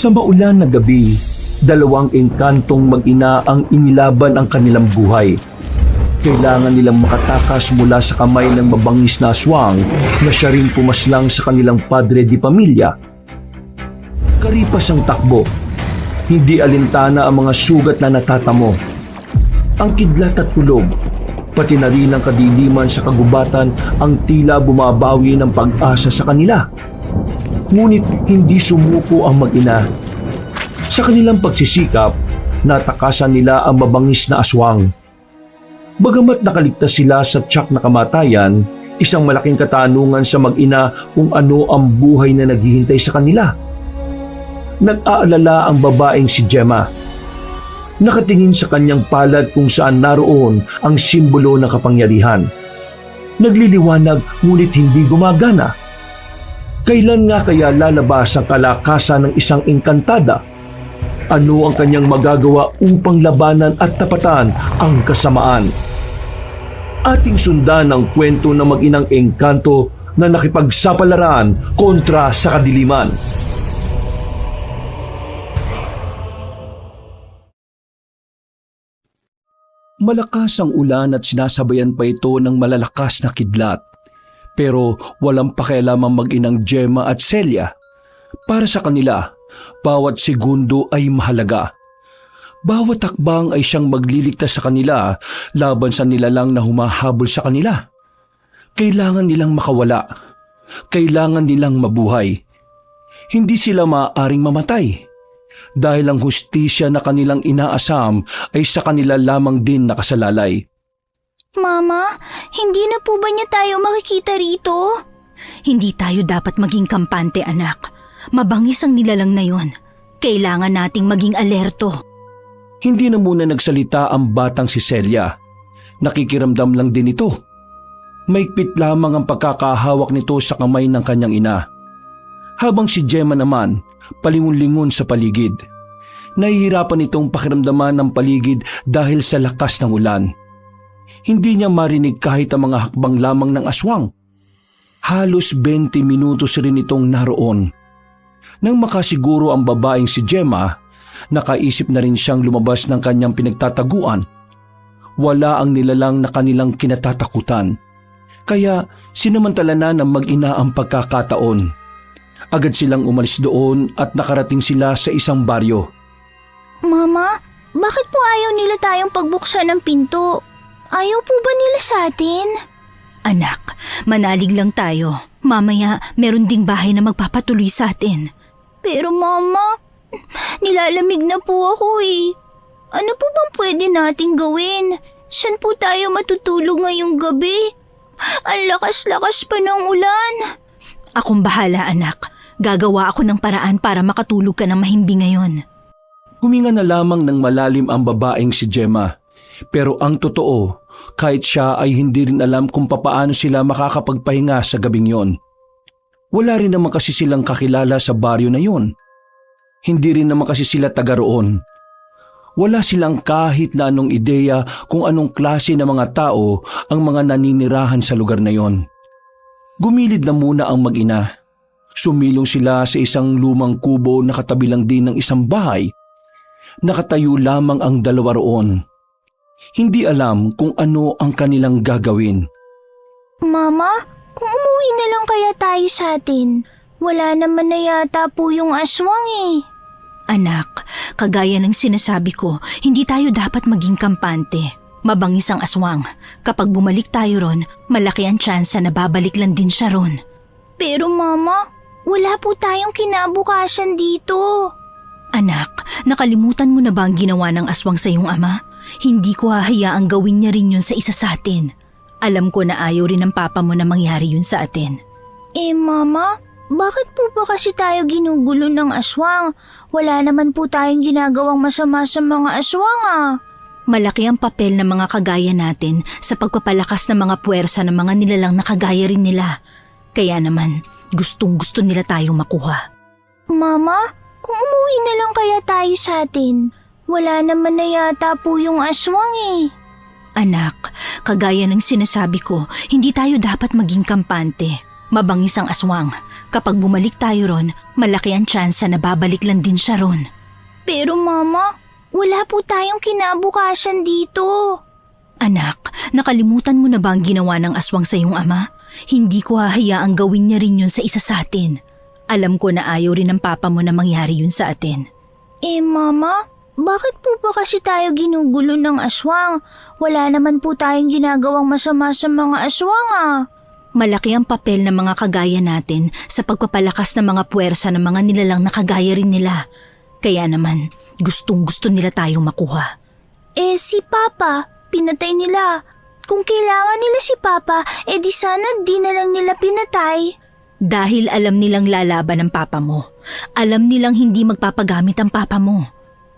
Sa maulan na gabi, dalawang engkantong mag-ina ang inilaban ang kanilang buhay. Kailangan nilang makatakas mula sa kamay ng mabangis na aswang na siya rin pumaslang sa kanilang padre di pamilya. Karipas ang takbo, hindi alintana ang mga sugat na natatamo. Ang kidlat at tulog, pati na rin ang kadiliman sa kagubatan ang tila bumabawi ng pag-asa sa kanila. Ngunit hindi sumuko ang mag-ina. Sa kanilang pagsisikap, natakasan nila ang mabangis na aswang. Bagamat nakaligtas sila sa tiyak na kamatayan, isang malaking katanungan sa mag-ina kung ano ang buhay na naghihintay sa kanila. Nag-aalala ang babaeng si Gemma. Nakatingin sa kanyang palad kung saan naroon ang simbolo ng kapangyarihan. Nagliliwanag ngunit hindi gumagana. Kailan nga kaya lalabas ang kalakasan ng isang engkantada? Ano ang kanyang magagawa upang labanan at tapatan ang kasamaan? Ating sundan ang kwento ng mag-inang engkanto na nakipagsapalaran kontra sa kadiliman. Malakas ang ulan at sinasabayan pa ito ng malalakas na kidlat. Pero walang pakialam ang mag-inang Gemma at Celia. Para sa kanila, bawat segundo ay mahalaga. Bawat takbang ay siyang magliligtas sa kanila laban sa nilalang na humahabol sa kanila. Kailangan nilang makawala. Kailangan nilang mabuhay. Hindi sila maaaring mamatay. Dahil ang hustisya na kanilang inaasam ay sa kanila lamang din nakasalalay. Mama, hindi na po ba niya tayo makikita rito? Hindi tayo dapat maging kampante, anak. Mabangis ang nilalang na yon. Kailangan nating maging alerto. Hindi na muna nagsalita ang batang si Celia. Nakikiramdam lang din ito. Maigpit lamang ang pagkakahawak nito sa kamay ng kanyang ina. Habang si Gemma naman, palingon-lingon sa paligid. Nahihirapan itong pakiramdaman ng paligid dahil sa lakas ng ulan. Hindi niya marinig kahit ang mga hakbang lamang ng aswang. Halos 20 minutos rin itong naroon. Nang makasiguro ang babaeng si Gemma, nakaisip na rin siyang lumabas ng kanyang pinagtataguan. Wala ang nilalang na kanilang kinatatakutan. Kaya sinamantala na ng mag-ina ang pagkakataon. Agad silang umalis doon at nakarating sila sa isang baryo. Mama, bakit po ayaw nila tayong pagbuksan ng pinto? Ayaw po ba nila sa atin? Anak, manalig lang tayo. Mamaya, meron ding bahay na magpapatuloy sa atin. Pero mama, nilalamig na po ako eh. Ano po bang pwede nating gawin? Saan po tayo matutulog ngayong gabi? Ang lakas-lakas pa ng ulan. Akong bahala, anak. Gagawa ako ng paraan para makatulog ka ng mahimbing ngayon. Huminga na lamang ng malalim ang babaeng si Gemma. Pero ang totoo, kahit siya ay hindi rin alam kung papaano sila makakapagpahinga sa gabing yon. Wala rin naman kasi silang kakilala sa baryo na yon. Hindi rin naman kasi sila taga roon. Wala silang kahit na anong ideya kung anong klase ng mga tao ang mga naninirahan sa lugar na yon. Gumilid na muna ang mag-ina. Sumilong sila sa isang lumang kubo na katabi lang din ng isang bahay. Nakatayo lamang ang dalawa roon. Hindi alam kung ano ang kanilang gagawin. Mama, kung umuwi na lang kaya tayo sa atin. Wala naman na yata po yung aswang eh. Anak, kagaya ng sinasabi ko, hindi tayo dapat maging kampante. Mabangis ang aswang. Kapag bumalik tayo ron, malaki ang tsansa na babalik lang din siya ron. Pero mama, wala po tayong kinabukasan dito. Anak, nakalimutan mo na ba ang ginawa ng aswang sa iyong ama? Hindi ko hahayaang gawin niya rin yun sa isa sa atin. Alam ko na ayaw rin ng papa mo na mangyari yun sa atin. Mama, bakit po ba kasi tayo ginugulo ng aswang? Wala naman po tayong ginagawang masama sa mga aswang ah. Malaki ang papel ng mga kagaya natin sa pagpapalakas ng mga puwersa ng mga nilalang na kagaya rin nila. Kaya naman, gustong-gusto nila tayong makuha. Mama, kung umuwi na lang kaya tayo sa atin. Wala naman na yata po yung aswang eh. Anak, kagaya ng sinasabi ko, hindi tayo dapat maging kampante. Mabangis ang aswang. Kapag bumalik tayo ron, malaki ang tsansa na babalik lang din siya ron. Pero Mama, wala po tayong kinabukasan dito. Anak, nakalimutan mo na ba ang ginawa ng aswang sa iyong ama? Hindi ko hahayaang gawin niya rin yun sa isa sa atin. Alam ko na ayaw rin ng papa mo na mangyari yun sa atin. Mama, bakit po ba kasi tayo ginugulo ng aswang? Wala naman po tayong ginagawang masama sa mga aswang Malaki ang papel ng mga kagaya natin sa pagpapalakas ng mga puwersa ng mga nilalang na kagaya rin nila. Kaya naman, gustong-gusto nila tayong makuha. Si Papa, pinatay nila. Kung kailangan nila si Papa, di sana di na lang nila pinatay. Dahil alam nilang lalaban ang papa mo. Alam nilang hindi magpapagamit ang papa mo.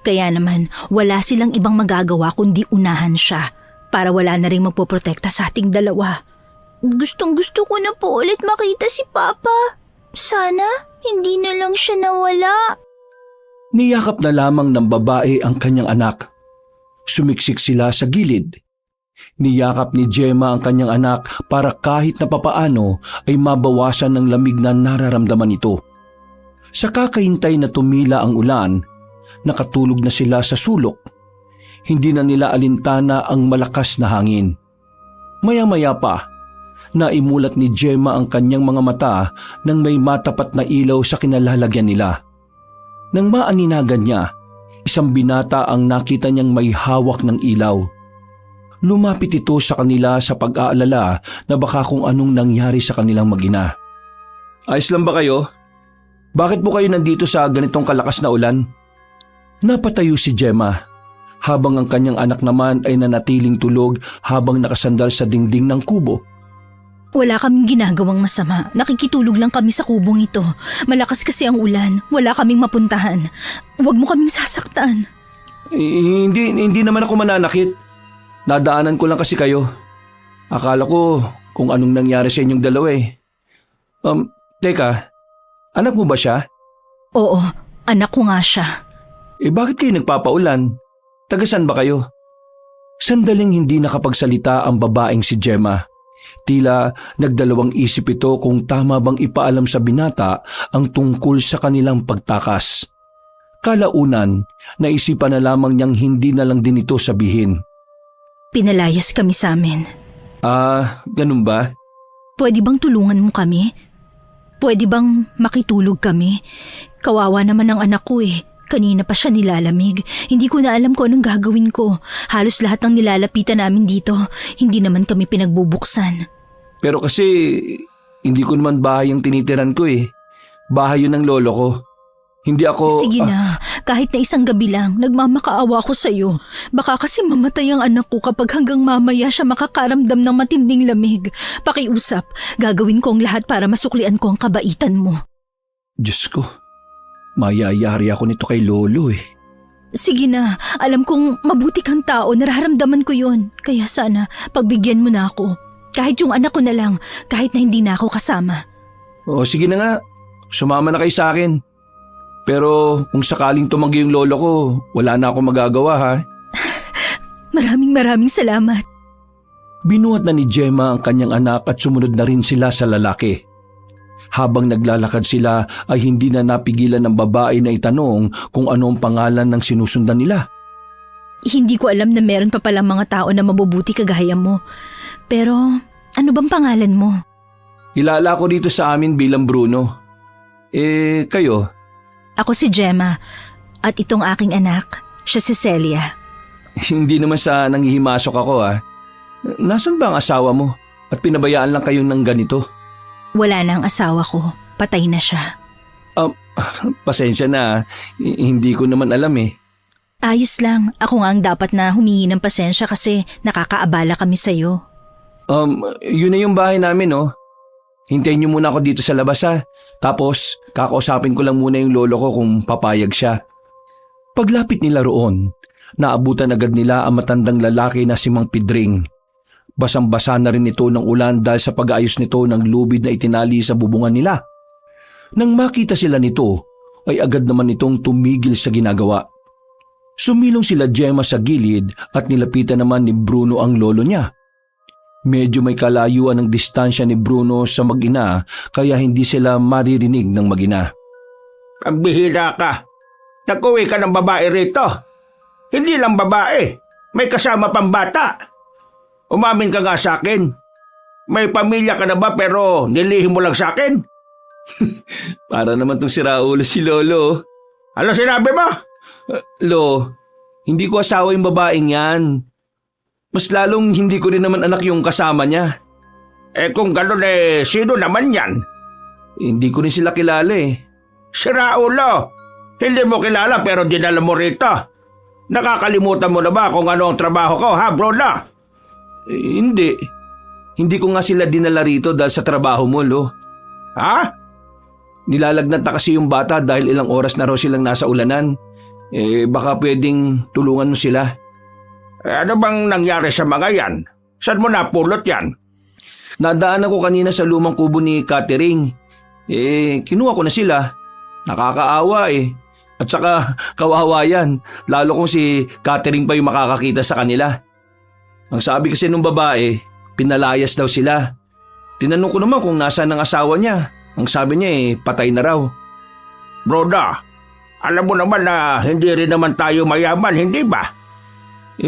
Kaya naman, wala silang ibang magagawa kundi unahan siya para wala na rin magpoprotekta sa ating dalawa. Gustong-gusto ko na po ulit makita si Papa. Sana hindi na lang siya nawala. Niyakap na lamang ng babae ang kanyang anak. Sumiksik sila sa gilid. Niyakap ni Gemma ang kanyang anak para kahit na papaano ay mabawasan ng lamig na nararamdaman ito. Sa kakahintay na tumila ang ulan, nakatulog na sila sa sulok. Hindi na nila alintana ang malakas na hangin. Maya-maya pa, naimulat ni Gemma ang kanyang mga mata nang may matapat na ilaw sa kinalalagyan nila. Nang maaninagan niya, isang binata ang nakita niyang may hawak ng ilaw. Lumapit ito sa kanila sa pag-aalala na baka kung anong nangyari sa kanilang mag-ina. Ayos lang ba kayo? Bakit po kayo nandito sa ganitong kalakas na ulan? Napatayo si Gemma, habang ang kanyang anak naman ay nanatiling tulog habang nakasandal sa dingding ng kubo. Wala kaming ginagawang masama. Nakikitulog lang kami sa kubong ito. Malakas kasi ang ulan. Wala kaming mapuntahan. Huwag mo kaming sasaktan. Hindi naman ako mananakit. Nadaanan ko lang kasi kayo. Akala ko kung anong nangyari sa inyong dalawa eh. Teka, anak mo ba siya? Oo, anak ko nga siya. Bakit kayo nagpapaulan? Tagasan ba kayo? Sandaling hindi nakapagsalita ang babaeng si Gemma. Tila nagdalawang isip ito kung tama bang ipaalam sa binata ang tungkol sa kanilang pagtakas. Kalaunan, naisipan na lamang niyang hindi na lang din ito sabihin. Pinalayas kami sa amin. Ganun ba? Pwede bang tulungan mo kami? Pwede bang makitulog kami? Kawawa naman ang anak ko eh. Kanina pa siya nilalamig. Hindi ko na alam kung anong gagawin ko. Halos lahat ng nilalapitan namin dito. Hindi naman kami pinagbubuksan. Pero kasi hindi ko naman bahay ang tinitiran ko eh. Bahay yun ng lolo ko. Hindi ako... Sige na, kahit na isang gabi lang, nagmamakaawa ko sa'yo. Baka kasi mamatay ang anak ko kapag hanggang mamaya siya makakaramdam ng matinding lamig. Pakiusap, gagawin ko ang lahat para masuklian ko ang kabaitan mo. Diyos ko, mayayari ako nito kay lolo eh. Sige na, alam kong mabuti kang tao, nararamdaman ko yun. Kaya sana, pagbigyan mo na ako. Kahit yung anak ko na lang, kahit na hindi na ako kasama. Sige na nga, sumama na kayo sa akin. Pero kung sakaling tumanggi yung lolo ko, wala na akong magagawa ha. Maraming salamat. Binuhat na ni Gemma ang kanyang anak at sumunod na rin sila sa lalaki. Habang naglalakad sila ay hindi na napigilan ng babae na itanong kung ano ang pangalan ng sinusundan nila. Hindi ko alam na meron pa palang mga tao na mabubuti kagaya mo. Pero ano bang pangalan mo? Kilala ko dito sa amin bilang Bruno. Kayo? Ako si Gemma at itong aking anak, siya si Celia. Hindi naman sa nanghihimasok ako ha. Nasaan ba ang asawa mo? At pinabayaan lang kayong ng ganito? Wala na ang asawa ko. Patay na siya. Pasensya na. Hindi ko naman alam eh. Ayos lang. Ako nga ang dapat na humingi ng pasensya kasi nakakaabala kami sa'yo. Yun na yung bahay namin oh. Hintayin niyo muna ako dito sa labas ha. Tapos kakausapin ko lang muna yung lolo ko kung papayag siya. Paglapit nila roon, naabutan agad nila ang matandang lalaki na si Mang Pidring. Basang-basa na rin ito ng ulan dahil sa pag-aayos nito ng lubid na itinali sa bubungan nila. Nang makita sila nito, ay agad naman itong tumigil sa ginagawa. Sumilong sila Gemma sa gilid at nilapitan naman ni Bruno ang lolo niya. Medyo may kalayuan ng distansya ni Bruno sa mag-ina kaya hindi sila maririnig ng mag-ina. Ang bihira ka. Nag-uwi ka ng babae rito. Hindi lang babae. May kasama pang bata. Umamin ka nga sa akin. May pamilya ka na ba pero nilihim mo lang sa akin? Para naman tong siraulo si Lolo. Ano sinabi mo? Lo, hindi ko asawa yung babaeng yan. Mas lalong hindi ko rin naman anak yung kasama niya. Kung gano'n sino naman yan? Hindi ko rin sila kilala eh. Si Raulo. Hindi mo kilala pero dinala mo rito. Nakakalimutan mo na ba kung ano ang trabaho ko, ha, Bruno? Hindi. Hindi ko nga sila dinala rito dahil sa trabaho mo, Lo. Ha? Nilalagnat na kasi yung bata dahil ilang oras na raw silang nasa ulanan. Baka pwedeng tulungan mo sila. Ano bang nangyari sa mga yan? Saan mo napulot yan? Nadaan ako kanina sa lumang kubo ni Catering. Kinuha ko na sila. Nakakaawa eh. At saka kawawa yan. Lalo kung si Catering pa yung makakakita sa kanila. Ang sabi kasi nung babae, pinalayas daw sila. Tinanong ko naman kung nasaan ang asawa niya. Ang sabi niya patay na raw. Broda, alam mo naman na hindi rin naman tayo mayaman, hindi ba?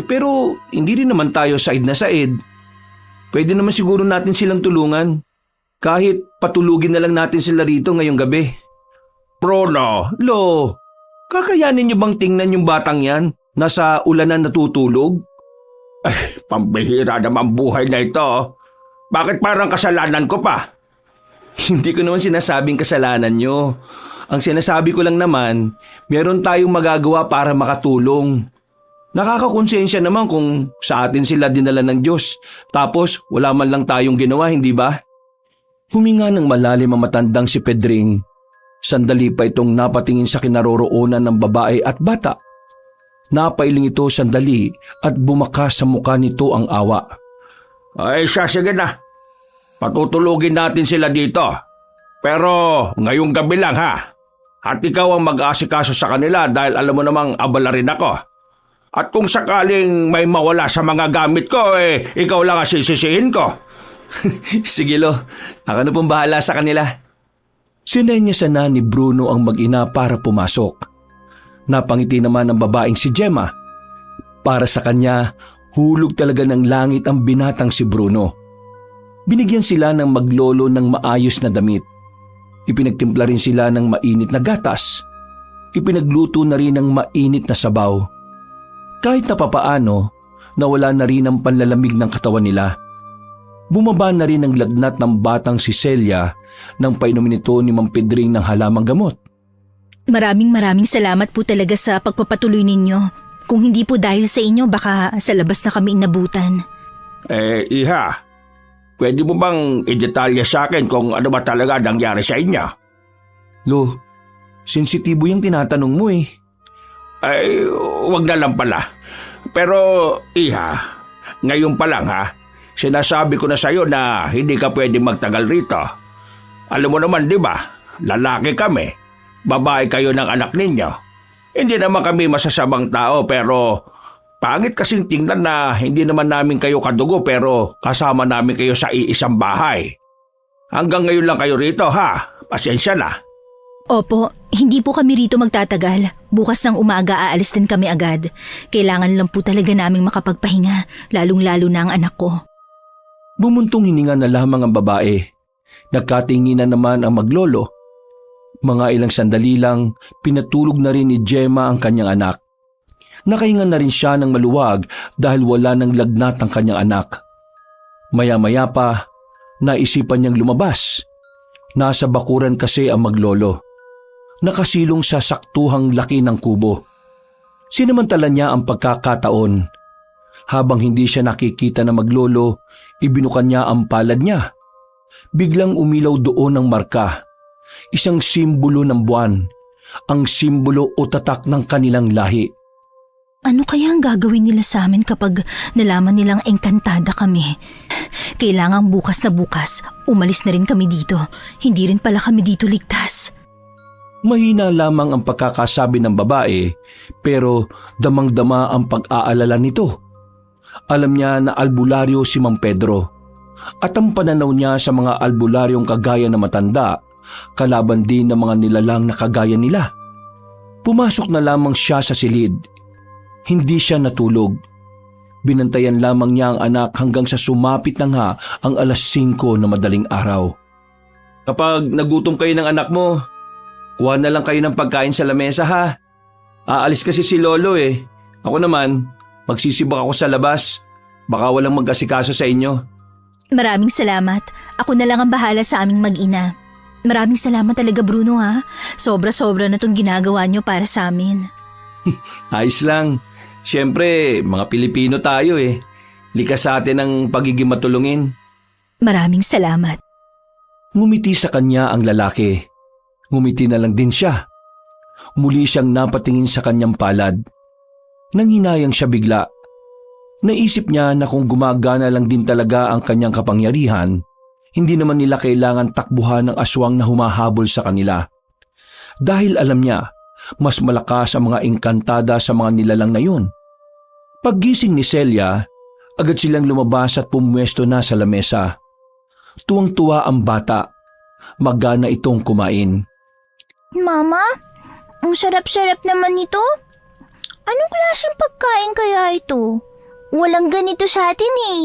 Pero hindi rin naman tayo said na said. Pwede naman siguro natin silang tulungan. Kahit patulugin na lang natin sila rito ngayong gabi. Bruno, Lo, kakayanin niyo bang tingnan yung batang yan? Nasa ulanan natutulog? Pambihira naman buhay na ito. Bakit parang kasalanan ko pa? Hindi ko naman sinasabing kasalanan nyo. Ang sinasabi ko lang naman, meron tayong magagawa para makatulong. Nakakakonsensya naman kung sa atin sila dinala ng Diyos, tapos wala man lang tayong ginawa, hindi ba? Huminga ng malalim ang matandang si Pedring. Sandali pa itong napatingin sa kinaroroonan ng babae at bata. Napailing ito sandali at bumakas sa mukha nito ang awa. Sige na. Patutulugin natin sila dito. Pero ngayong gabi lang, ha? At ikaw ang mag-aasikaso sa kanila dahil alam mo namang abala rin ako. At kung sakaling may mawala sa mga gamit ko, ikaw lang ang sisisihin ko. Sige, Lo. Ako na pong bahala sa kanila. Sinenyasan na ni Bruno ang mag-ina para pumasok. Napangiti naman ng babaeng si Gemma. Para sa kanya, hulog talaga ng langit ang binatang si Bruno. Binigyan sila ng maglolo ng maayos na damit. Ipinagtimpla rin sila ng mainit na gatas. Ipinagluto na rin ng mainit na sabaw. Kahit na papaano, nawala na rin ang panlalamig ng katawan nila. Bumaba na rin ang lagnat ng batang si Celia nang painumin ito ni Mang Pedring ng halamang gamot. Maraming salamat po talaga sa pagpapatuloy ninyo. Kung hindi po dahil sa inyo, baka sa labas na kami inabutan. Iha, pwede mo bang i-detalya sa akin kung ano ba talaga nangyari sa inyo? Lo, sensitibo yung tinatanong mo eh. Wag na lang pala. Pero, Iha, ngayon pa lang ha, sinasabi ko na sa'yo na hindi ka pwede magtagal rito. Alam mo naman, di ba? Lalaki kami. Babae kayo ng anak ninyo. Hindi naman kami masasamang tao pero pangit kasing tingnan na hindi naman namin kayo kadugo pero kasama namin kayo sa iisang bahay. Hanggang ngayon lang kayo rito, ha? Pasensya na. Opo, hindi po kami rito magtatagal. Bukas ng umaga aalis din kami agad. Kailangan lang po talaga naming makapagpahinga, lalong-lalo na ang anak ko. Bumuntong hininga na lamang ang babae. Nagkatinginan naman ang maglolo. Mga ilang sandali lang, pinatulog na rin ni Gemma ang kanyang anak. Nakahinga na rin siya ng maluwag dahil wala ng lagnat ang kanyang anak. Maya-maya pa, naisipan niyang lumabas. Nasa bakuran kasi ang maglolo. Nakasilong sa saktuhang laki ng kubo. Sinamantala niya ang pagkakataon. Habang hindi siya nakikita na maglolo, ibinukan niya ang palad niya. Biglang umilaw doon ang marka. Isang simbolo ng buwan. Ang simbolo o tatak ng kanilang lahi. Ano kaya ang gagawin nila sa amin kapag nalaman nilang engkantada kami? Kailangang bukas na bukas, umalis na rin kami dito. Hindi rin pala kami dito ligtas. Mahina lamang ang pagkakasabi ng babae pero damang-dama ang pag-aalala nito. Alam niya na albularyo si Mang Pedro. at ang pananaw niya sa mga albularyong kagaya na matanda, kalaban din ng mga nilalang na kagaya nila. Pumasok na lamang siya sa silid. Hindi siya natulog. Binantayan lamang niya ang anak hanggang sa sumapit na nga ang 5:00 na madaling araw. Kapag nagutom kayo ng anak mo, kuha na lang kayo ng pagkain sa lamesa ha. Aalis kasi si Lolo eh. Ako naman, magsisibak ako sa labas. Baka walang mag-asikaso sa inyo. Maraming salamat. Ako na lang ang bahala sa aming mag-ina. Maraming salamat talaga, Bruno, ha? Sobra-sobra na itong ginagawa niyo para sa amin. Ayos lang. Siyempre, mga Pilipino tayo eh. Likas sa atin ang pagiging matulungin. Maraming salamat. Ngumiti sa kanya ang lalaki. Ngumiti na lang din siya. Muli siyang napatingin sa kanyang palad. Nanghinayang siya bigla. Naisip niya na kung gumagana lang din talaga ang kanyang kapangyarihan, hindi naman nila kailangan takbuhan ng aswang na humahabol sa kanila. Dahil alam niya, mas malakas ang mga engkantada sa mga nilalang na yun. Paggising ni Celia, agad silang lumabas at pumwesto na sa lamesa. Tuwang-tuwa ang bata. Magana itong kumain. Mama, ang sarap-sarap naman ito. Anong klaseng pagkain kaya ito? Walang ganito sa atin eh.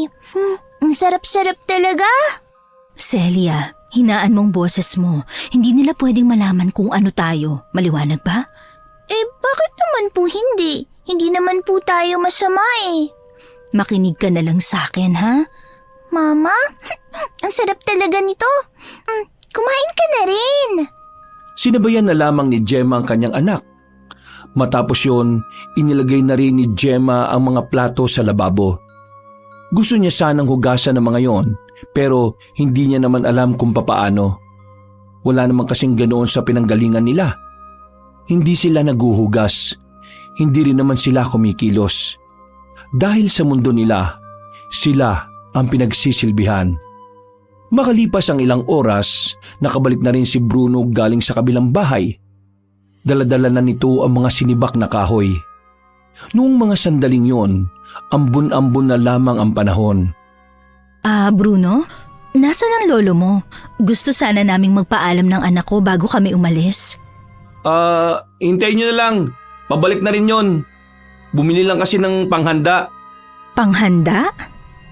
Ang sarap-sarap talaga. Celia, hinaan mong boses mo. Hindi nila pwedeng malaman kung ano tayo. Maliwanag ba? Bakit naman po hindi? Hindi naman po tayo masama eh. Makinig ka na lang sa akin, ha? Mama, ang sarap talaga nito. Kumain ka na rin. Sinabayan na lamang ni Gemma ang kanyang anak. Matapos yun, inilagay na rin ni Gemma ang mga plato sa lababo. Gusto niya sanang hugasan ng mga yon, pero hindi niya naman alam kung papaano. Wala naman kasing ganoon sa pinanggalingan nila. Hindi sila naguhugas. Hindi rin naman sila kumikilos. Dahil sa mundo nila, sila ang pinagsisilbihan. Makalipas ang ilang oras, nakabalik na rin si Bruno galing sa kabilang bahay. Daladala na nito ang mga sinibak na kahoy. Noong mga sandaling yon, ambon-ambon na lamang ang panahon. Bruno? Nasaan ang lolo mo? Gusto sana naming magpaalam ng anak ko bago kami umalis. Hintayin nyo na lang. Pabalik na rin yon. Bumili lang kasi ng panghanda. Panghanda?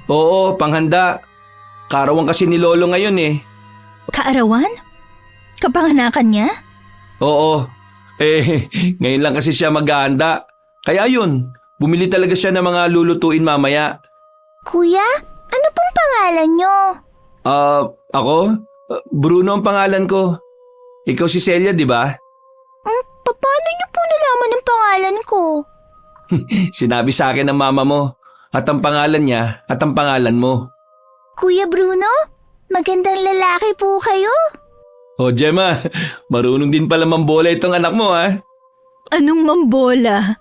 Oo, panghanda. Kaarawan kasi ni Lolo ngayon eh. Kaarawan? Kapanganakan niya? Oo. Ngayon lang kasi siya maghahanda. Kaya yun, bumili talaga siya ng mga lulutuin mamaya. Kuya, ano pong pangalan nyo? Ako? Bruno ang pangalan ko. Ikaw si Celia, di ba? Paano nyo po nalaman ang pangalan ko? Sinabi sa akin ng mama mo. At ang pangalan niya at ang pangalan mo. Kuya Bruno, magandang lalaki po kayo. Oh, Gemma, marunong din pala mambola itong anak mo, ha? Anong mambola?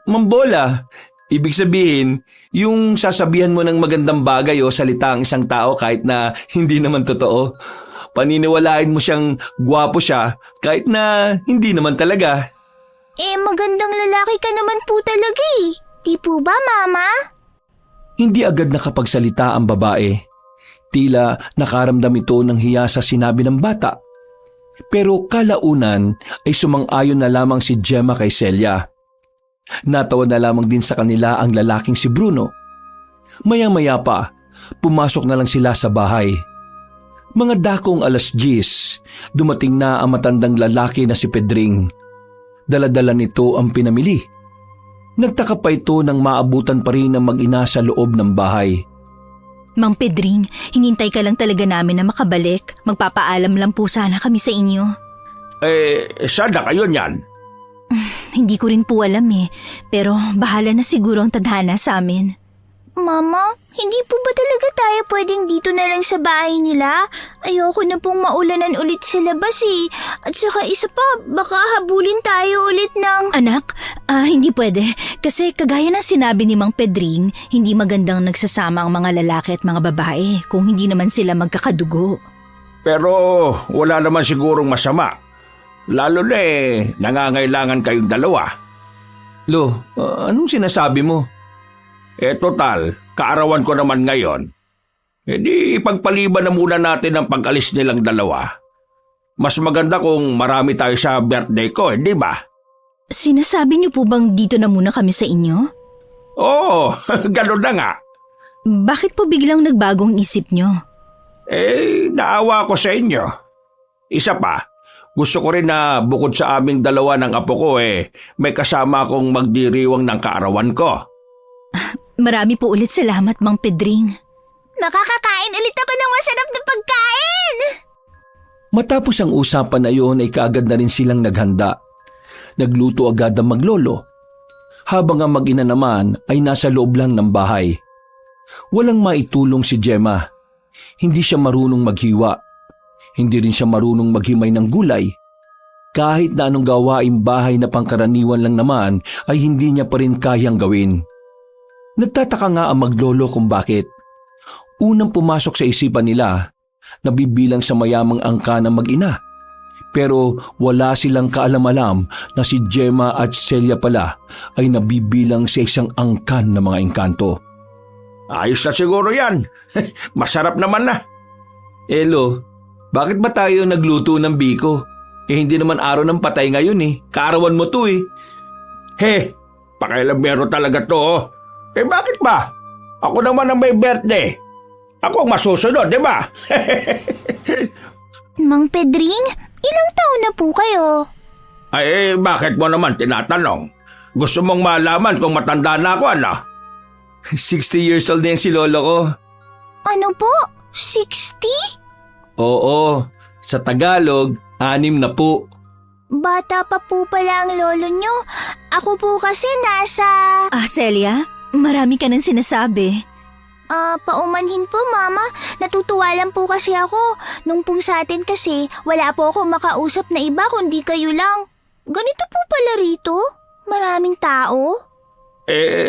Mambola. Ibig sabihin, yung sasabihan mo ng magandang bagay o salita ang isang tao kahit na hindi naman totoo. Paniniwalain mo siyang gwapo siya kahit na hindi naman talaga. Magandang lalaki ka naman po talaga eh. Di po ba, Mama? Hindi agad nakapagsalita ang babae. Tila nakaramdam ito ng hiya sa sinabi ng bata. Pero kalaunan ay sumang-ayon na lamang si Gemma kay Celia. Natawa na lamang din sa kanila ang lalaking si Bruno. Maya-maya pa, pumasok na lang sila sa bahay. Mga dakong 10:00, dumating na ang matandang lalaki na si Pedring. Dala-dala nito ang pinamili. Nagtaka pa ito nang maabutan pa rin ng mag-ina sa loob ng bahay. Mang Pedring, hinintay ka lang talaga namin na makabalik. Magpapaalam lang po sana kami sa inyo. Saan na kayo niyan? Hindi ko rin po alam eh, pero bahala na siguro ang tadhana sa amin. Mama, hindi po ba talaga tayo pwedeng dito na lang sa bahay nila? Ayoko na pong maulanan ulit sa labas eh. At saka isa pa, baka habulin tayo ulit ng... Anak, hindi pwede. Kasi kagaya ng sinabi ni Mang Pedring, hindi magandang nagsasama ang mga lalaki at mga babae kung hindi naman sila magkakadugo. Pero wala naman sigurong masama. Lalo na nangangailangan kayong dalawa. Lo, anong sinasabi mo? Total, kaarawan ko naman ngayon. di ipagpaliban na muna natin ang pag-alis nilang dalawa. Mas maganda kung marami tayo sa birthday ko, di ba? Sinasabi niyo po bang dito na muna kami sa inyo? Oo, ganun na nga. Bakit po biglang nagbagong isip niyo? Naawa ko sa inyo. Isa pa, gusto ko rin na bukod sa aming dalawa ng apo ko may kasama akong magdiriwang ng kaarawan ko. Marami po ulit salamat, Mang Pedring. Nakakakain ulit ako ng masarap na pagkain! Matapos ang usapan na iyon ay kaagad na rin silang naghanda. Nagluto agad ang maglolo. Habang ang mag-ina naman ay nasa loob lang ng bahay. Walang maitulong si Gemma. Hindi siya marunong maghiwa. Hindi rin siya marunong maghimay ng gulay. Kahit na anong gawaing bahay na pangkaraniwan lang naman ay hindi niya pa rin kayang gawin. Nagtataka nga ang maglolo kung bakit. Unang pumasok sa isipan nila, nabibilang sa mayamang angka ng mag-ina. Pero wala silang kaalam-alam na si Gemma at Celia pala ay nabibilang sa isang angkan ng mga engkanto. Ayos na siguro yan. Masarap naman na. Elo, bakit ba tayo nagluto ng biko? Hindi naman araw ng patay ngayon Kaarawan mo to Pakailamero talaga to. Bakit ba? Ako naman ang may birthday. Ako ang masusunod, di ba? Mang Pedring, ilang taon na po kayo? Bakit mo naman tinatanong? Gusto mong malaman kung matanda na ako, ano? 60 years old na yung si lolo ko. Ano po? 60? Oo, sa Tagalog, 6 na po. Bata pa po pala ang lolo nyo. Ako po kasi nasa... Celia, marami ka nang sinasabi. Paumanhin po, Mama. Natutuwa lang po kasi ako. Nung pong sa atin kasi, wala po akong makausap na iba kundi kayo lang. Ganito po pala rito? Maraming tao?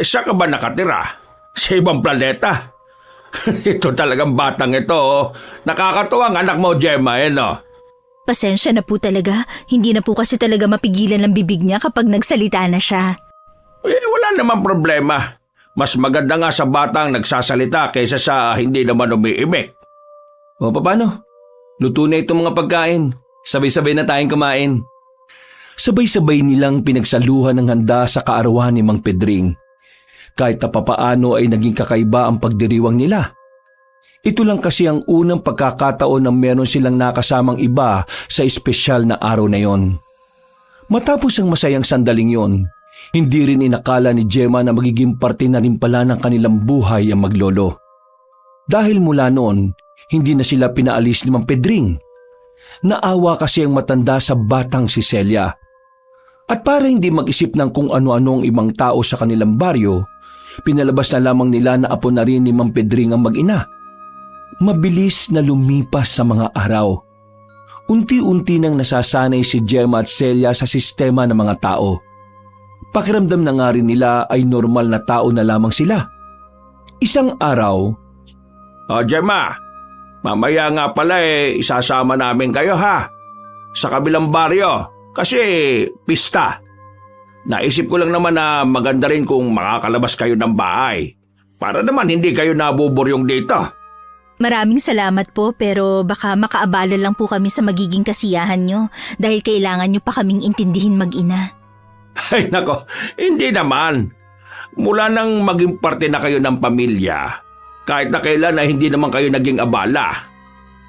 Saan ka ba nakatira? Sa ibang planeta? Ito talagang batang ito. Nakakatuwang anak mo, Gemma, no? Pasensya na po talaga. Hindi na po kasi talaga mapigilan ang bibig niya kapag nagsalita na siya. Wala namang problema. Mas maganda nga sa batang nagsasalita kaysa sa hindi naman umiimik. O paano? Luto na itong mga pagkain. Sabay-sabay na tayong kumain. Sabay-sabay nilang pinagsaluhan ng handa sa kaarawan ni Mang Pedring. Kahit na papaano ay naging kakaiba ang pagdiriwang nila. Ito lang kasi ang unang pagkakataon na meron silang nakasamang iba sa espesyal na araw na yon. Matapos ang masayang sandaling yon, hindi rin inakala ni Gemma na magiging parte na rin pala ng kanilang buhay ang maglolo. Dahil mula noon, hindi na sila pinaalis ni Mang Pedring. Naawa kasi ang matanda sa batang si Celia. At para hindi mag-isip ng kung ano-ano ang ibang tao sa kanilang baryo, pinalabas na lamang nila na apo na rin ni Mang Pedring ang mag-ina. Mabilis na lumipas sa mga araw. Unti-unti nang nasasanay si Gemma at Celia sa sistema ng mga tao. Pakiramdam na nga rin nila ay normal na tao na lamang sila. Isang araw, Gemma, mamaya nga pala isasama namin kayo ha. Sa kabilang baryo, kasi pista. Naisip ko lang naman na maganda rin kung makakalabas kayo ng bahay. Para naman hindi kayo nabuburyong dito. Maraming salamat po pero baka makaabala lang po kami sa magiging kasiyahan nyo dahil kailangan nyo pa kaming intindihin mag-ina. Ay nako, hindi naman. Mula nang maging parte na kayo ng pamilya, kahit na kailan ay hindi naman kayo naging abala.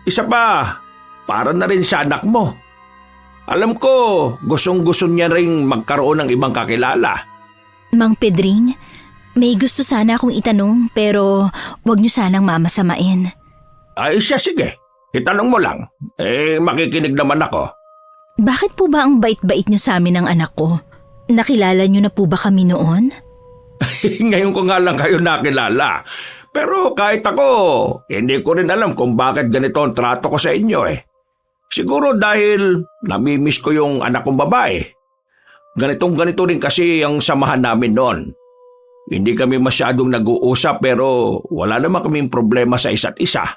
Isa pa, para na rin sa anak mo. Alam ko, gustong-gusto niya ring magkaroon ng ibang kakilala. Mang Pedring, may gusto sana akong itanong pero wag nyo sanang mamasamain. Ay siya, sige. Itanong mo lang. Makikinig naman ako. Bakit po ba ang bait-bait nyo sa amin ng anak ko? Nakilala nyo na po ba kami noon? Ngayon ko nga lang kayo nakilala. Pero kahit ako, hindi ko rin alam kung bakit ganito ang trato ko sa inyo Siguro dahil namimiss ko yung anak kong babae. Ganito rin kasi ang samahan namin noon. Hindi kami masyadong nag-uusap pero wala naman kaming problema sa isa't isa.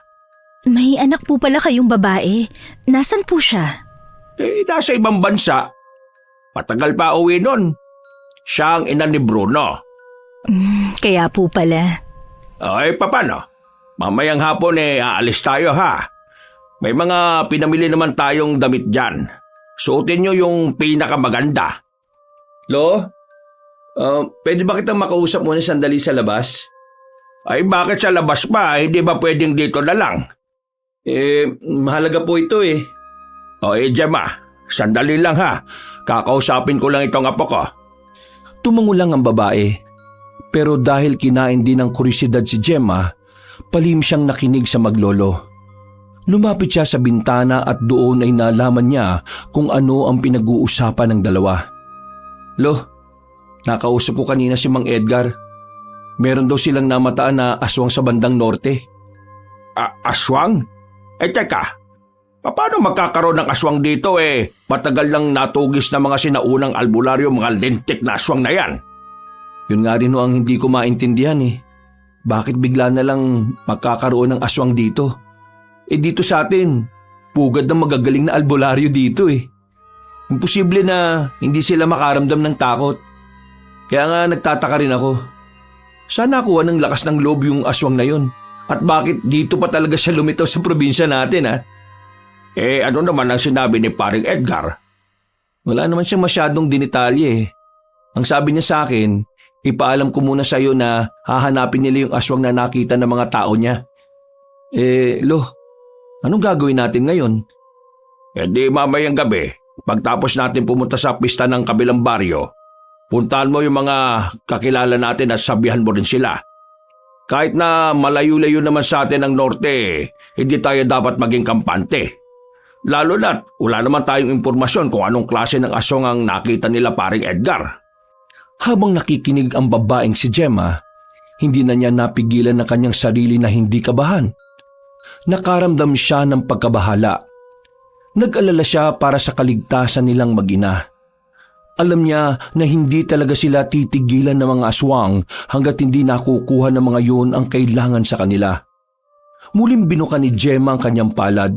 May anak po pala kayong babae. Nasaan po siya? Nasa ibang bansa. Matagal pa uwi nun. Siya ang ina ni Bruno. Kaya po pala. Ay, paano? Mamayang hapon aalis tayo ha. May mga pinamili naman tayong damit dyan. Suotin nyo yung pinakamaganda. Lo, pwede ba kitang makausap muna sandali sa labas? Ay bakit sa labas pa? Hindi ba pwedeng dito na lang? Mahalaga po ito eh. O Gemma, sandali lang ha. Kakausapin ko lang itong apo ko. Tumango lang ang babae. Pero dahil kinain din ng kurisidad si Gemma, palim siyang nakinig sa maglolo. Lumapit siya sa bintana at doon ay nalaman niya kung ano ang pinag-uusapan ng dalawa. Lo, nakausap ko kanina si Mang Edgar. Meron daw silang namataan na aswang sa bandang norte. Aswang? Teka, paano magkakaroon ng aswang dito matagal lang natugis na mga sinaunang albularyo mga lintik na aswang na yan? Yun nga rin ang hindi ko maintindihan eh. Bakit bigla na lang magkakaroon ng aswang dito? Dito sa atin, pugad ng magagaling na albularyo dito eh. Imposible na hindi sila makaramdam ng takot. Kaya nga nagtataka rin ako. Sana nakuha ng lakas ng loob yung aswang na yun. At bakit dito pa talaga siya lumitaw sa probinsya natin ha? Ano naman ang sinabi ni paring Edgar? Wala naman siyang masyadong dinitalye eh. Ang sabi niya sa akin, ipaalam ko muna sa iyo na hahanapin nila yung aswang na nakita ng mga tao niya. Lo, anong gagawin natin ngayon? Di mamayang gabi, pagtapos natin pumunta sa pista ng kabilang baryo, puntahan mo yung mga kakilala natin at sabihan mo rin sila. Kahit na malayo-layo naman sa atin ang norte, hindi tayo dapat maging kampante. Lalo na't wala naman tayong impormasyon kung anong klase ng aswang ang nakita nila paring Edgar. Habang nakikinig ang babaeng si Gemma, hindi na niya napigilan ang kanyang sarili na hindi kabahan. Nakaramdam siya ng pagkabahala. Nag-alala siya para sa kaligtasan nilang mag-ina. Alam niya na hindi talaga sila titigilan ng mga aswang hanggat hindi nakukuha ng mga yun ang kailangan sa kanila. Muling binuka ni Gemma ang kanyang palad.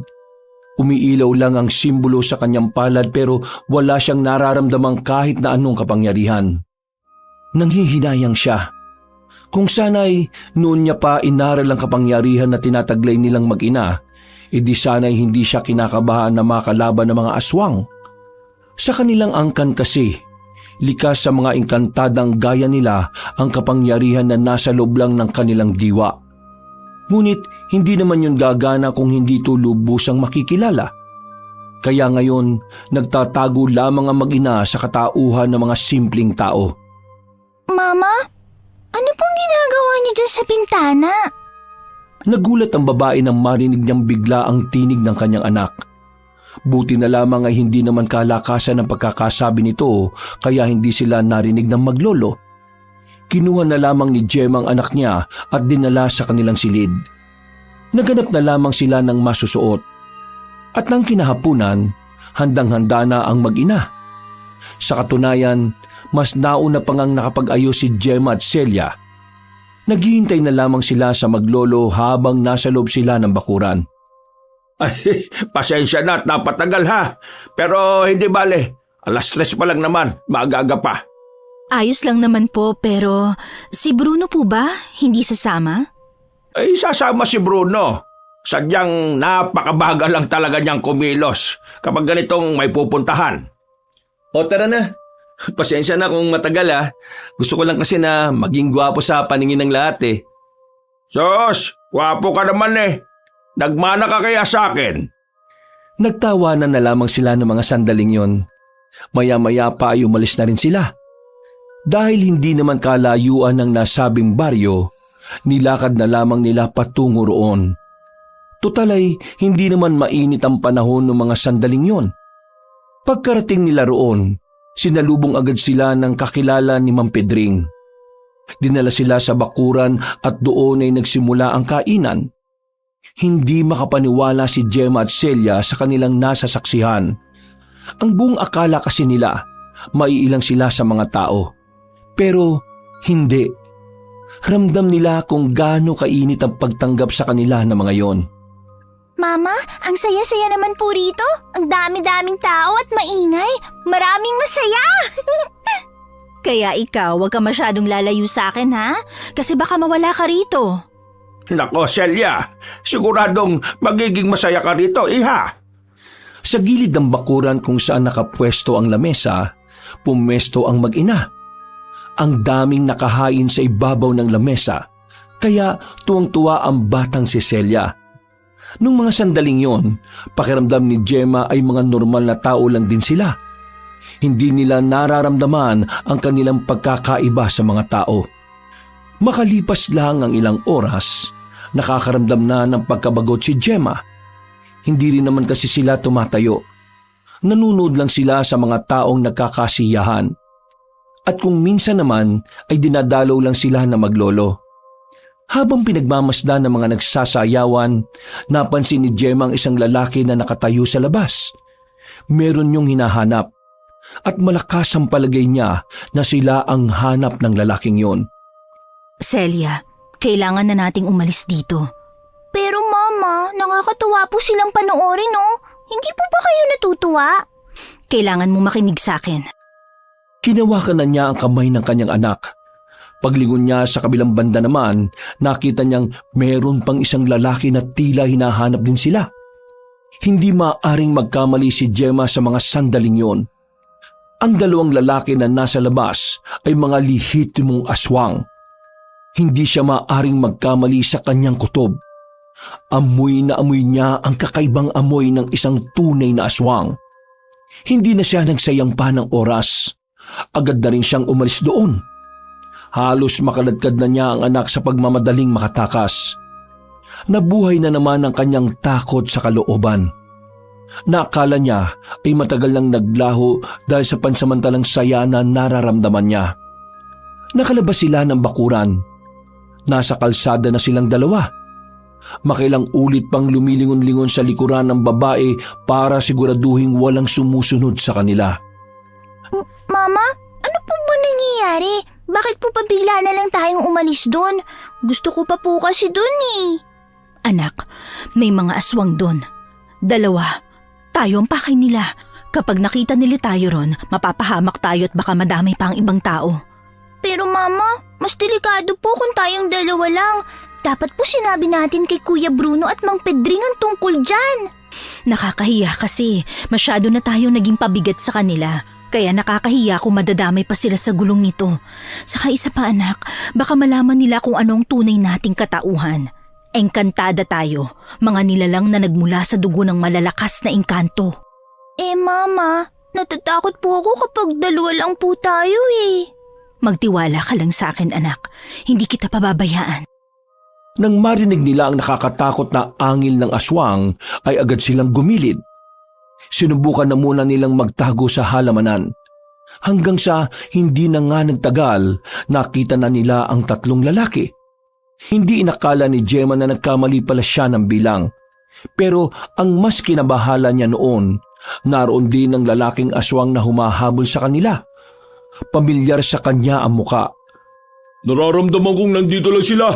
Umiilaw lang ang simbolo sa kanyang palad pero wala siyang nararamdamang kahit na anong kapangyarihan. Nanghihinayang siya. Kung sana'y noon niya pa inaral ang kapangyarihan na tinataglay nilang mag-ina, edi sana'y hindi siya kinakabahan na makalaban ng mga aswang. Sa kanilang angkan kasi, likas sa mga engkantadang gaya nila ang kapangyarihan na nasa loob lang ng kanilang diwa. Ngunit hindi naman yun gagana kung hindi ito lubusang makikilala. Kaya ngayon, nagtatago lamang ang mag-ina sa katauhan ng mga simpleng tao. Mama, ano pong ginagawa niyo dyan sa bintana? Nagulat ang babae nang marinig niyang bigla ang tinig ng kanyang anak. Buti na lamang ay hindi naman kalakasan ang pagkakasabi nito kaya hindi sila narinig ng maglolo. Kinuha na lamang ni Gemma ang anak niya at dinala sa kanilang silid. Naganap na lamang sila ng masusuot. At nang kinahapunan, handang-handa na ang mag-ina. Sa katunayan, mas nauna pa ngang nakapag-ayos si Gemma at Celia. Naghihintay na lamang sila sa maglolo habang nasa loob sila ng bakuran. Ay, pasensya na at napatagal ha. Pero hindi bale, 3:00 pa lang naman, maaga-aga pa. Ayos lang naman po pero si Bruno po ba hindi sasama? Ay, sasama si Bruno. Sadyang napakabagal lang talaga niyang kumilos kapag ganitong may pupuntahan. O tara na. Pasensya na kung matagal ha. Gusto ko lang kasi na maging gwapo sa paningin ng lahat eh. Sos, gwapo ka naman eh. Nagmana ka kaya sa akin? Nagtawanan na lamang sila ng mga sandaling yon. Maya-maya pa ay umalis na rin sila. Dahil hindi naman kalayuan ng nasabing baryo, nilakad na lamang nila patungo roon. Tutal ay hindi naman mainit ang panahon ng mga sandaling yon. Pagkarating nila roon, sinalubong agad sila ng kakilala ni Mang Pedring. Dinala sila sa bakuran at doon ay nagsimula ang kainan. Hindi makapaniwala si Gemma at Celia sa kanilang nasasaksihan. Ang buong akala kasi nila, maiilang sila sa mga tao. Pero hindi. Ramdam nila kung gaano kainit ang pagtanggap sa kanila ng mga yon. Mama, ang saya-saya naman po rito. Ang dami-daming tao at maingay. Maraming masaya. Kaya ikaw, wag ka masyadong lalayo sa akin ha? Kasi baka mawala ka rito. Nako, Celia, siguradong magiging masaya ka rito, iha. Sa gilid ng bakuran kung saan nakapwesto ang lamesa, pumesto ang mag-ina. Ang daming nakahain sa ibabaw ng lamesa, kaya tuwang-tuwa ang batang si Celia. Nung mga sandaling yon, pakiramdam ni Gemma ay mga normal na tao lang din sila. Hindi nila nararamdaman ang kanilang pagkakaiba sa mga tao. Makalipas lang ang ilang oras, nakakaramdam na ng pagkabagot si Gemma. Hindi rin naman kasi sila tumatayo. Nanunod lang sila sa mga taong nagkakasiyahan. At kung minsan naman ay dinadalaw lang sila na maglolo. Habang pinagmamasdan ng mga nagsasayawan, napansin ni Gemma ang isang lalaki na nakatayo sa labas. Meron niyong hinahanap at malakas ang palagay niya na sila ang hanap ng lalaking yon. Celia, kailangan na nating umalis dito. Pero Mama, nakakatuwa po silang panoorin, no? Hindi po ba kayo natutuwa? Kailangan mo makinig sa akin. Hinawakan na niya ang kamay ng kanyang anak. Paglingon niya sa kabilang banda naman, nakita niyang meron pang isang lalaki na tila hinahanap din sila. Hindi maaaring magkamali si Gemma sa mga sandaling yon. Ang dalawang lalaki na nasa labas ay mga lihitimong aswang. Hindi siya maaaring magkamali sa kanyang kutob. Amoy na amoy niya ang kakaibang amoy ng isang tunay na aswang. Hindi na siya nagsayang pa ng oras. Agad na rin siyang umalis doon. Halos makaladkad na niya ang anak sa pagmamadaling makatakas. Nabuhay na naman ang kanyang takot sa kalooban. Naakala niya ay matagal nang naglaho dahil sa pansamantalang saya na nararamdaman niya. Nakalabas sila ng bakuran. Nasa kalsada na silang dalawa. Makailang ulit pang lumilingon-lingon sa likuran ng babae para siguraduhing walang sumusunod sa kanila. Mama, ano po ba nangyayari? Bakit po pa bigla na lang tayong umalis doon? Gusto ko pa po kasi doon eh. Anak, may mga aswang doon. 2. Tayo ang pakay nila. Kapag nakita nila tayo ron, mapapahamak tayo at baka madamay pa ang ibang tao. Pero Mama, mas delikado po kung tayong 2 lang. Dapat po sinabi natin kay Kuya Bruno at Mang Pedring ang tungkol dyan. Nakakahiya kasi masyado na tayong naging pabigat sa kanila. Kaya nakakahiya kung madadamay pa sila sa gulong nito. Saka isa pa anak, baka malaman nila kung ano ang tunay nating katauhan. Engkantada tayo, mga nilalang na nagmula sa dugo ng malalakas na engkanto. Mama, natatakot po ako kapag 2 lang po tayo eh. Magtiwala ka lang sa akin anak, hindi kita pababayaan. Nang marinig nila ang nakakatakot na angil ng aswang, ay agad silang gumilid. Sinubukan na muna nilang magtago sa halamanan. Hanggang sa hindi na nga nagtagal, nakita na nila ang 3 lalaki. Hindi inakala ni Gemma na nagkamali pala siya ng bilang. Pero ang mas kinabahala niya noon, naroon din ang lalaking aswang na humahabol sa kanila. Pamilyar sa kanya ang muka. Nararamdaman kong nandito lang sila.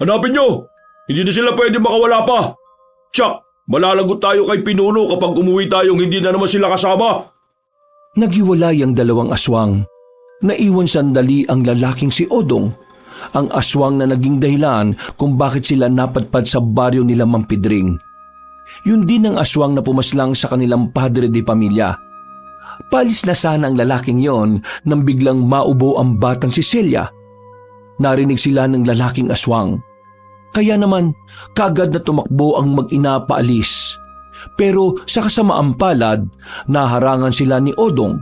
Hanapin nyo! Hindi na sila pwede makawala pa. Tsak! Malalagot tayo kay Pinuno kapag umuwi tayong hindi na naman sila kasama. Naghiwalay ang 2 aswang. Naiwan sandali ang lalaking si Odong, ang aswang na naging dahilan kung bakit sila napadpad sa baryo nila Mang Pedring. Yun din ang aswang na pumaslang sa kanilang padre de pamilya. Palis na sana ang lalaking yon nang biglang maubo ang batang si Celia. Narinig sila ng lalaking aswang. Kaya naman, kagad na tumakbo ang mag-ina paalis. Pero sa kasamaang palad, naharangan sila ni Odong.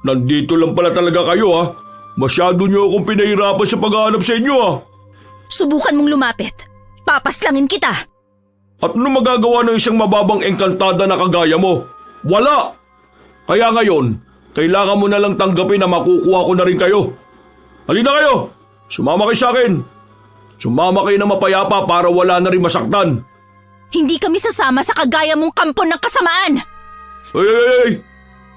Nandito lang pala talaga kayo ha. Masyado niyo akong pinahirapan sa paghahanap sa inyo ha. Subukan mong lumapit. Papaslangin kita. At ano magagawa ng isang mababang engkantada na kagaya mo? Wala! Kaya ngayon, kailangan mo na lang tanggapin na makukuha ko na rin kayo. Halina kayo! Sumama kayo sa akin! Sumama kayo na mapayapa para wala na rin masaktan. Hindi kami sasama sa kagaya mong kampo ng kasamaan. Ay!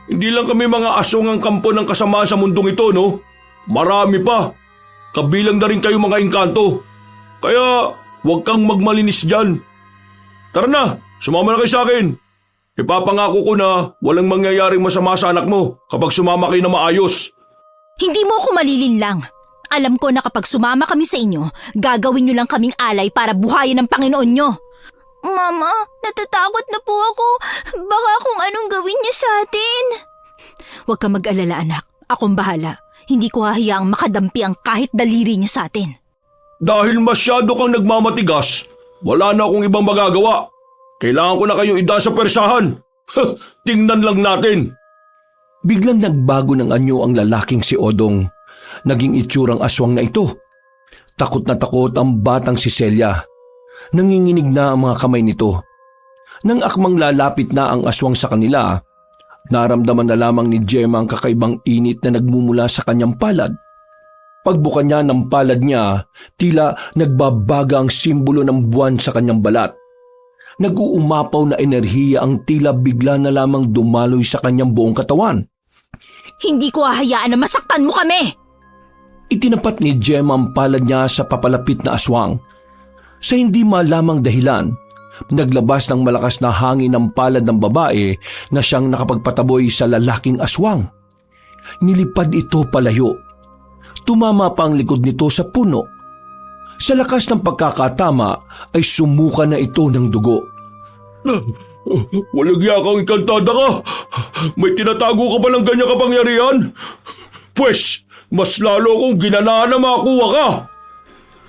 Hindi lang kami mga asong ang kampo ng kasamaan sa mundong ito, no? Marami pa. Kabilang na rin kayo mga engkanto. Kaya huwag kang magmalinis dyan. Tara na, sumama na kayo sa akin. Ipapangako ko na walang mangyayaring masama sa anak mo kapag sumama kayo na maayos. Hindi mo ako malilinlang. Alam ko na kapag sumama kami sa inyo, gagawin nyo lang kaming alay para buhayin ng Panginoon nyo. Mama, natatakot na po ako. Baka kung anong gawin niya sa atin. Huwag ka mag-alala anak, akong bahala. Hindi ko hahayaang makadampi ang kahit daliri niya sa atin. Dahil masyado kang nagmamatigas, wala na akong ibang magagawa. Kailangan ko na kayong ida sa persahan. Tingnan lang natin. Biglang nagbago ng anyo ang lalaking si Odong. Naging itsurang aswang na ito. Takot na takot ang batang si Celia. Nanginginig na ang mga kamay nito. Nang akmang lalapit na ang aswang sa kanila, naramdaman na lamang ni Gemma ang kakaibang init na nagmumula sa kanyang palad. Pagbuka niya ng palad niya, tila nagbabaga ang simbolo ng buwan sa kanyang balat. Nag-uumapaw na enerhiya ang tila bigla na lamang dumaloy sa kanyang buong katawan. Hindi ko hahayaan na masaktan mo kami! Itinapat ni Gemma ang palad niya sa papalapit na aswang. Sa hindi malamang dahilan, naglabas ng malakas na hangin ng palad ng babae na siyang nakapagpataboy sa lalaking aswang. Nilipad ito palayo. Tumama pa ang likod nito sa puno. Sa lakas ng pagkakatama ay sumuka na ito ng dugo. Walang yakang ikantada ka. May tinatago ka ba ng ganyang kapangyarihan? Pwes, mas lalo akong ginanaan na makakuha ka.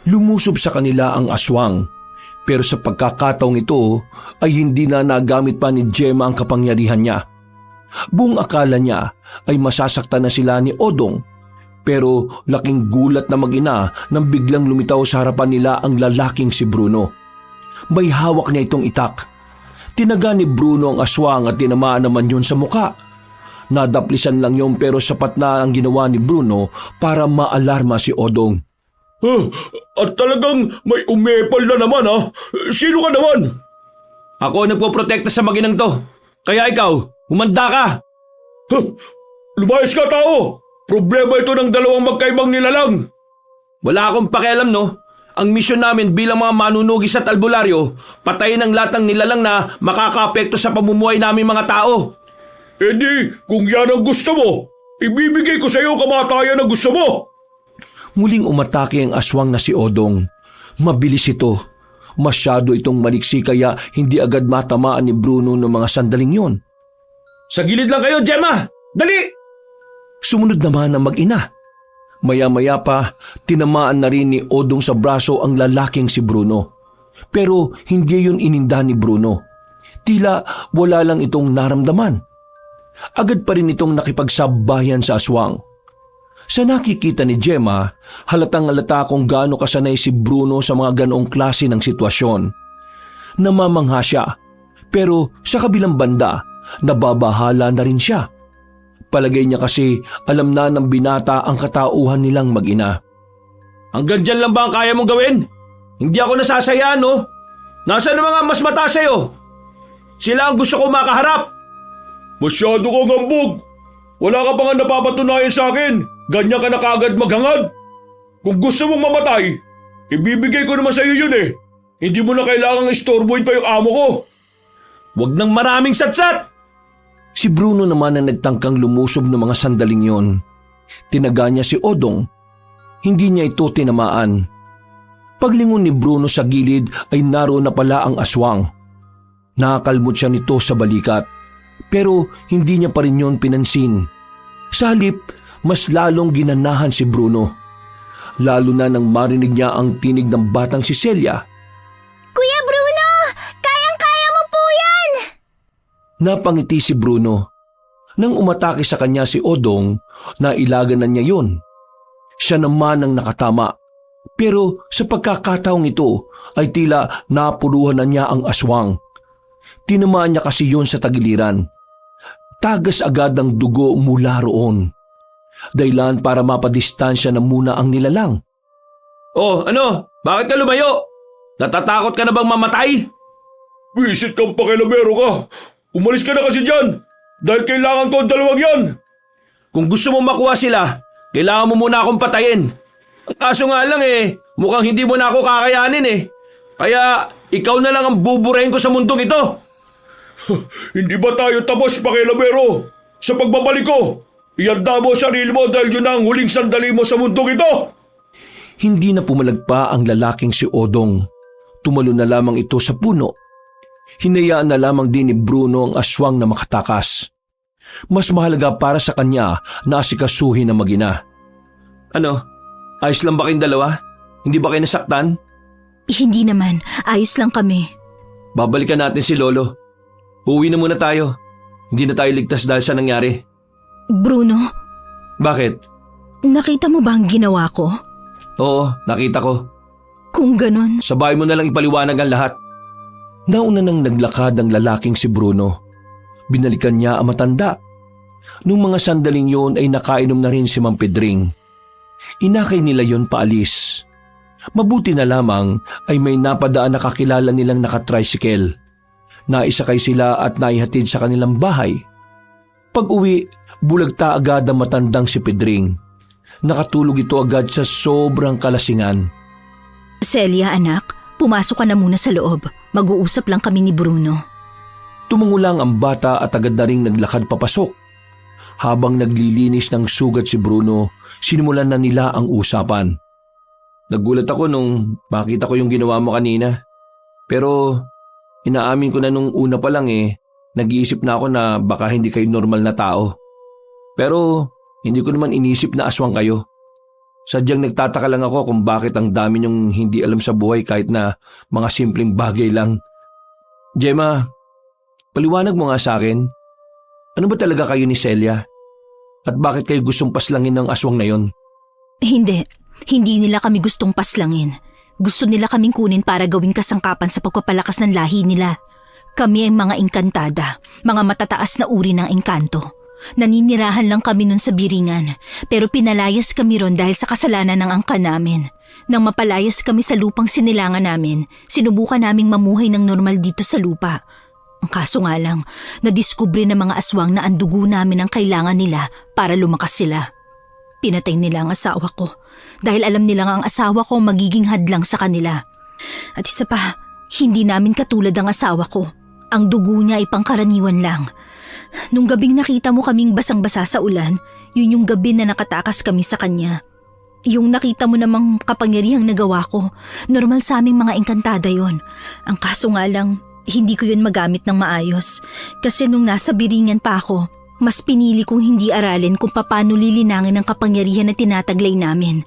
Lumusob sa kanila ang aswang, pero sa pagkakataong ito ay hindi na nagamit pa ni Gemma ang kapangyarihan niya. Buong akala niya ay masasaktan na sila ni Odong, pero laking gulat na mag-ina nang biglang lumitaw sa harapan nila ang lalaking si Bruno. May hawak niya itong itak. Tinaga ni Bruno ang aswang at tinamaan naman yun sa muka. Nadaplisan lang yun pero sapat na ang ginawa ni Bruno para maalarma si Odong. At talagang may umepal na naman ha? Sino ka naman? Ako ang nagpoprotekta sa maginang to. Kaya ikaw, humanda ka. Lumayas ka tao! Problema ito ng dalawang magkaibang nilalang. Wala akong pakialam no. Ang misyon namin bilang mga manunugis at albularyo, patayin ang lahat ng nilalang na makakaapekto sa pamumuhay namin mga tao. Eh di, kung yan ang gusto mo, ibibigay ko sa iyo kamatayan na gusto mo. Muling umatake ang aswang na si Odong. Mabilis ito. Masyado itong maliksi kaya hindi agad matamaan ni Bruno ng mga sandaling yon. Sa gilid lang kayo, Gemma! Dali! Sumunod naman ang mag-ina. Maya-maya pa, tinamaan na rin ni Odong sa braso ang lalaking si Bruno. Pero hindi yun ininda ni Bruno. Tila wala lang itong naramdaman. Agad pa rin itong nakipagsabayan sa aswang. Sa nakikita ni Gemma, halatang-halata kung gaano kasanay si Bruno sa mga ganoong klase ng sitwasyon. Namamangha siya, pero sa kabilang banda, nababahala na rin siya. Palagay niya kasi alam na ng binata ang katauhan nilang mag-ina. Hanggang dyan lang ba ang kaya mong gawin? Hindi ako nasasayaan, no? Nasaan ang mga mas mataas sa'yo? Sila ang gusto ko makaharap. Masyado kang hambog. Wala ka pa nga napapatunayan sa akin. Ganyan ka na kaagad maghangad. Kung gusto mong mamatay, ibibigay ko naman sa iyo yun eh. Hindi mo na kailangang istorbohin pa yung amo ko. Huwag nang maraming satsat! Si Bruno naman ang nagtangkang lumusob ng mga sandaling yon. Tinaga niya si Odong. Hindi niya ito tinamaan. Paglingon ni Bruno sa gilid ay naroon na pala ang aswang. Nakakalmot siya nito sa balikat. Pero hindi niya pa rin yon pinansin. Sa halip, mas lalong ginanahan si Bruno. Lalo na nang marinig niya ang tinig ng batang si Celia. Kuya Bruno! Kayang-kaya mo po yan! Napangiti si Bruno. Nang umatake sa kanya si Odong, nailagan na niya yun. Siya naman ang nakatama. Pero sa pagkakataong ito ay tila napuruhan na niya ang aswang. Tinamaan niya kasi yun sa tagiliran. Tagas agad ang dugo mula roon. Dahilan para mapadistansya na muna ang nilalang. Oh, ano? Bakit ka lumayo? Natatakot ka na bang mamatay? Wisit kang pakilabero ka. Umalis ka na kasi dyan. Dahil kailangan ko ang dalawang yan. Kung gusto mong makuha sila, kailangan mo muna akong patayin. Ang kaso nga lang mukhang hindi mo na ako kakayanin Kaya ikaw na lang ang buburahin ko sa mundong ito. Hindi ba tayo tapos, pakilabero? Sa pagbabalik ko, ihanda mo sarili mo dahil yun ang huling sandali mo sa mundong ito. Hindi na pumalagpa ang lalaking si Odong. Tumalo na lamang ito sa puno. Hinayaan na lamang din ni Bruno ang aswang na makatakas. Mas mahalaga para sa kanya na asikasuhin ang mag-ina. Ano? Ayos lang ba kayong dalawa? Hindi ba kayo nasaktan? Hindi naman, ayos lang kami. Babalikan natin si Lolo. Uuwi na muna tayo. Hindi na tayo ligtas dahil sa nangyari. Bruno, Bakit? nakita mo ba ang ginawa ko? Oo, nakita ko. Kung ganon, Sa bahay mo na lang ipaliwanag ang lahat. Nauna nang naglakad ang lalaking si Bruno. Binalikan niya ang matanda. Nung mga sandaling yun ay nakainom na rin si Mang Pedring. Inakay nila yon paalis. Mabuti na lamang ay may napadaan na kakilala nilang nakatricycle. Naisakay sila at naihatid sa kanilang bahay. Pag-uwi, bulagta agad ang matandang si Pedring. Nakatulog ito agad sa sobrang kalasingan. Celia anak, pumasok ka na muna sa loob. Mag-uusap lang kami ni Bruno. Tumangulang ang bata at agad na ring naglakad papasok. Habang naglilinis ng sugat si Bruno, sinimulan na nila ang usapan. Nagulat ako nung makita ko yung ginawa mo kanina. Pero inaamin ko na nung una pa lang nag-iisip na ako na baka hindi kayo normal na tao. Pero hindi ko naman inisip na aswang kayo. Sadyang nagtataka lang ako kung bakit ang dami niyong hindi alam sa buhay kahit na mga simpleng bagay lang. Gemma, paliwanag mo nga sa akin, ano ba talaga kayo ni Celia? At bakit kayo gustong paslangin ng aswang na yon? Hindi nila kami gustong paslangin. Gusto nila kaming kunin para gawing kasangkapan sa pagpapalakas ng lahi nila. Kami ay mga engkantada, mga matataas na uri ng engkanto. Naninirahan lang kami nun sa Biringan, pero pinalayas kami ron dahil sa kasalanan ng angka namin. Nang mapalayas kami sa lupang sinilangan namin, sinubukan naming mamuhay ng normal dito sa lupa. Ang kaso nga lang, nadiskubre ng mga aswang na ang dugo namin ang kailangan nila para lumakas sila. Pinatay nila ang asawa ko dahil alam nilang ang asawa ko magiging hadlang sa kanila. At isa pa, hindi namin katulad ang asawa ko. Ang dugo niya ay pangkaraniwan lang. Nung gabing nakita mo kaming basang-basa sa ulan, yun yung gabi na nakatakas kami sa kanya. Yung nakita mo namang kapangyarihang nagawa ko, normal sa aming mga engkantada yon. Ang kaso nga lang, hindi ko yun magamit ng maayos. Kasi nung nasa Biringan pa ako, mas pinili kong hindi aralin kung paano lilinangin ang kapangyarihan na tinataglay namin.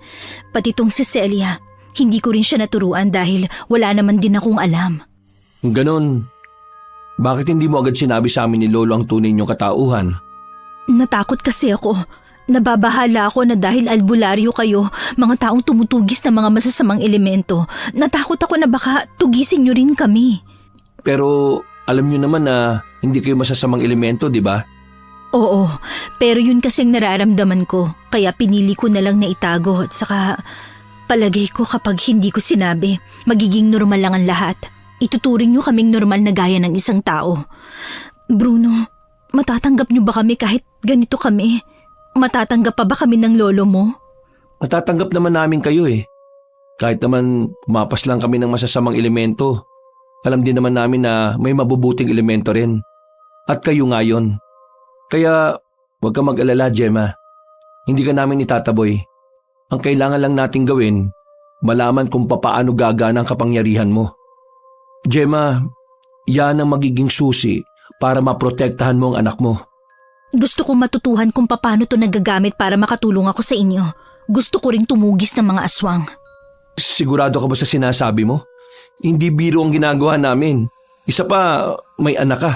Pati tong si Celia, hindi ko rin siya naturuan dahil wala naman din akong alam. Ganon. Bakit hindi mo agad sinabi sa amin ni Lolo ang tunay niyong katauhan? Natakot kasi ako. Nababahala ako na dahil albularyo kayo, mga taong tumutugis ng mga masasamang elemento. Natakot ako na baka tugisin niyo rin kami. Pero alam niyo naman na hindi kayo masasamang elemento, di ba? Oo, pero yun kasing nararamdaman ko, kaya pinili ko na lang na itago at saka palagay ko kapag hindi ko sinabi, magiging normal lang ang lahat. Ituturing niyo kaming normal na gaya ng isang tao. Bruno, matatanggap niyo ba kami kahit ganito kami? Matatanggap pa ba kami ng lolo mo? Matatanggap naman namin kayo Kahit naman pumapas lang kami ng masasamang elemento, alam din naman namin na may mabubuting elemento rin. At kayo nga yun. Kaya huwag ka mag-alala, Gemma. Hindi ka namin itataboy. Ang kailangan lang nating gawin, malaman kung papaano gagana ang kapangyarihan mo. Gemma, yan ang magiging susi para maprotektahan mo ang anak mo. Gusto kong matutuhan kung paano to nagagamit para makatulong ako sa inyo. Gusto ko ring tumugis ng mga aswang. Sigurado ka ba sa sinasabi mo? Hindi biro ang ginagawa namin. Isa pa, may anak ka.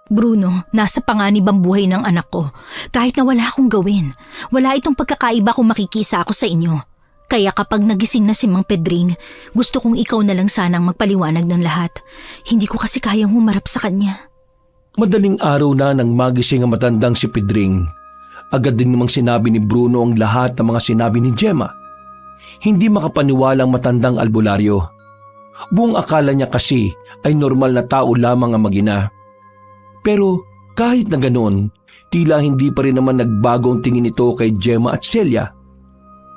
Bruno, nasa panganib ang buhay ng anak ko. Kahit na wala akong gawin, wala itong pagkakaiba kung makikisa ako sa inyo. Kaya kapag nagising na si Mang Pedring, gusto kong ikaw na lang sanang magpaliwanag ng lahat. Hindi ko kasi kayang humarap sa kanya. Madaling araw na nang magising ang matandang si Pedring. Agad din namang sinabi ni Bruno ang lahat ng mga sinabi ni Gemma. Hindi makapaniwalang matandang albularyo. Buong akala niya kasi ay normal na tao lamang ang mag-ina. Pero kahit na ganoon, tila hindi pa rin naman nagbago ang tingin nito kay Gemma at Celia.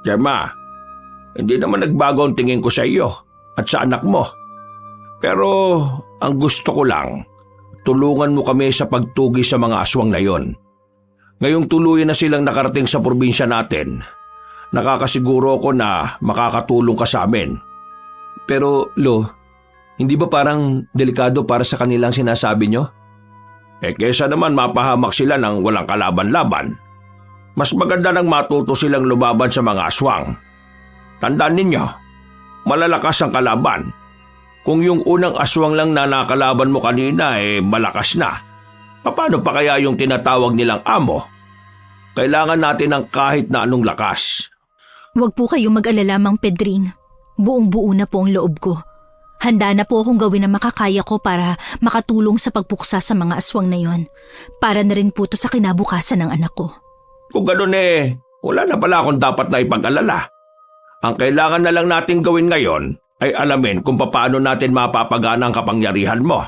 Gemma, hindi naman nagbago ang tingin ko sa iyo at sa anak mo. Pero ang gusto ko lang, tulungan mo kami sa pagtugi sa mga aswang na yon. Ngayong tuluyan na silang nakarating sa probinsya natin, nakakasiguro ko na makakatulong ka sa amin. Pero, Lo, hindi ba parang delikado para sa kanilang sinasabi nyo? Kesa naman mapahamak sila ng walang kalaban-laban, mas maganda nang matuto silang lumaban sa mga aswang. Tandaan ninyo, malalakas ang kalaban. Kung yung unang aswang lang na nakalaban mo kanina malakas na, paano pa kaya yung tinatawag nilang amo? Kailangan natin ng kahit na anong lakas. Huwag po kayong mag-alala, Mang Pedring. Buong-buo na po ang loob ko. Handa na po akong gawin ang makakaya ko para makatulong sa pagpuksa sa mga aswang na yon. Para na rin po to sa kinabukasan ng anak ko. Kung ganun wala na pala akong dapat na ipag-alala. Ang kailangan na lang natin gawin ngayon ay alamin kung paano natin mapapagana ang kapangyarihan mo.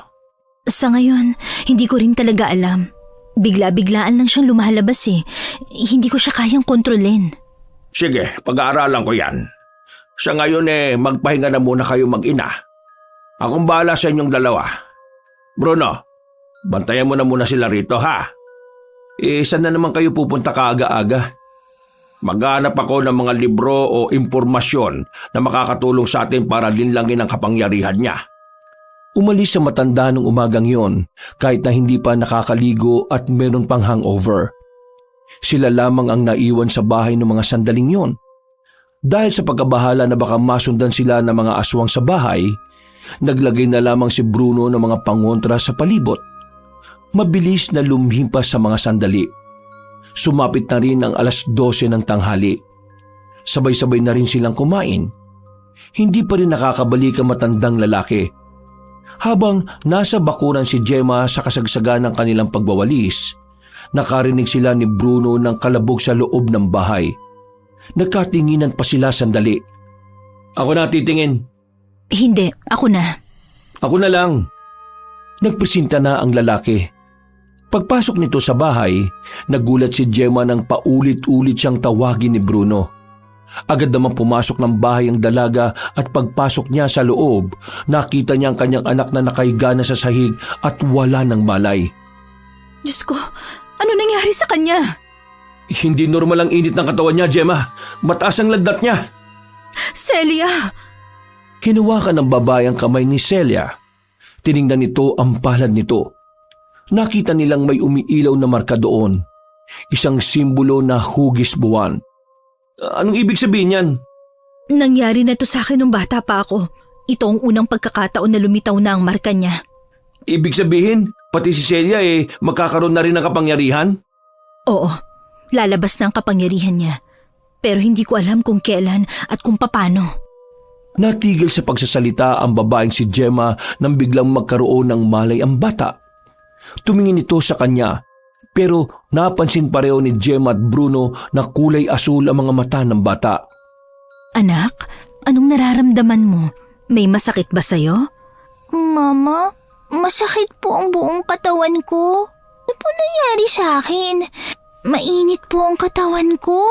Sa ngayon, hindi ko rin talaga alam. Bigla-biglaan lang siyang lumalabas Hindi ko siya kayang kontrolin. Sige, pag-aaralan ko yan. Sa ngayon magpahinga na muna kayo mag-ina. Akong bahala sa inyong dalawa. Bruno, bantayan mo na muna sila rito ha. Saan na naman kayo pupunta kaaga-aga? Maghanap ako ng mga libro o impormasyon na makakatulong sa atin para linlangin ang kapangyarihan niya. Umalis sa matanda nung umagang yon kahit na hindi pa nakakaligo at meron pang hangover. Sila lamang ang naiwan sa bahay ng mga sandaling yon. Dahil sa pagkabahala na baka masundan sila ng mga aswang sa bahay, naglagay na lamang si Bruno ng mga pangontra sa palibot. Mabilis na lumhimpas sa mga sandali. Sumapit na rin ang 12:00 ng tanghali. Sabay-sabay na rin silang kumain. Hindi pa rin nakakabalik ang matandang lalaki. Habang nasa bakuran si Gemma sa kasagsagan ng kanilang pagwawalis, nakarinig sila ni Bruno ng kalabog sa loob ng bahay. Nagkatinginan pa sila sandali. Ako na titingin. Hindi, ako na. Ako na lang. Nagpresinta na ang lalaki. Pagpasok nito sa bahay, nagulat si Gemma nang paulit-ulit siyang tawagin ni Bruno. Agad naman pumasok ng bahay ang dalaga at pagpasok niya sa loob, nakita niya ang kanyang anak na nakahiga na sa sahig at wala ng malay. Diyos ko, ano nangyari sa kanya? Hindi normal ang init ng katawan niya, Gemma. Mataas ang lagnat niya. Celia! Hinawakan ng babae ang kamay ni Celia. Tiningnan nito ang palad nito. Nakita nilang may umiilaw na marka doon. Isang simbolo na hugis buwan. Anong ibig sabihin yan? Nangyari na to sa akin nung bata pa ako. Ito ang unang pagkakataon na lumitaw na ang marka niya. Ibig sabihin, pati si Celia magkakaroon na rin ng kapangyarihan? Oo, lalabas na ang kapangyarihan niya. Pero hindi ko alam kung kailan at kung paano. Natigil sa pagsasalita ang babaeng si Gemma nang biglang magkaroon ng malay ang bata. Tumingin ito sa kanya, pero napansin pareho ni Gemma at Bruno na kulay asul ang mga mata ng bata. Anak, anong nararamdaman mo? May masakit ba sa'yo? Mama, masakit po ang buong katawan ko. Ano po nangyari sa akin? Mainit po ang katawan ko.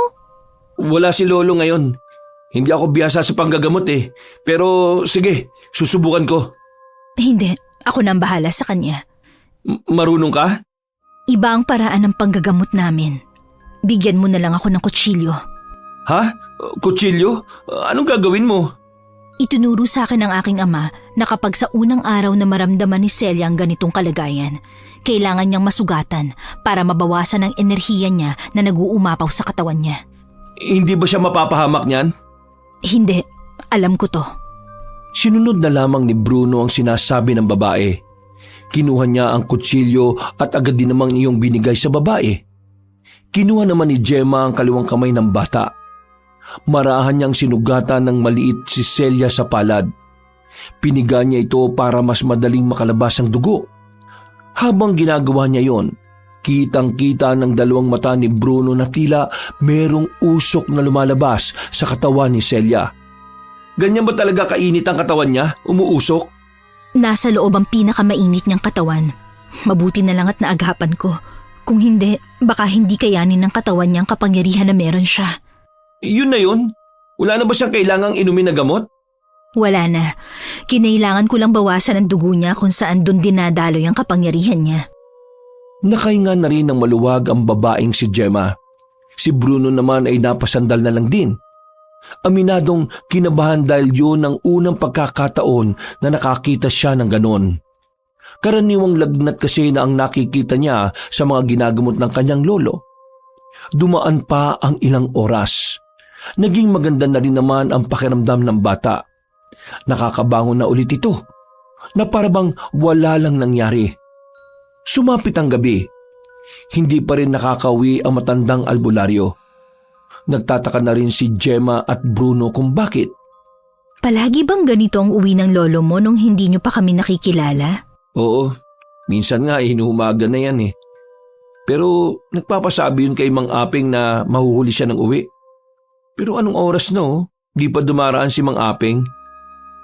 Wala si Lolo ngayon. Hindi ako biyasa sa panggagamot Pero sige, susubukan ko. Hindi, ako na ang bahala sa kanya. Marunong ka? Iba ang paraan ng panggagamot namin. Bigyan mo na lang ako ng kutsilyo. Ha? Kutsilyo? Anong gagawin mo? Itinuro sa akin ng aking ama na kapag sa unang araw na maramdaman ni Celia ang ganitong kalagayan, kailangan niyang masugatan para mabawasan ang enerhiya niya na nag-uumapaw sa katawan niya. Hindi ba siya mapapahamak niyan? Hindi, alam ko to. Sinunod na lamang ni Bruno ang sinasabi ng babae. Kinuha niya ang kutsilyo at agad din namang iyong binigay sa babae. Kinuha naman ni Gemma ang kaliwang kamay ng bata. Marahan niyang sinugatan ng maliit si Celia sa palad. Piniga niya ito para mas madaling makalabas ang dugo. Habang ginagawa niya yon, kitang-kita ng dalawang mata ni Bruno na tila merong usok na lumalabas sa katawan ni Celia. Ganyan ba talaga kainit ang katawan niya? Umuusok? Nasa loob ang pinakamainit niyang katawan. Mabuti na lang at naagapan ko. Kung hindi, baka hindi kayanin ng katawan niyang kapangyarihan na meron siya. Yun na yun? Wala na ba siyang kailangang inumin na gamot? Wala na. Kinailangan ko lang bawasan ang dugo niya kung saan doon dinadaloy ang kapangyarihan niya. Nakahinga na rin ng maluwag ang babaeng si Gemma. Si Bruno naman ay napasandal na lang din. Aminadong kinabahan dahil yun ang unang pagkakataon na nakakita siya ng ganon. Karaniwang lagnat kasi na ang nakikita niya sa mga ginagamot ng kanyang lolo. Dumaan pa ang ilang oras. Naging maganda na rin naman ang pakiramdam ng bata. Nakakabangon na ulit ito, na parabang wala lang nangyari. Sumapit ang gabi. Hindi pa rin nakakauwi ang matandang albularyo. Nagtataka na rin si Gemma at Bruno kung bakit. Palagi bang ganito ang uwi ng lolo mo nung hindi nyo pa kami nakikilala? Oo, minsan nga hinuhumaga na yan eh. Pero nagpapasabi yun kay Mang Aping na mahuhuli siya ng uwi. Pero anong oras na oh? Di pa dumaraan si Mang Aping.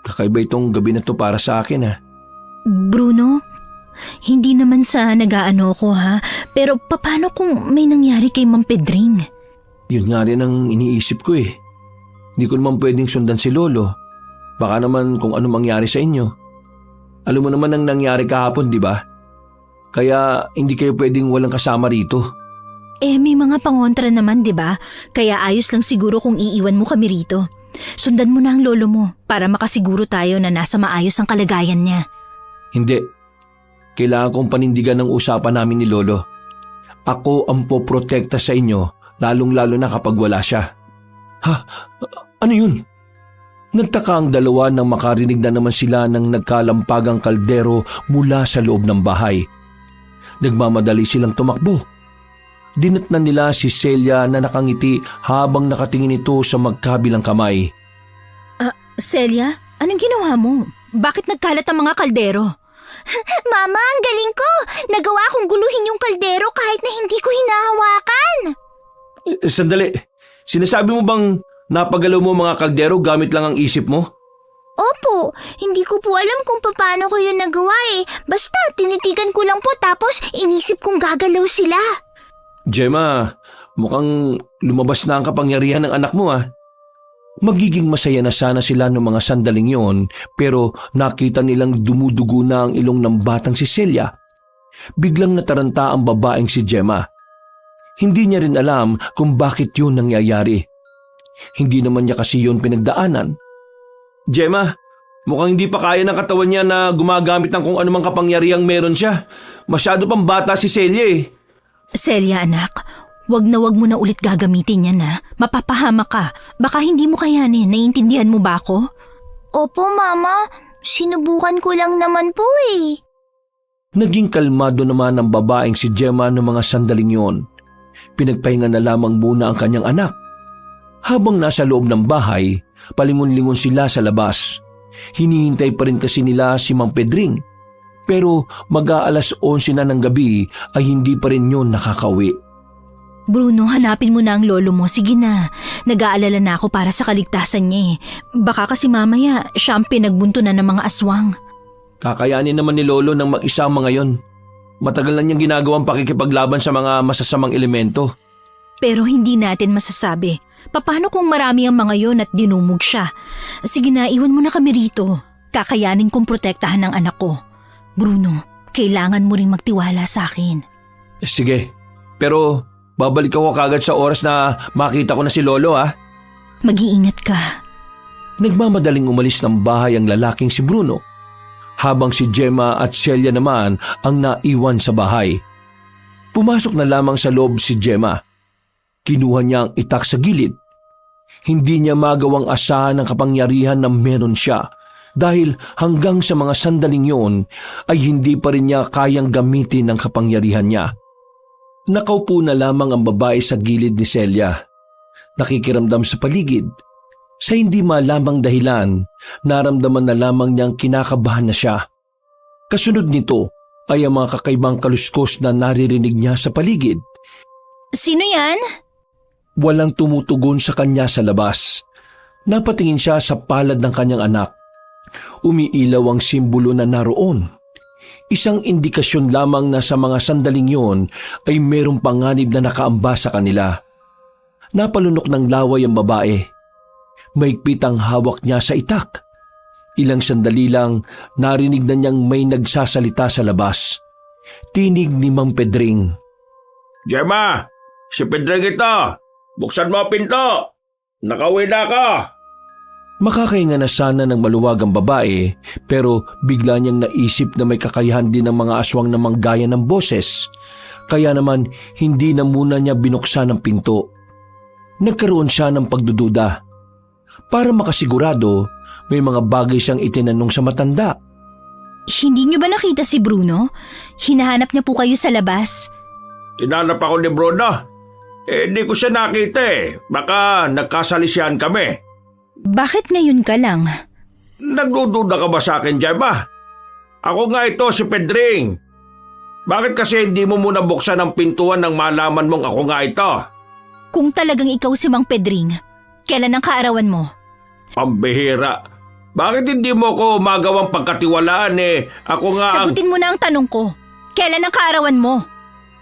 Kakaiba itong gabi na to para sa akin ha. Bruno, hindi naman sa nag-aano ko ha, pero paano kung may nangyari kay Mang Pedring? Yun nga rin ang iniisip ko eh. Hindi ko naman pwedeng sundan si Lolo. Baka naman kung ano mangyari sa inyo. Alam mo naman ang nangyari kahapon, di ba? Kaya hindi kayo pwedeng walang kasama rito. May mga pangontra naman, di ba? Kaya ayos lang siguro kung iiwan mo kami rito. Sundan mo na ang lolo mo para makasiguro tayo na nasa maayos ang kalagayan niya. Hindi. Kailangan kong panindigan ng usapan namin ni Lolo. Ako ang poprotekta sa inyo, lalong-lalo na kapag wala siya. Ha? Ano yun? Nagtaka ang dalawa nang makarinig na naman sila ng nagkalampagang kaldero mula sa loob ng bahay. Nagmamadali silang tumakbo. Dinatnan nila si Celia na nakangiti habang nakatingin ito sa magkabilang kamay. Celia, anong ginawa mo? Bakit nagkalat ang mga kaldero? Mama, ang galing ko! Nagawa kong guluhin yung kaldero kahit na hindi ko hinahawakan! Sandali, sinasabi mo bang napagalaw mo mga kaldero gamit lang ang isip mo? Opo, hindi ko po alam kung paano ko yun nagawa eh. Basta tinitigan ko lang po tapos inisip kong gagalaw sila. Gemma, mukhang lumabas na ang kapangyarihan ng anak mo ah. Magiging masaya na sana sila noong mga sandaling yon pero nakita nilang dumudugo na ang ilong ng batang si Celia. Biglang nataranta ang babaeng si Gemma. Hindi niya rin alam kung bakit yun nangyayari. Hindi naman niya kasi yun pinagdaanan. Gemma, mukhang hindi pa kaya ng katawan niya na gumagamit ng kung anumang kapangyarihang meron siya. Masyado pang bata si Celia eh. Celia anak, wag mo na ulit gagamitin yan ha. Mapapahama ka. Baka hindi mo kayanin. Naiintindihan mo ba ako? Opo, Mama. Sinubukan ko lang naman po eh. Naging kalmado naman ang babaeng si Gemma ng mga sandaling yon. Pinagpahinga na lamang muna ang kanyang anak. Habang nasa loob ng bahay, palingon-lingon sila sa labas. Hinihintay pa rin kasi nila si Mang Pedring. Pero mag-aalas 11 na ng gabi ay hindi pa rin yun nakakauwi. Bruno, hanapin mo na ang lolo mo. Sige na. Nag-aalala na ako para sa kaligtasan niya eh. Baka kasi mamaya siya ang pinagbunto na ng mga aswang. Kakayanin naman ni Lolo ng mag-isa ang mga yon. Matagal na niyang ginagawang pakikipaglaban sa mga masasamang elemento. Pero hindi natin masasabi. Paano kung marami ang mga yon at dinumog siya? Sige na, iwan mo na kami rito. Kakayanin kong protektahan ng anak ko. Bruno, kailangan mo ring magtiwala sa akin. Sige, pero babalik ako kagad sa oras na makita ko na si Lolo ha. Mag-iingat ka. Nagmamadaling umalis ng bahay ang lalaking si Bruno, habang si Gemma at Celia naman ang naiwan sa bahay. Pumasok na lamang sa loob si Gemma. Kinuha niya ang itak sa gilid. Hindi niya magawang asahan ang kapangyarihan na meron siya dahil hanggang sa mga sandaling yon ay hindi pa rin niya kayang gamitin ang kapangyarihan niya. Nakaupo na lamang ang babae sa gilid ni Celia. Nakikiramdam sa paligid. Sa hindi malamang dahilan, naramdaman na lamang niyang kinakabahan na siya. Kasunod nito ay ang mga kakaibang kaluskos na naririnig niya sa paligid. Sino yan? Walang tumutugon sa kanya sa labas. Napatingin siya sa palad ng kanyang anak. Umiilaw ang simbolo na naroon. Isang indikasyon lamang na sa mga sandaling yon ay merong panganib na nakaamba sa kanila. Napalunok ng laway ang babae. Maigpit ang hawak niya sa itak. Ilang sandali lang narinig na niyang may nagsasalita sa labas. Tinig ni Mang Pedring. Gemma, si Pedring ito. Buksan mo ang pinto! Nakauwi na ka! Makakahinga na sana ng maluwag ang babae pero bigla niyang naisip na may kakayahan din ng mga aswang na manggaya ng boses. Kaya naman hindi na muna niya binuksan ang pinto. Nagkaroon siya ng pagdududa. Para makasigurado, may mga bagay siyang itinanong sa matanda. Hindi niyo ba nakita si Bruno? Hinahanap niya po kayo sa labas. Inanap ako ni Bruno. Hindi ko siya nakita eh. Baka nagkasalisihan kami. Bakit ngayon ka lang? Nagdududa ka ba sa akin, Gemma? Ako nga ito, si Pedring. Bakit kasi hindi mo muna buksan ang pintuan nang malaman mong ako nga ito? Kung talagang ikaw si Mang Pedring, kailan ang kaarawan mo? Pambihira. Bakit hindi mo ko magawang pagkatiwalaan eh? Ako nga Sagutin mo na ang tanong ko. Kailan ang kaarawan mo?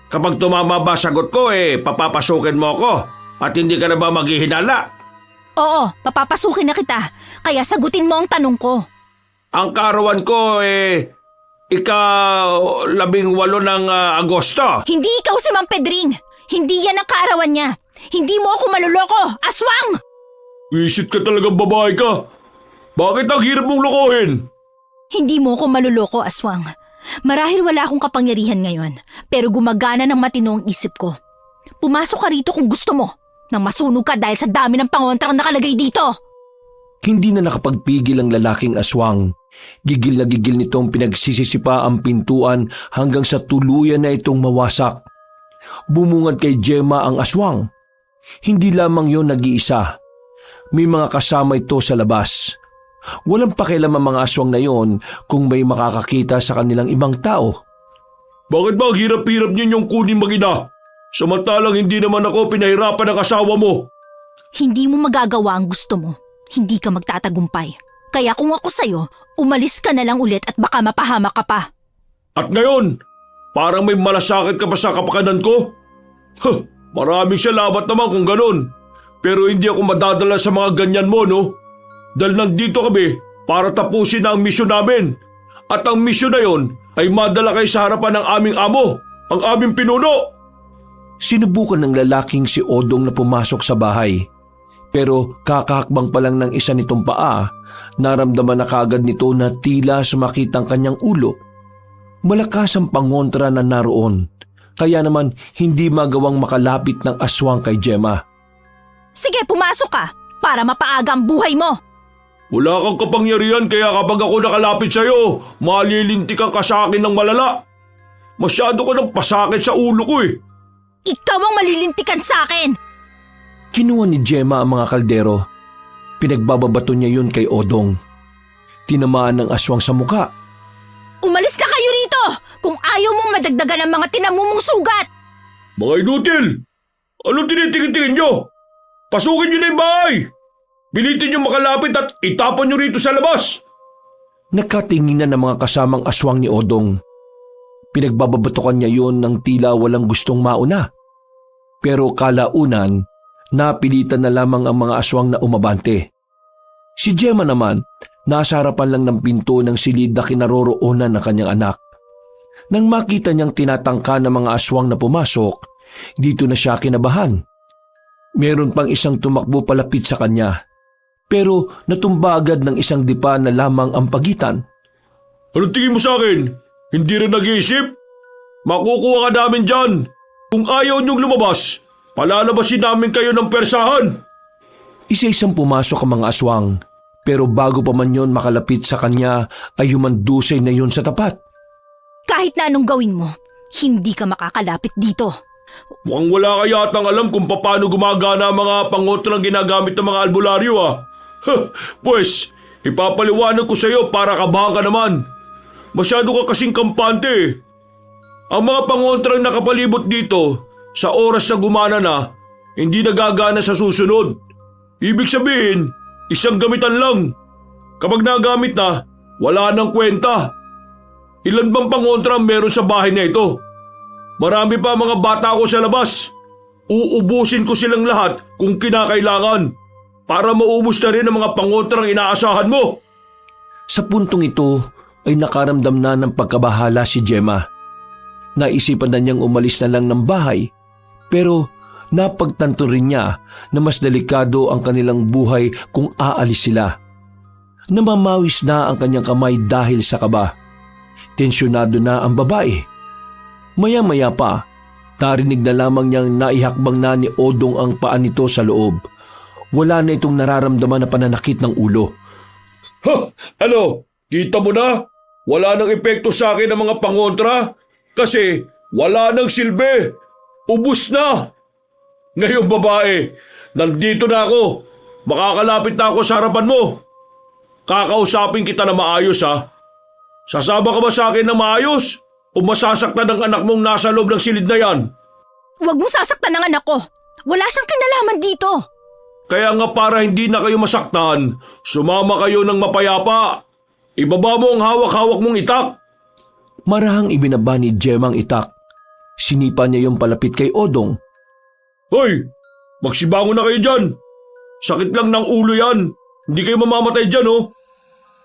Kapag tumama ba sagot ko eh, papapasukin mo ako. At hindi ka na ba maghihinala? Oo, papapasukin na kita. Kaya sagutin mo ang tanong ko. Ang kaarawan ko eh, ika-18 ng Agosto. Hindi ikaw si Mang Pedring. Hindi yan ang kaarawan niya. Hindi mo ako maluloko, aswang! Isit ka talagang babae ka. Bakit ang hirap mong lokohin? Hindi mo ako maluloko, aswang. Marahil wala akong kapangyarihan ngayon, pero gumagana ng matino ang isip ko. Pumasok ka rito kung gusto mo, nang masunog ka dahil sa dami ng pangontrang nakalagay dito. Hindi na nakapagpigil ang lalaking aswang. Gigil na gigil nitong pinagsisisipa ang pintuan hanggang sa tuluyan na itong mawasak. Bumungad kay Gemma ang aswang. Hindi lamang yon nag-iisa. May mga kasama ito sa labas. Walang pakialam ang mga aswang na yon kung may makakakita sa kanilang ibang tao. Bakit ba ang hirap-hirap ninyong kunin mag-ina? Samantalang hindi naman ako pinahirapan ng asawa mo. Hindi mo magagawa ang gusto mo. Hindi ka magtatagumpay. Kaya kung ako sa'yo, umalis ka na lang ulit at baka mapahamak ka pa. At ngayon, parang may malasakit ka pa sa kapakanan ko? Maraming salamat naman kung ganun. Pero hindi ako madadala sa mga ganyan mo, no? Dahil nandito kami para tapusin na ang misyon namin. At ang misyon na yon ay madala kayo sa harapan ng aming amo, ang aming pinuno. Sinubukan ng lalaking si Odong na pumasok sa bahay. Pero kakahakbang pa lang ng isa nitong paa, naramdaman na kaagad nito na tila sumakit ang kanyang ulo. Malakas ang pangontra na naroon, kaya naman hindi magawang makalapit ng aswang kay Gemma. Sige, pumasok ka para mapaaga ang buhay mo. Wala kang kapangyarihan kaya kapag ako nakalapit sa'yo, malilintikan ka sa akin ng malala. Masyado ka ng pasakit sa ulo ko eh. Ikaw ang malilintikan sa akin. Kinuha ni Gemma ang mga kaldero. Pinagbababato niya yun kay Odong. Tinamaan ng aswang sa muka. Umalis na kayo rito kung ayaw mong madagdagan ang mga tinamumong sugat. Mga inutil! Anong tinitingin-tingin nyo? Pasukin nyo na yung bahay! Bilitin nyo makalapit at itapon nyo rito sa labas! Nagkatinginan ng mga kasamang aswang ni Odong. Pinagbababatukan niya yun ng tila walang gustong mauna. Pero kalaunan, napilitan na lamang ang mga aswang na umabante. Si Gemma naman, nasa harapan lang ng pinto ng silid na kinaroroonan ng kanyang anak. Nang makita niyang tinatangka ng mga aswang na pumasok, dito na siya kinabahan. Meron pang isang tumakbo palapit sa kanya, pero natumba agad ng isang dipa na lamang ang pagitan. Anong tingin mo sa akin? Hindi rin nag-iisip? Makukuha ka namin dyan! Kung ayaw niyong lumabas, palalabasin namin kayo ng persahan! Isa-isang pumasok ang mga aswang, pero bago pa man yon makalapit sa kanya ay humandusay na yon sa tapat. Kahit na anong gawin mo, hindi ka makakalapit dito. Mukhang wala ka yatang alam kung paano gumagana ang mga pangotrang ginagamit ng mga albularyo Pues, ipapaliwanag ko sa iyo para kabahan ka naman. Masyado ka kasing kampante. Ang mga pangontrang nakapalibot dito, sa oras na gumana na, hindi nagagana sa susunod. Ibig sabihin, isang gamitan lang. Kapag nagamit na, wala nang kwenta. Ilan bang pangontra meron sa bahay na ito? Marami pa mga bata ko sa labas. Uubusin ko silang lahat kung kinakailangan para maubos na rin ang mga pangontrang inaasahan mo. Sa puntong ito ay nakaramdam na ng pagkabahala si Gemma. Naisipan na niyang umalis na lang ng bahay, pero Napagtanto rin niya na mas delikado ang kanilang buhay kung aalis sila. Namamawis na ang kanyang kamay dahil sa kaba. Tensyonado na ang babae. Maya-maya pa, narinig na lamang niyang naihakbang na ni Odong ang paa nito sa loob. Wala na itong nararamdaman na pananakit ng ulo. Ha? Ano? Kita mo na? Wala nang epekto sa akin ang mga pangontra kasi wala nang silbi. Ubus na. Ngayon babae, nandito na ako. Makakalapit na ako sa harapan mo. Kakausapin kita na maayos ha. Sasama ka ba sa akin na maayos? O masasaktan ng anak mong nasa loob ng silid na yan? Huwag mo sasaktan ng anak ko. Wala siyang kinalaman dito. Kaya nga para hindi na kayo masaktan, sumama kayo ng mapayapa. Ibaba mo ang hawak-hawak mong itak. Marahang ibinaba ni Gemma ang itak. Sinipa niya yung palapit kay Odong. Hoy! Magsibangon na kayo dyan! Sakit lang ng ulo yan. Hindi kayo mamamatay dyan, oh.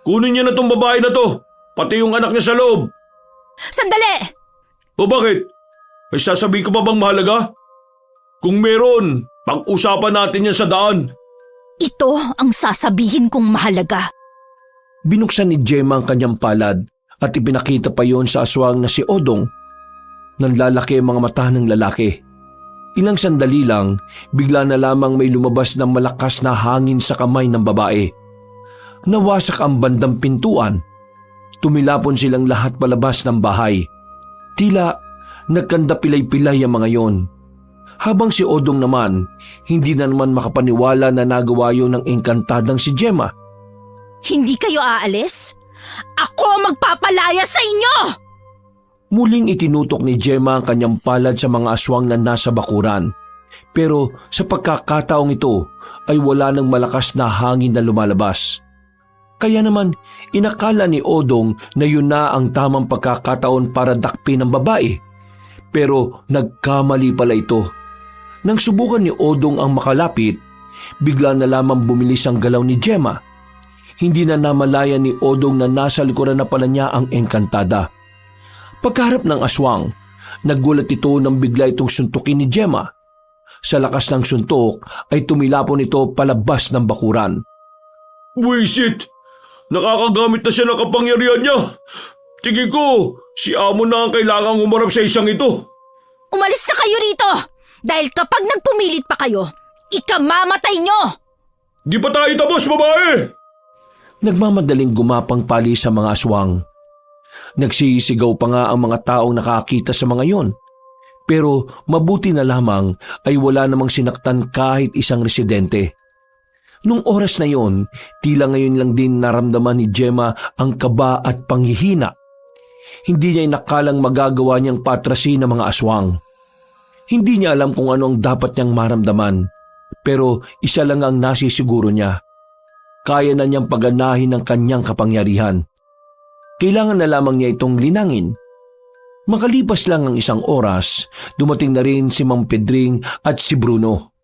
Kunin niyo na tong babae na to, pati yung anak niya sa loob. Sandali! O bakit? May sasabihin ko pa bang mahalaga? Kung meron, pag-usapan natin yan sa daan. Ito ang sasabihin kong mahalaga. Binuksan ni Gemma ang kanyang palad at ipinakita pa yon sa aswang na si Odong. Nanlalaki ang mga mata ng lalaki. Ilang sandali lang, bigla na lamang may lumabas ng malakas na hangin sa kamay ng babae. Nawasak ang bandang pintuan. Tumilapon silang lahat palabas ng bahay. Tila nagkandapilay-pilay ang mga yon. Habang si Odong naman, hindi na naman makapaniwala na nagawa yun ng engkantadang si Gemma. Hindi kayo aalis? Ako magpapalaya sa inyo! Muling itinutok ni Gemma ang kanyang palad sa mga aswang na nasa bakuran. Pero sa pagkakataong ito ay wala nang malakas na hangin na lumalabas. Kaya naman inakala ni Odong na yun na ang tamang pagkakataon para dakpin ang babae. Pero nagkamali pala ito. Nang subukan ni Odong ang makalapit, bigla na lamang bumilis ang galaw ni Gemma. Hindi na namalaya ni Odong na nasa likuran na pala niya ang engkantada. Pagkaharap ng aswang, naggulat ito nang bigla itong suntukin ni Gemma. Sa lakas ng suntok ay tumilapon ito palabas ng bakuran. Buisit! Nakakagamit na siya ng kapangyarihan niya. Tingin ko, si Amo na ang kailangang umarap sa isang ito. Umalis na kayo rito! Dahil kapag nagpumilit pa kayo, ikamamatay nyo! Di pa tayo tapos, babae! Nagmamadaling gumapang pali sa mga aswang. Nagsisigaw pa nga ang mga taong nakakita sa mga yon. Pero mabuti na lamang ay wala namang sinaktan kahit isang residente. Nung oras na yon, tila ngayon lang din naramdaman ni Gemma ang kaba at panghihina. Hindi niya inakalang magagawa niyang patrasin ang mga aswang. Hindi niya alam kung ano ang dapat niyang maramdaman. Pero isa lang ang nasisiguro niya. Kaya na niyang paganahin ang kanyang kapangyarihan. Kailangan na lamang niya itong linangin. Makalipas lang ang isang oras, dumating na rin si Mang Pedring at si Bruno.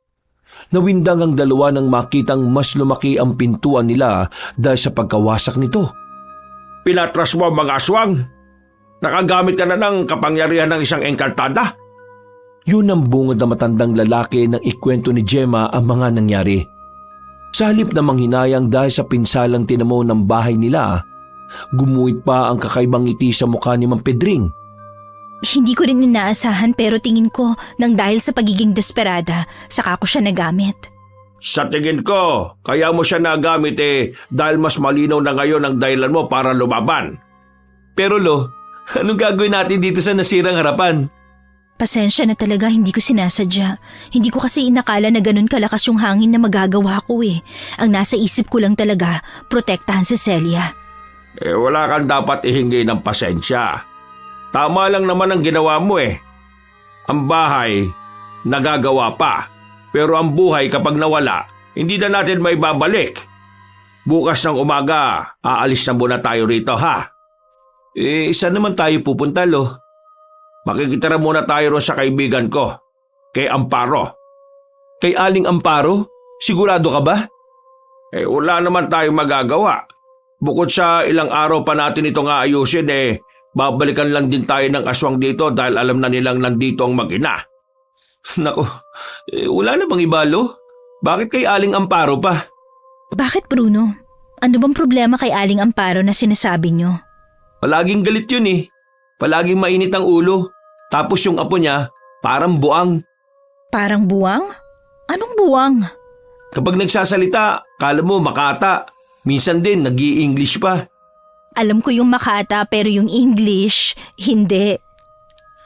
Nawindang ang dalawa nang makitang mas lumaki ang pintuan nila dahil sa pagkawasak nito. Pinatras mo ang mga aswang? Nakagamit ka na ng kapangyarihan ng isang engkantada? Yun ang bungad na matandang lalaki nang ikwento ni Gemma ang mga nangyari. Sa halip na manghinayang dahil sa pinsalang tinamo ng bahay nila, gumuhit pa ang kakaibang ngiti sa mukha ni Mang Pedring. Hindi ko rin inaasahan pero tingin ko nang dahil sa pagiging desperada, saka ko siya nagamit. Sa tingin ko, kaya mo siya nagamit dahil mas malinaw na ngayon ang dahilan mo para lumaban. Pero anong gagawin natin dito sa nasirang harapan? Pasensya na talaga, hindi ko sinasadya. Hindi ko kasi inakala na ganun kalakas yung hangin na magagawa ko eh. Ang nasa isip ko lang talaga, protektahan si Celia. Wala kang dapat ihingi ng pasensya. Tama lang naman ang ginawa mo eh. Ang bahay, nagagawa pa. Pero ang buhay kapag nawala, hindi na natin may babalik. Bukas ng umaga, aalis na muna tayo rito ha. Saan naman tayo pupunta, Lo? Makikitira muna tayo ron sa kaibigan ko, kay Amparo. Kay Aling Amparo? Sigurado ka ba? Wala naman tayong magagawa. Bukod sa ilang araw pa natin itong aayusin babalikan lang din tayo ng aswang dito dahil alam na nilang nandito ang mag-ina. Nako, wala na bang ibalo? Bakit kay Aling Amparo pa? Bakit, Bruno? Ano bang problema kay Aling Amparo na sinasabi nyo? Palaging galit yun eh. Palaging mainit ang ulo. Tapos yung apo niya, parang buang. Parang buwang? Anong buwang? Kapag nagsasalita, kala mo makata. Minsan din, nag-i-English pa. Alam ko yung Makata pero yung English, hindi.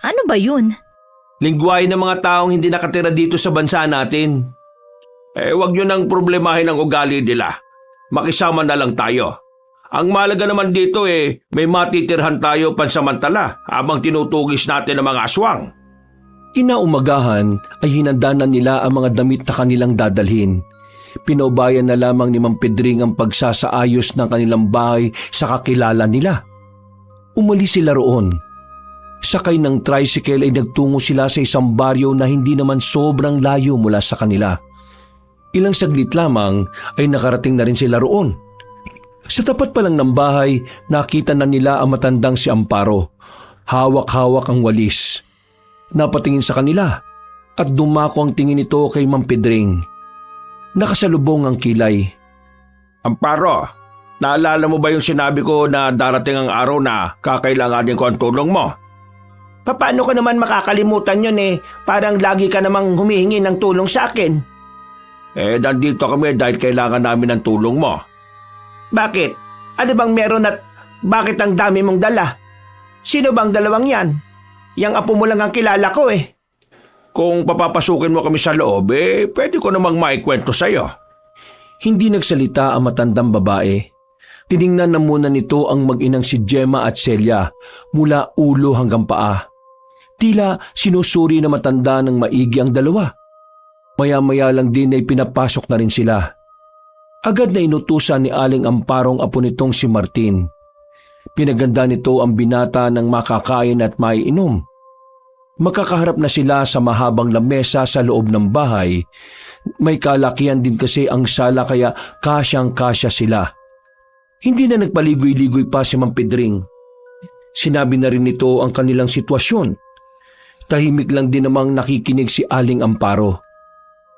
Ano ba yun? Lingwahe ng mga taong hindi nakatira dito sa bansa natin. Wag nyo nang problemahin ang ugali nila. Makisama na lang tayo. Ang malaga naman dito may matitirhan tayo pansamantala habang tinutugis natin ang mga aswang. Kinaumagahan ay hinanda na nila ang mga damit na kanilang dadalhin. Pinaubayan na lamang ni Mang Pedring ang pagsasaayos ng kanilang bahay sa kakilala nila. Umalis sila roon. Sakay ng tricycle ay nagtungo sila sa isang baryo na hindi naman sobrang layo mula sa kanila. Ilang saglit lamang ay nakarating na rin sila roon. Sa tapat pa lang ng bahay, nakita na nila ang matandang si Amparo. Hawak-hawak ang walis. Napatingin sa kanila at dumako ang tingin nito kay Mang Pedring. Nakasalubong ang kilay. Amparo, naalala mo ba yung sinabi ko na darating ang araw na kakailanganin ko ang tulong mo? Paano ko naman makakalimutan yun Parang lagi ka namang humihingi ng tulong sa akin. Nandito kami dahil kailangan namin ng tulong mo. Bakit? Ano bang meron at bakit ang dami mong dala? Sino bang dalawang yan? Yang apo mo lang ang kilala ko Kung papapasukin mo kami sa loob, pwede ko namang maikwento sa'yo. Hindi nagsalita ang matandang babae. Tiningnan na muna nito ang mag-inang si Gemma at Celia mula ulo hanggang paa. Tila sinusuri na matanda ng maigi ang dalawa. Maya-maya lang din ay pinapasok na rin sila. Agad na inutusan ni Aling Amparo ang apo nitong si Martin. Pinaganda nito ang binata ng makakain at maiinom. Makakaharap na sila sa mahabang lamesa sa loob ng bahay. May kalakihan din kasi ang sala kaya kasyang-kasya sila. Hindi na nagpaligoy-ligoy pa si Mang Pedring. Sinabi na rin nito ang kanilang sitwasyon. Tahimik lang din namang nakikinig si Aling Amparo.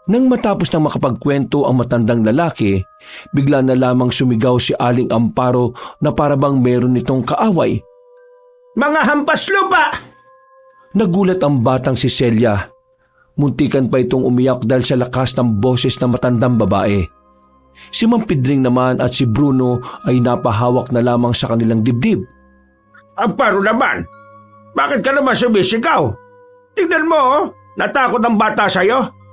Nang matapos na makapagkwento ang matandang lalaki, bigla na lamang sumigaw si Aling Amparo na parabang meron nitong kaaway. Mga hampas lupa! Nagulat ang batang si Celia. Muntikan pa itong umiyak dahil sa lakas ng boses ng matandang babae. Si Mang Pedring naman at si Bruno ay napahawak na lamang sa kanilang dibdib. Amparo naman, bakit ka naman sumisigaw? Tignan mo, natakot ang bata sa'yo.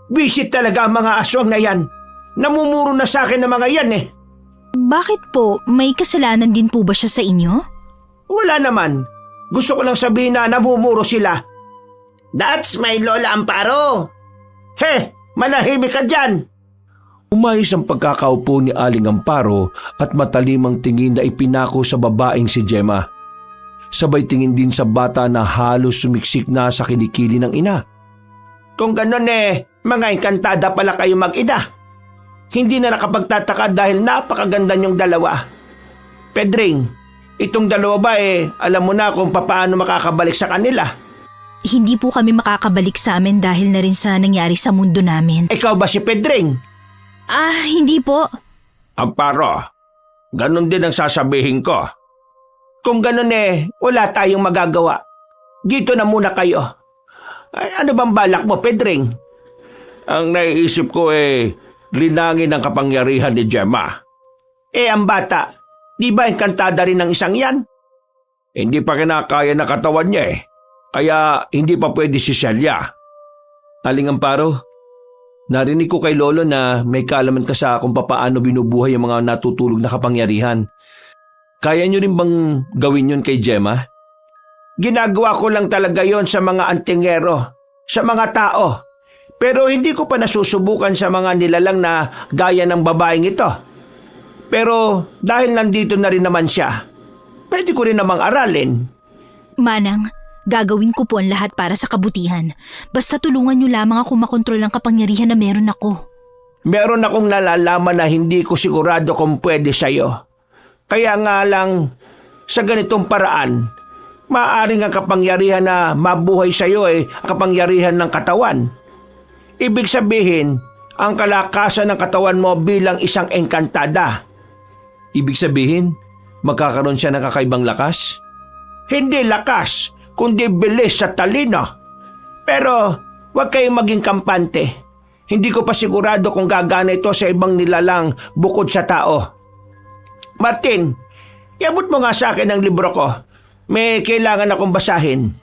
Visit talaga ang mga aswang na yan. Namumuro na sa akin ng mga yan Bakit po? May kasalanan din po ba siya sa inyo? Wala naman. Gusto ko lang sabihin na namumuro sila. That's my Lola Amparo. Manahimik ka dyan. Umayos ang pagkakaupo ni Aling Amparo at matalimang tingin na ipinako sa babaeng si Gemma. Sabay tingin din sa bata na halos sumiksik na sa kilikili ng ina. Kung ganun mga engkantada pala kayo mag-ina. Hindi na nakapagtataka dahil napakaganda niyong dalawa. Pedring, itong dalawa ba alam mo na kung paano makakabalik sa kanila? Hindi po kami makakabalik sa amin dahil na rin sa nangyari sa mundo namin. Ikaw ba si Pedring? Hindi po. Amparo, ganun din ang sasabihin ko. Kung ganun wala tayong magagawa. Dito na muna kayo. Ano bang balak mo, Pedring? Ang naiisip ko linangin ang kapangyarihan ni Gemma. Ang bata, di ba engkantada rin ng isang yan? Hindi pa kinakaya na katawan niya kaya hindi pa pwede si Celia. Aling Amparo, narinig ko kay Lolo na may kaalaman ka sa kung papaano binubuhay ang mga natutulog na kapangyarihan. Kaya niyo rin bang gawin yun kay Gemma? Ginagawa ko lang talaga yon sa mga antingero, sa mga tao. Pero hindi ko pa nasusubukan sa mga nilalang na gaya ng babaeng ito. Pero dahil nandito na rin naman siya, pwede ko rin namang aralin. Manang, gagawin ko po ang lahat para sa kabutihan. Basta tulungan niyo lamang ako makontrol ang kapangyarihan na meron ako. Meron akong nalalaman na hindi ko sigurado kung pwede sa'yo. Kaya nga lang, sa ganitong paraan, Maaaring ang kapangyarihan na mabuhay sa iyo ay kapangyarihan ng katawan. Ibig sabihin, ang kalakasan ng katawan mo bilang isang engkantada. Ibig sabihin, magkakaroon siya ng kakaibang lakas? Hindi lakas, kundi bilis at talino. Pero huwag kayong maging kampante. Hindi ko pa sigurado kung gagana ito sa ibang nilalang bukod sa tao. Martin, iabot mo nga sa akin ang libro ko. May kailangan akong basahin.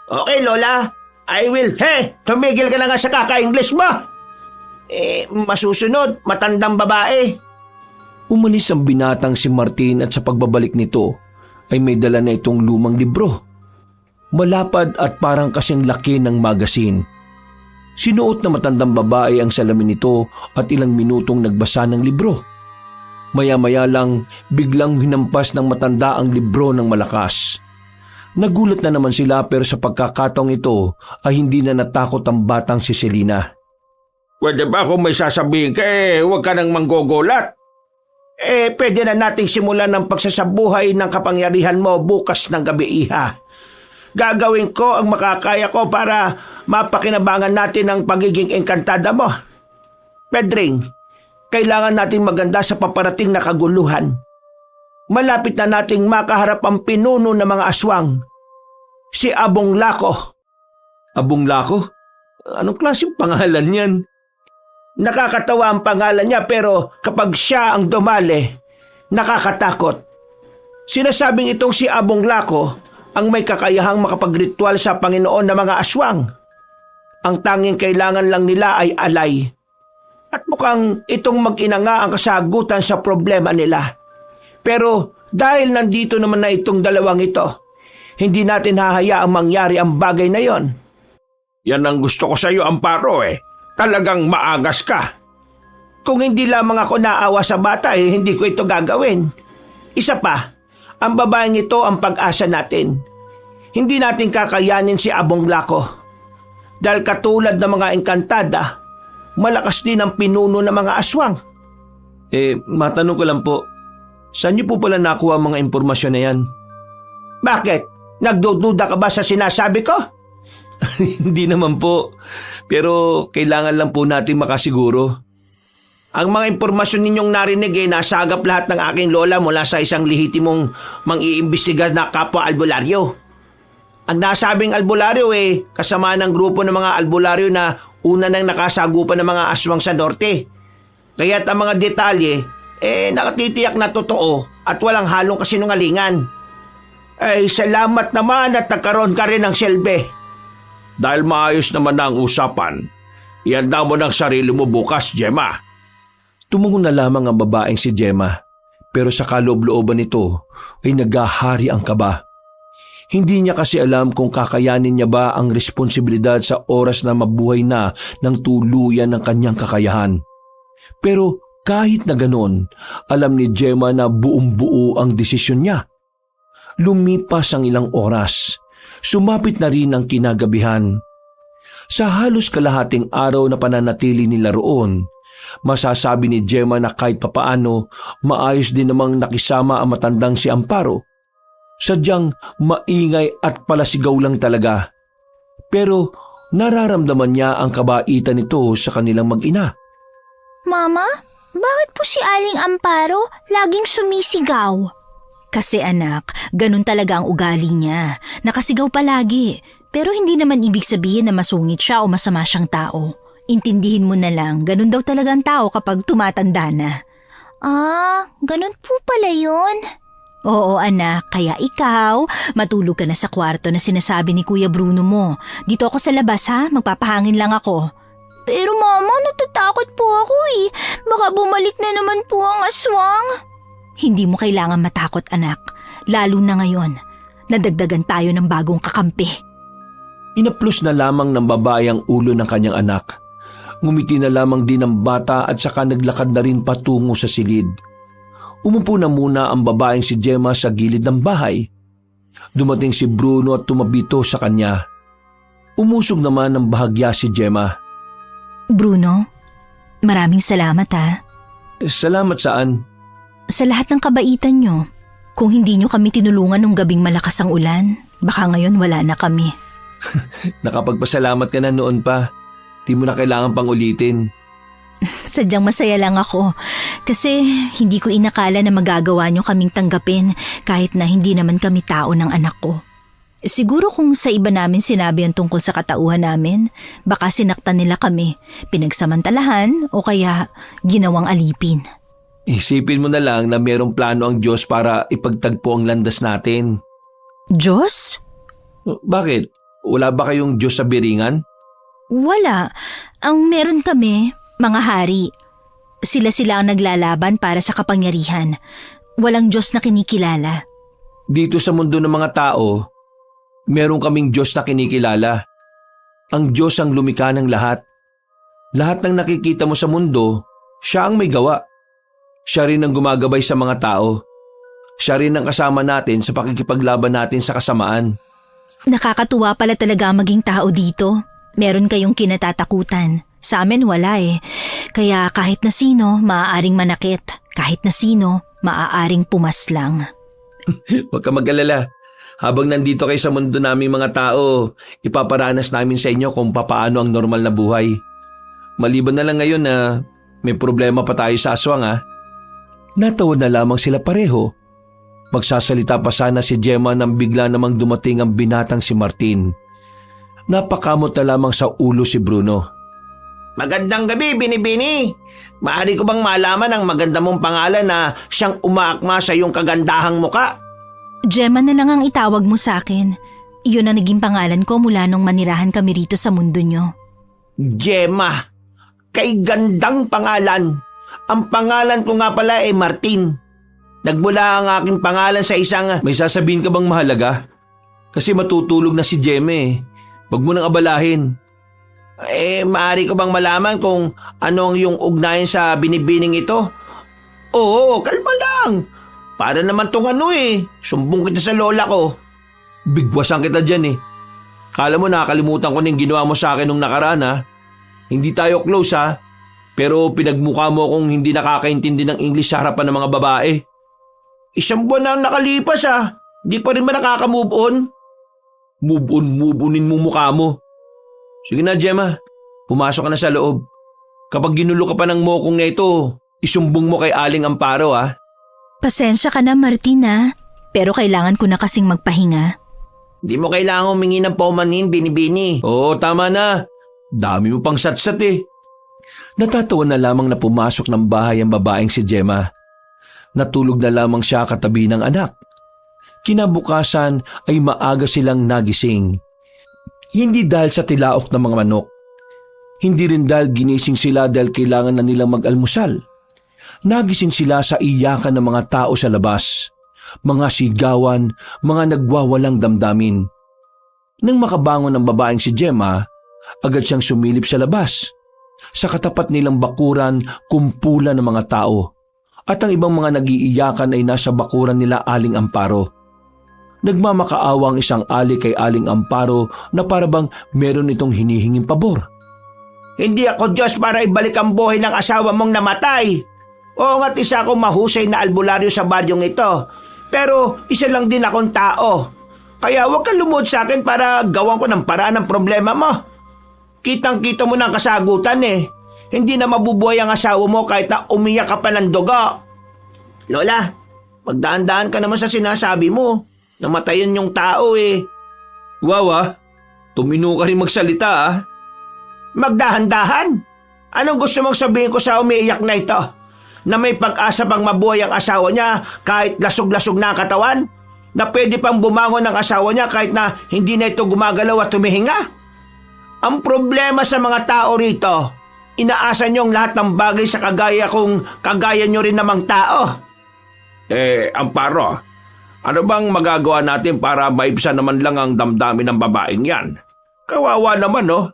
Okay, Lola. I will. Tumigil ka na nga sa kaka-English mo. Masusunod, matandang babae. Umalis ang binatang si Martin at sa pagbabalik nito ay may dala na itong lumang libro. Malapad at parang kasing laki ng magasin. Sinuot na matandang babae ang salamin nito at ilang minutong nagbasa ng libro. Maya-maya lang biglang hinampas ng matanda ang libro ng malakas. Nagulat na naman sila pero sa pagkakataong ito ay hindi na natakot ang batang si Selena. Pwede ba kung may sasabihin ka huwag ka nang manggogolat? Pwede na nating simulan ng pagsasabuhay ng kapangyarihan mo bukas ng gabi, Iha. Gagawin ko ang makakaya ko para mapakinabangan natin ang pagiging engkantada mo. Pedring, kailangan nating maganda sa paparating na kaguluhan. Malapit na nating makaharap ang pinuno ng mga aswang. Si Abong Lako. Abong Lako? Anong klaseng pangalan yan? Nakakatawa ang pangalan niya pero kapag siya ang dumali, nakakatakot. Sinasabing itong si Abong Lako ang may kakayahang makapagritwal sa Panginoon ng mga aswang. Ang tanging kailangan lang nila ay alay. At mukhang itong mag-ina nga ang kasagutan sa problema nila. Pero dahil nandito naman na itong dalawang ito, hindi natin hahayaang mangyari ang bagay na yon. Yan ang gusto ko sa iyo, Amparo Talagang maagas ka. Kung hindi lamang ako naawa sa bata hindi ko ito gagawin. Isa pa, ang babaeng ito ang pag-asa natin. Hindi natin kakayanin si Abong Lako. Dahil katulad ng mga engkantada, malakas din ang pinuno ng mga aswang. Matanong ko lang po, saan niyo po pala nakuha ang mga impormasyon na yan? Bakit? Nagdududa ka ba sa sinasabi ko? Hindi naman po, pero kailangan lang po natin makasiguro. Ang mga impormasyon ninyong narinig nasagap lahat ng aking lola mula sa isang lehitimong mang-iimbestiga na kapwa albularyo. Ang nasabing albularyo kasama ng grupo ng mga albularyo na una nang nakasagupan ng mga aswang sa norte. Kaya't ang mga detalye nakatitiyak na totoo at walang halong kasinungalingan. Salamat naman at nagkaroon ka rin ng silbi. Dahil maayos naman na ang usapan, ihanda mo ng sarili mo bukas, Gemma. Tumungo na lamang ang babaeng si Gemma, pero sa kaloob-looban nito ay naghahari ang kaba. Hindi niya kasi alam kung kakayanin niya ba ang responsibilidad sa oras na mabuhay na ng tuluyan ng kanyang kakayahan. Pero kahit na ganoon, alam ni Gemma na buong-buo ang desisyon niya. Lumipas ang ilang oras. Sumapit na rin ang kinagabihan. Sa halos kalahating araw na pananatili nila roon, masasabi ni Gemma na kahit papaano maayos din namang nakisama ang matandang si Amparo. Sadyang maingay at palasigaw lang talaga. Pero nararamdaman niya ang kabaitan nito sa kanilang mag-ina. Mama, bakit po si Aling Amparo laging sumisigaw? Kasi anak, ganun talaga ang ugali niya. Nakasigaw palagi. Pero hindi naman ibig sabihin na masungit siya o masama siyang tao. Intindihin mo na lang, ganun daw talaga ang tao kapag tumatanda na. Ganun po pala yun. Oo anak, kaya ikaw, matulog ka na sa kwarto na sinasabi ni Kuya Bruno mo. Dito ako sa labas magpapahangin lang ako. Pero mama, natatakot po ako Baka bumalik na naman po ang aswang. Hindi mo kailangan matakot anak, lalo na ngayon. Nadagdagan tayo ng bagong kakampi. Inaplos na lamang ng babae ang ulo ng kanyang anak. Ngumiti na lamang din ang bata at saka naglakad na rin patungo sa silid. Umupo na muna ang babaeng si Gemma sa gilid ng bahay. Dumating si Bruno at tumabito sa kanya. Umusog naman ng bahagya si Gemma. Bruno, maraming salamat Salamat saan? Sa lahat ng kabaitan nyo. Kung hindi nyo kami tinulungan nung gabing malakas ang ulan, baka ngayon wala na kami. Nakapagpasalamat ka na noon pa. Di mo na kailangan pang ulitin. Sadyang masaya lang ako kasi hindi ko inakala na magagawa nyo kaming tanggapin kahit na hindi naman kami tao ng anak ko. Siguro kung sa iba namin sinabi ang tungkol sa katauhan namin, baka sinaktan nila kami, pinagsamantalahan o kaya ginawang alipin. Isipin mo na lang na mayroong plano ang Diyos para ipagtagpo ang landas natin. Diyos? Bakit? Wala ba kayong Diyos sa biringan? Wala. Ang meron kami, mga hari. Sila ang naglalaban para sa kapangyarihan. Walang Diyos na kinikilala. Dito sa mundo ng mga tao, meron kaming Diyos na kinikilala. Ang Diyos ang lumikha ng lahat. Lahat ng nakikita mo sa mundo, siya ang may gawa. Siya rin ang gumagabay sa mga tao. Siya rin ang kasama natin sa pakikipaglaban natin sa kasamaan. Nakakatuwa pala talaga maging tao dito. Meron kayong kinatatakutan. Sa amin wala eh. Kaya kahit na sino, maaaring manakit. Kahit na sino, maaaring pumaslang. Huwag ka mag-alala. Habang nandito kayo sa mundo namin mga tao, ipaparanas namin sa inyo kung papaano ang normal na buhay. Maliban na lang ngayon na may problema pa tayo sa aswang ha. Natawa na lamang sila pareho. Magsasalita pa sana si Gemma nang bigla namang dumating ang binatang si Martin. Napakamot na lamang sa ulo si Bruno. Magandang gabi, Binibini. Maaari ko bang malaman ang maganda mong pangalan na siyang umaakma sa iyong kagandahang muka? Gemma na lang ang itawag mo sa akin. Iyon ang naging pangalan ko mula nung manirahan kami rito sa mundo nyo. Gemma. Kay gandang pangalan. Ang pangalan ko nga pala ay Martin. Nagmula ang aking pangalan sa isang... May sasabihin ka bang mahalaga? Kasi matutulog na si Gemma eh. Huwag mo nang abalahin. Maaari ko bang malaman kung ano ang iyong ugnayan sa binibining ito? Oo, kalma lang. Para naman tong sumbong kita sa lola ko. Bigwasan kita dyan eh. Kala mo nakakalimutan ko na yung ginawa mo sa akin nung nakaraan ha. Hindi tayo close ha. Pero pinagmukha mo kung hindi nakakaintindi ng English sa harapan ng mga babae. Isang buwan na ang nakalipas ha. Di pa rin ba nakaka-move on? Move onin mo mukha mo. Sige na Gemma, pumasok ka na sa loob. Kapag ginulo ka pa ng mokong na ito, isumbong mo kay Aling Amparo ha. Pasensya ka na Martin ha, pero kailangan ko na kasing magpahinga. Di mo kailangan humingi ng paumanhin, Binibini. Oo, tama na. Dami mo pang satsat eh. Natatawa na lamang na pumasok ng bahay ang babaeng si Gemma. Natulog na lamang siya katabi ng anak. Kinabukasan ay maaga silang nagising. Hindi dahil sa tilaok ng mga manok. Hindi rin dahil ginising sila dahil kailangan na nilang mag-almusal. Nagising sila sa iyakan ng mga tao sa labas. Mga sigawan, mga nagwawalang damdamin. Nang makabangon ang babaeng si Gemma, agad siyang sumilip sa labas. Sa katapat nilang bakuran, kumpulan ng mga tao. At ang ibang mga nag-iiyakan ay nasa bakuran nila Aling Amparo. Nagmamakaawa ang isang ali kay Aling Amparo na parabang meron itong hinihinging pabor. Hindi ako Diyos para ibalik ang buhay ng asawa mong namatay. Oo nga't isa akong mahusay na albularyo sa baryong ito. Pero isa lang din akong tao. Kaya huwag kang lumuhod sa akin para gawan ko ng paraan ng problema mo. Kitang-kita mo ng kasagutan eh. Hindi na mabubuhay ang asawa mo kahit na umiyak ka pa ng dugo. Lola, magdaan-daan ka naman sa sinasabi mo. Namatayan yung tao eh. Wawa, tumino ka rin magsalita ah. Magdahan-dahan? Anong gusto mong sabihin ko sa umiiyak na ito? Na may pag-asa pang mabuhay ang asawa niya kahit lasog-lasog na ang katawan? Na pwede pang bumangon ang asawa niya kahit na hindi na ito gumagalaw at tumihinga? Ang problema sa mga tao rito, inaasa niyong lahat ng bagay sa kagaya kung kagaya niyo rin namang tao. Amparo, ano bang magagawa natin para maibsan naman lang ang damdamin ng babaeng yan? Kawawa naman, no?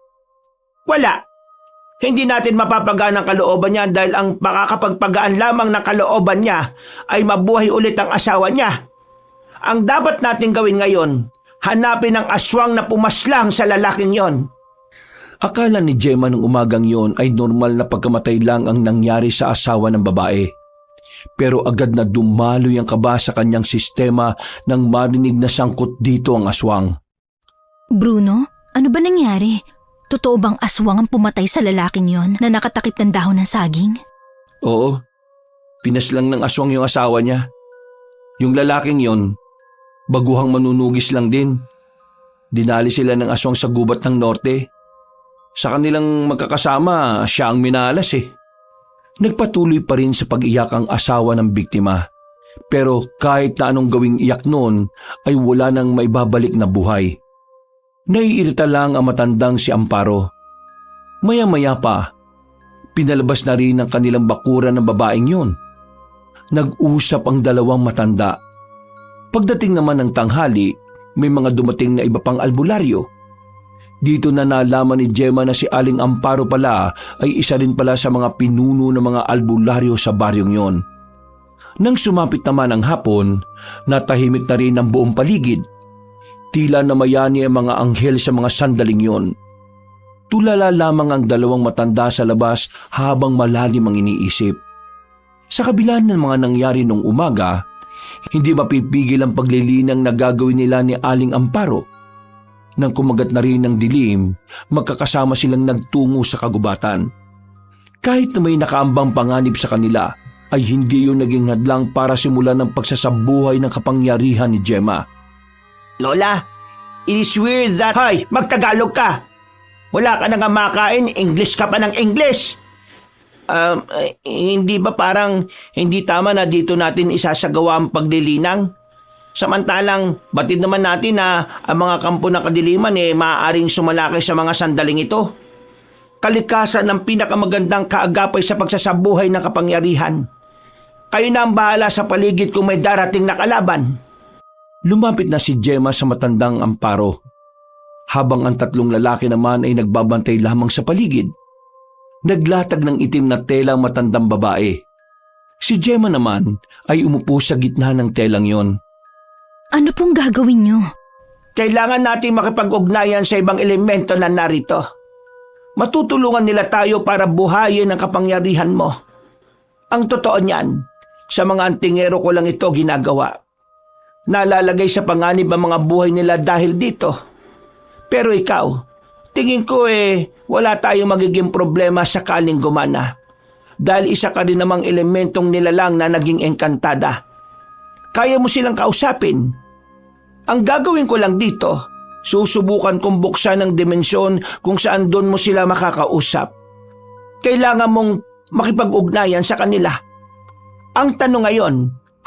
Wala. Hindi natin mapapagaan ang kalooban niya dahil ang makakapagpagaan lamang ng kalooban niya ay mabuhay ulit ang asawa niya. Ang dapat natin gawin ngayon, hanapin ang aswang na pumaslang sa lalaking yon. Akala ni Gemma nung umagang yon ay normal na pagkamatay lang ang nangyari sa asawa ng babae. Pero agad na dumaloy ang kaba sa kanyang sistema nang marinig na sangkot dito ang aswang. Bruno, ano ba nangyari? Totoo bang aswang ang pumatay sa lalaking yon na nakatakip ng dahon ng saging? Oo, pinaslang ng aswang yung asawa niya. Yung lalaking yon, baguhang manunugis lang din. Dinali sila ng aswang sa gubat ng norte. Sa kanilang magkakasama, siya ang minalas eh. Nagpatuloy pa rin sa pag-iyak ang asawa ng biktima. Pero kahit na anong gawing iyak noon ay wala nang maibabalik na buhay. Naiirita lang ang matandang si Amparo. Maya-maya pa, pinalabas na rin ang kanilang bakuran ng babaeng yun. Nag-usap ang dalawang matanda. Pagdating naman ng tanghali, may mga dumating na iba pang albularyo. Dito na nalaman ni Gemma na si Aling Amparo pala ay isa rin pala sa mga pinuno ng mga albularyo sa baryong yon. Nang sumapit naman ang hapon, natahimik na rin ang buong paligid. Tila namayani ang mga anghel sa mga sandaling yon. Tulala lamang ang dalawang matanda sa labas habang malalim ang iniisip. Sa kabila ng mga nangyari nung umaga, hindi mapipigil ang paglilinang na gagawin nila ni Aling Amparo. Nang kumagat na rin ng dilim, magkakasama silang nagtungo sa kagubatan. Kahit na may nakaambang panganib sa kanila, ay hindi yun naging hadlang para simulan ang pagsasabuhay ng kapangyarihan ni Gemma. Lola, it is weird that... Hoy, magtagalog ka! Wala ka na nga makain, English ka pa ng English! Hindi ba parang hindi tama na dito natin isasagawa ang paglilinang? Samantalang, batid naman natin na ang mga kampo ng kadiliman maaaring sumalakay sa mga sandaling ito. Kalikasan ng pinakamagandang kaagapay sa pagsasabuhay ng kapangyarihan. Kayo na ang bahala sa paligid kung may darating na kalaban. Lumapit na si Gemma sa matandang Amparo. Habang ang tatlong lalaki naman ay nagbabantay lamang sa paligid. Naglatag ng itim na tela ang matandang babae. Si Gemma naman ay umupo sa gitna ng telang yon. Ano pong gagawin niyo? Kailangan natin makipag-ugnayan sa ibang elemento na narito. Matutulungan nila tayo para buhayin ang kapangyarihan mo. Ang totoo niyan, sa mga antingero ko lang ito ginagawa. Nalalagay sa panganib ang mga buhay nila dahil dito. Pero ikaw, tingin ko wala tayong magiging problema sakaling gumana. Dahil isa ka rin namang elementong nilalang na naging engkantada. Kaya mo silang kausapin. Ang gagawin ko lang dito, susubukan kong buksan ng dimensyon kung saan doon mo sila makakausap. Kailangan mong makipag-ugnayan sa kanila. Ang tanong ngayon,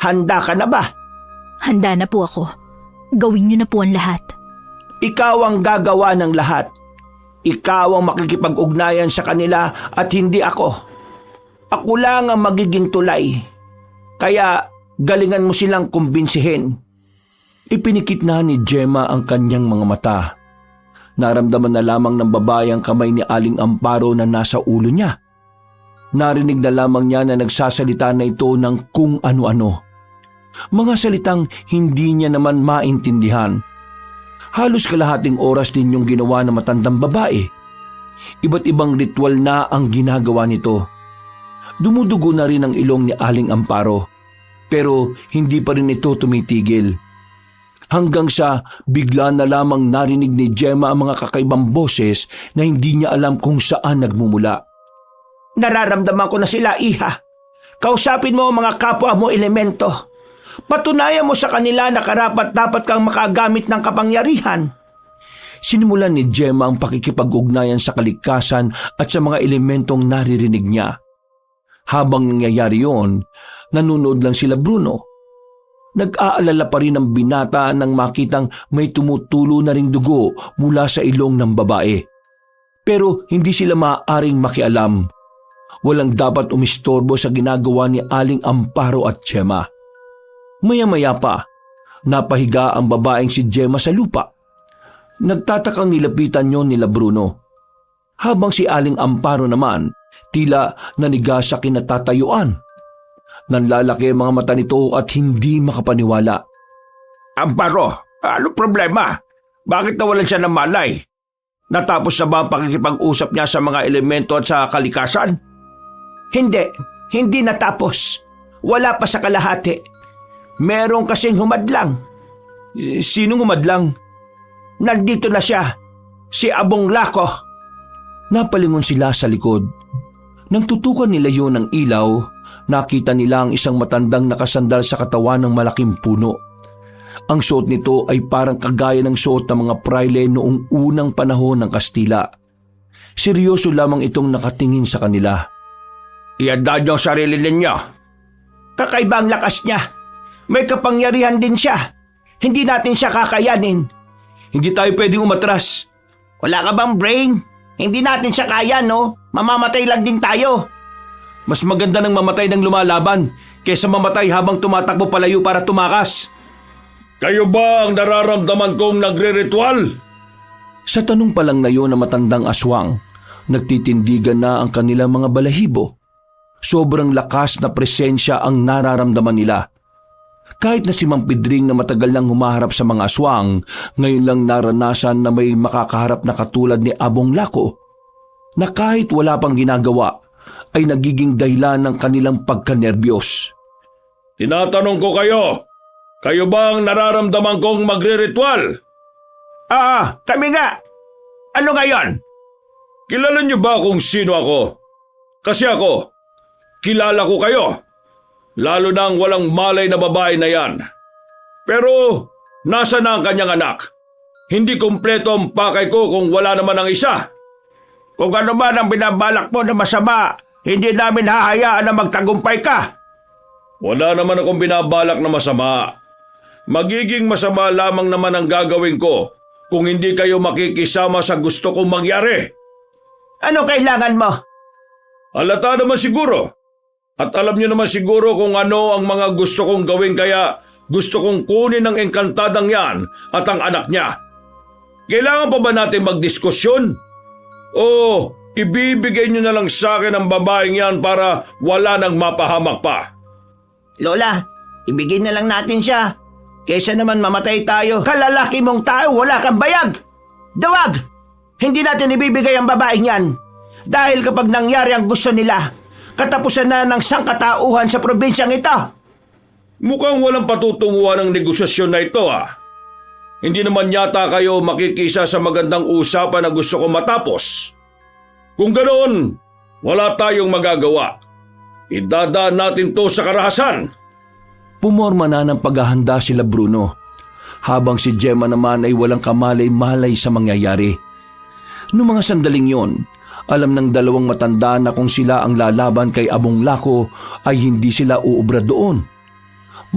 handa ka na ba? Handa na po ako. Gawin niyo na po ang lahat. Ikaw ang gagawa ng lahat. Ikaw ang makikipag-ugnayan sa kanila at hindi ako. Ako lang ang magiging tulay. Kaya galingan mo silang kumbinsihin. Ipinikit na ni Gemma ang kanyang mga mata. Naramdaman na lamang ng babae ang kamay ni Aling Amparo na nasa ulo niya. Narinig na lamang niya na nagsasalita na ito ng kung ano-ano. Mga salitang hindi niya naman maintindihan. Halos kalahating oras din yung ginawa ng matandang babae. Iba't ibang ritual na ang ginagawa nito. Dumudugo na rin ang ilong ni Aling Amparo. Pero hindi pa rin ito tumitigil. Hanggang sa bigla na lamang narinig ni Gemma ang mga kakaibang boses na hindi niya alam kung saan nagmumula. Nararamdaman ko na sila, Iha. Kausapin mo ang mga kapwa mo elemento. Patunayan mo sa kanila na karapat-dapat kang makagamit ng kapangyarihan. Sinimulan ni Gemma ang pakikipag-ugnayan sa kalikasan at sa mga elementong naririnig niya. Habang nangyayari yon, nanonood lang sila Bruno. Nag-aalala pa rin ang binata nang makitang may tumutulo na ring dugo mula sa ilong ng babae. Pero hindi sila maaaring makialam. Walang dapat umistorbo sa ginagawa ni Aling Amparo at Gemma. Maya-maya pa, napahiga ang babaeng si Gemma sa lupa. Nagtatakang nilapitan yon nila Bruno. Habang si Aling Amparo naman, tila naniga sa kinatatayuan. Nanlalaki ang mga mata nito at hindi makapaniwala. Amparo, ano problema? Bakit nawalan siya ng malay? Natapos na ba ang pakikipag-usap niya sa mga elemento at sa kalikasan? Hindi natapos. wala pa sa kalahati. Meron kasing humadlang. Sinong umadlang? Nandito na siya, si Abong Lako. Napalingon sila sa likod. Nang tutukan nila yun ng ilaw, nakita nila ang isang matandang nakasandal sa katawan ng malaking puno. Ang suot nito ay parang kagaya ng suot ng mga prayle noong unang panahon ng Kastila. Seryoso lamang itong nakatingin sa kanila. Iandad niyo ang sarili ninyo. Kakaiba ang lakas niya. May kapangyarihan din siya. Hindi natin siya kakayanin. Hindi tayo pwedeng umatras. Wala ka bang brain? Hindi natin siya kaya, no? Mamamatay lang din tayo. Mas maganda ng mamatay ng lumalaban kaysa mamatay habang tumatakbo palayo para tumakas. Kayo ba ang nararamdaman kong nagre-ritual? Sa tanong pa lang na yun ng matandang aswang, nagtitindigan na ang kanilang mga balahibo. Sobrang lakas na presensya ang nararamdaman nila. Kahit na si Mang Pedring na matagal nang humaharap sa mga aswang, ngayon lang naranasan na may makakaharap na katulad ni Abong Lako, na kahit wala pang ginagawa, ay nagiging dahilan ng kanilang pagkanerbiyos. Tinatanong ko kayo ba ang nararamdaman kong magre-ritual? Kami nga. Ano ngayon? Kilala niyo ba kung sino ako? Kasi ako, kilala ko kayo. Lalo na ang walang malay na babae na yan. Pero, nasa na ang kanyang anak? Hindi kumpleto ang pakay ko kung wala naman ang isa. Kung ano man ang binabalak mo na masama, hindi namin hahayaan na magtagumpay ka. Wala naman akong binabalak na masama. Magiging masama lamang naman ang gagawin ko kung hindi kayo makikisama sa gusto kong mangyari. Ano kailangan mo? Halata naman siguro. At alam niyo naman siguro kung ano ang mga gusto kong gawin kaya gusto kong kunin ang engkantadang yan at ang anak niya. Kailangan pa ba natin magdiskusyon? O ibibigay niyo na lang sa akin ang babaeng yan para wala nang mapahamak pa? Lola, ibigay na lang natin siya. Kesa naman mamatay tayo. Kalalaki mong tao, wala kang bayag. Dawag! Hindi natin ibibigay ang babaeng yan. Dahil kapag nangyari ang gusto nila, katapusan na ng sangkatauhan sa probinsyang ito. Mukhang walang patutunguhan ng negosasyon na ito Hindi naman yata kayo makikisa sa magandang usapan na gusto ko matapos. Kung ganoon, wala tayong magagawa. Idadaan natin to sa karahasan. Pumorma na ng paghahanda sila Bruno, habang si Gemma naman ay walang kamalay-malay sa mangyayari. Noong mga sandaling yon, alam ng dalawang matanda na kung sila ang lalaban kay Abong Lako ay hindi sila uubra doon.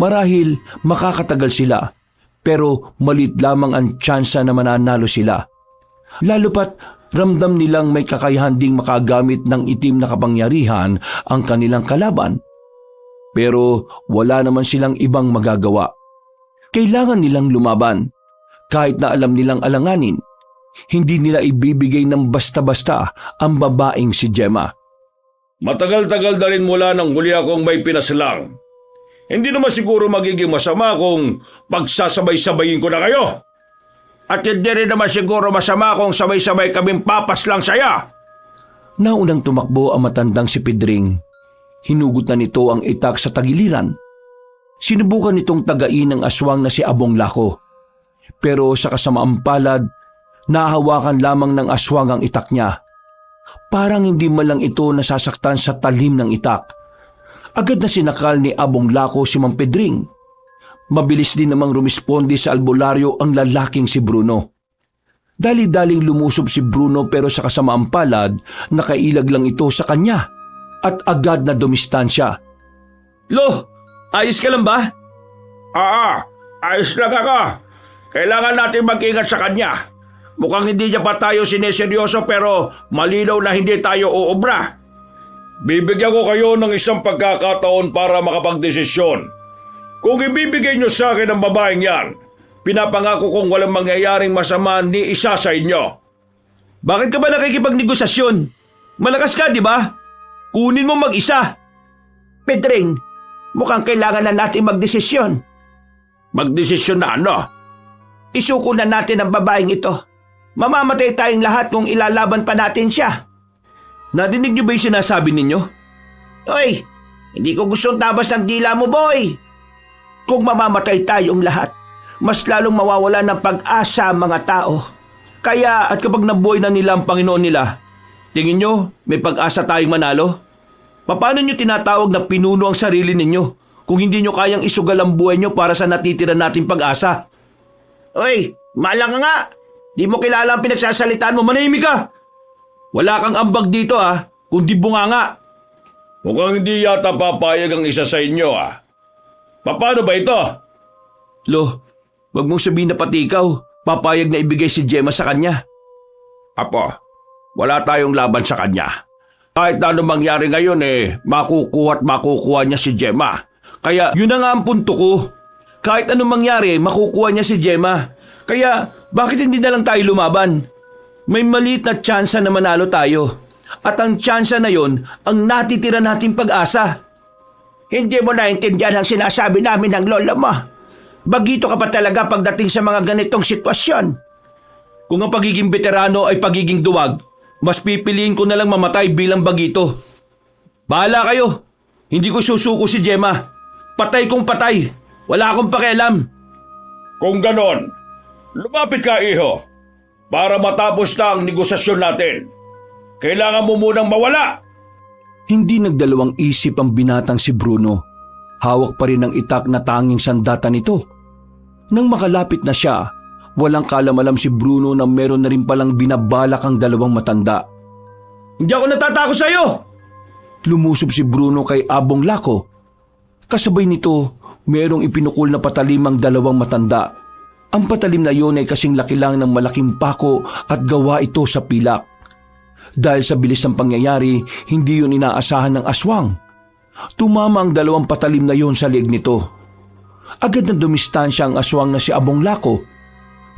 Marahil makakatagal sila, pero malit lamang ang tsansa na mananalo sila. Lalo pat ramdam nilang may kakayahan ding makagamit ng itim na kapangyarihan ang kanilang kalaban. Pero wala naman silang ibang magagawa. Kailangan nilang lumaban, kahit na alam nilang alanganin. Hindi nila ibibigay ng basta-basta ang babaeng si Gemma. Matagal-tagal na rin mula nang huli akong may pinaslang. Hindi naman siguro magiging masama kung pagsasabay-sabayin ko na kayo. At hindi rin naman siguro masama kung sabay-sabay kaming papaslang saya. Naunang tumakbo ang matandang si Pedring. Hinugot na nito ang itak sa tagiliran. Sinubukan nitong tagain ng aswang na si Abong Lako. Pero sa kasamaang palad, nahawakan lamang ng aswang ang itak niya. Parang hindi man lang ito nasasaktan sa talim ng itak. Agad na sinakal ni Abong Lako si Mang Pedring. Mabilis din namang rumisponde sa albularyo ang lalaking si Bruno. Dali-daling lumusob si Bruno pero sa kasamaang palad, nakailag lang ito sa kanya at agad na dumistansya. Lo, ayos ka lang ba? Ayos lang ako. Kailangan natin mag-ingat sa kanya. Mukhang hindi niya pa tayo sineseryoso pero malinaw na hindi tayo uubra. Bibigyan ko kayo ng isang pagkakataon para makapagdesisyon. Kung ibibigay niyo sa akin ang babaeng yan, pinapangako kong walang mangyayaring masama ni isa sa inyo. Bakit ka ba nakikipagnegosasyon? Malakas ka, di ba? Kunin mo mag-isa. Pedring, mukhang kailangan na natin magdesisyon. Magdesisyon na ano? Isuko na natin ang babaeng ito. Mamamatay tayong lahat kung ilalaban pa natin siya. Narinig niyo ba yung sinasabi ninyo? Oy, Hindi ko gustong tabas ng dila mo, boy. Kung mamamatay tayong lahat, mas lalong mawawala ng pag-asa ang mga tao. Kaya, At kapag nabuhay na nila ang Panginoon nila, tingin nyo may pag-asa tayong manalo? Paano nyo tinatawag na pinuno ang sarili ninyo kung hindi nyo kayang isugal ang buhay nyo para sa natitira nating pag-asa? Uy, maalang ka nga. Di mo kilala ang pinagsasalitaan mo, manahimik ka. Wala kang ambag dito kundi bunganga. Mukhang hindi yata papayag ang isa sa inyo Paano ba ito? Lo, wag mong sabihin na pati ikaw, papayag na ibigay si Gemma sa kanya. Apo, wala tayong laban sa kanya. Kahit na ano mangyari ngayon makukuha at makukuha niya si Gemma. Kaya yun na nga ang punto ko. Kahit anong mangyari, makukuha niya si Gemma. Kaya bakit hindi na lang tayo lumaban? May maliit na tsansa na manalo tayo. At ang tsansa na yon ang natitira nating pag-asa. Hindi mo naintindihan ang sinasabi namin ng lola mo. Bagito ka pa talaga pagdating sa mga ganitong sitwasyon. Kung ang pagiging veterano ay pagiging duwag, mas pipiliin ko na lang mamatay bilang bagito. Bahala kayo. Hindi ko susuko si Gemma. Patay kong patay. Wala akong pakialam. Kung ganon, lumapit ka, iho. Para matapos na ang negosasyon natin. Kailangan mo munang mawala. Hindi nagdalawang isip ang binatang si Bruno. Hawak pa rin ang itak na tanging sandata nito. Nang makalapit na siya, walang kalam-alam si Bruno na meron na rin palang binabalak ang dalawang matanda. Hindi ako natatakot sa iyo! Lumusob si Bruno kay Abong Lako. Kasabay nito, merong ipinukul na patalim ang dalawang matanda. Ang patalim na yun ay kasing laki lang ng malaking pako at gawa ito sa pilak. Dahil sa bilis ng pangyayari, hindi yun inaasahan ng aswang. Tumama ang dalawang patalim na yun sa leeg nito. Agad na dumistansya ang aswang na si Abong Lako.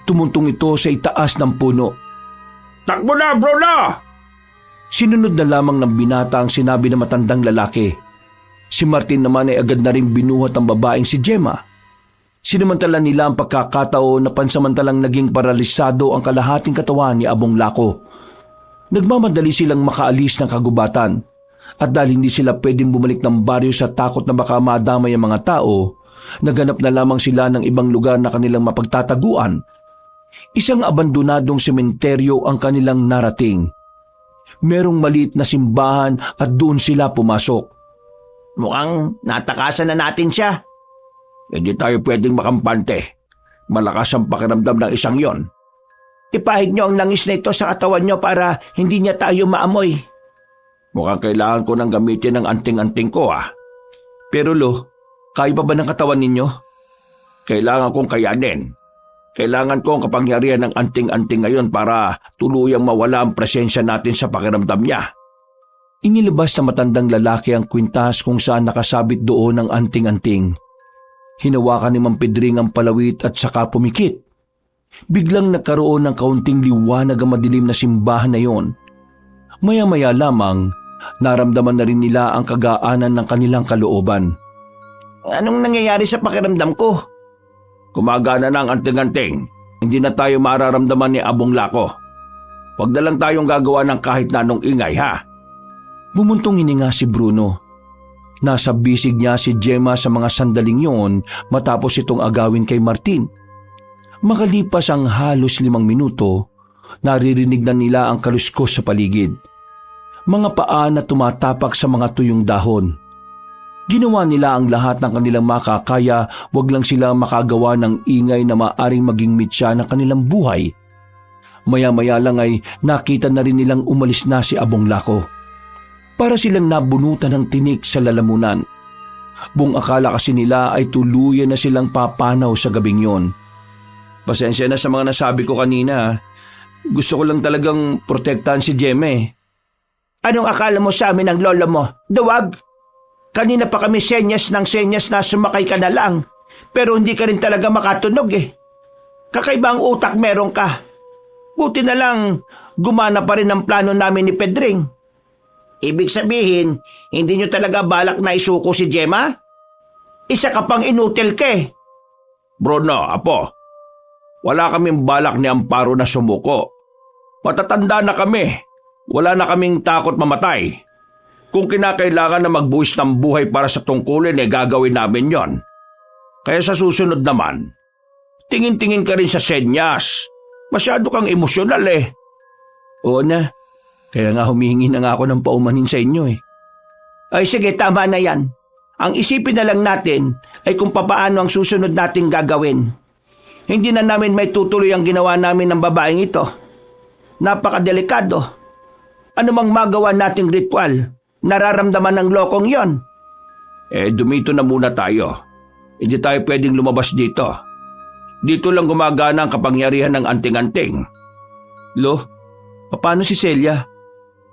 Tumuntong ito sa itaas ng puno. Takbo na, Bruno! Sinunod na lamang ng binata ang sinabi ng matandang lalaki. Si Martin naman ay agad na ring binuhat ang babaeng si Gemma. Sinamantala nila ang pagkakataon na pansamantalang naging paralisado ang kalahating katawan ni Abong Lako. Nagmamadali silang makaalis ng kagubatan at dahil hindi sila pwedeng bumalik ng baryo sa takot na baka madamay ang mga tao, naghanap na lamang sila ng ibang lugar na kanilang mapagtataguan. Isang abandonadong sementeryo ang kanilang narating. Merong maliit na simbahan at doon sila pumasok. Mukhang natakasan na natin siya. Hindi tayo pwedeng makampante. Malakas ang pakiramdam ng isang yon. Ipahid niyo ang langis na ito sa katawan niyo para hindi niya tayo maamoy. Mukhang kailangan ko nang gamitin ang anting-anting ko Pero Lo, kaya pa ba ng katawan ninyo? Kailangan kong kayanin. Kailangan ko ang kapangyarihan ng anting-anting ngayon para tuluyang mawala ang presensya natin sa pakiramdam niya. Inilabas na matandang lalaki ang kwintas kung saan nakasabit doon ang anting-anting. Hinawakan ni Mang Pedring ang palawit at saka pumikit. Biglang nagkaroon ng kaunting liwanag ang madilim na simbahan na yon. Maya-maya lamang, naramdaman na rin nila ang kagaanan ng kanilang kalooban. Anong nangyayari sa pakiramdam ko? Gumagana na ang anting-anting. Hindi na tayo mararamdaman ni Abong Lako. Huwag na lang tayong gagawa ng kahit na anong ingay, Bumuntong hininga si Bruno. Nasa bisig niya si Gemma sa mga sandaling yon matapos itong agawin kay Martin. Makalipas ang halos 5 minuto, naririnig na nila ang kaluskos sa paligid. Mga paa na tumatapak sa mga tuyong dahon. Ginawa nila ang lahat ng kanilang makakaya, wag lang sila makagawa ng ingay na maaring maging mitya ng kanilang buhay. Maya-maya lang ay nakita na rin nilang umalis na si Abong Lako. Para silang nabunutan ng tinik sa lalamunan. Buong akala kasi nila ay tuluyan na silang papanaw sa gabing yon. Pasensya na sa mga nasabi ko kanina. Gusto ko lang talagang protektahan si Gemma Anong akala mo sa amin ng lola mo? Duwag? Kanina pa kami senyas ng senyas na sumakay ka na lang. Pero hindi ka rin talaga makatunog Kakaiba ang utak meron ka. Buti na lang, gumana pa rin ang plano namin ni Pedring. Ibig sabihin, hindi nyo talaga balak na isuko si Gemma? Isa ka pang inutil ka Bruno, Apo. Wala kaming balak ni Amparo na sumuko. Matatanda na kami. Wala na kaming takot mamatay. Kung kinakailangan na magbuwis ng buhay para sa tungkulin, gagawin namin yon. Kaya sa susunod naman, tingin-tingin ka rin sa senyas. Masyado kang emosyonal Oo na, kaya nga humihingi na nga ako ng paumanhin sa inyo Ay sige, tama na yan. Ang isipin na lang natin ay kung papaano ang susunod nating gagawin. Hindi na namin may tutuloy ang ginawa namin ng babaeng ito. Napakadelikado. Ano mang magawa nating ritual, nararamdaman ng lokong yon. Dumito na muna tayo. Hindi tayo pwedeng lumabas dito. Dito lang gumagana ang kapangyarihan ng anting-anting. Lo, paano si Celia?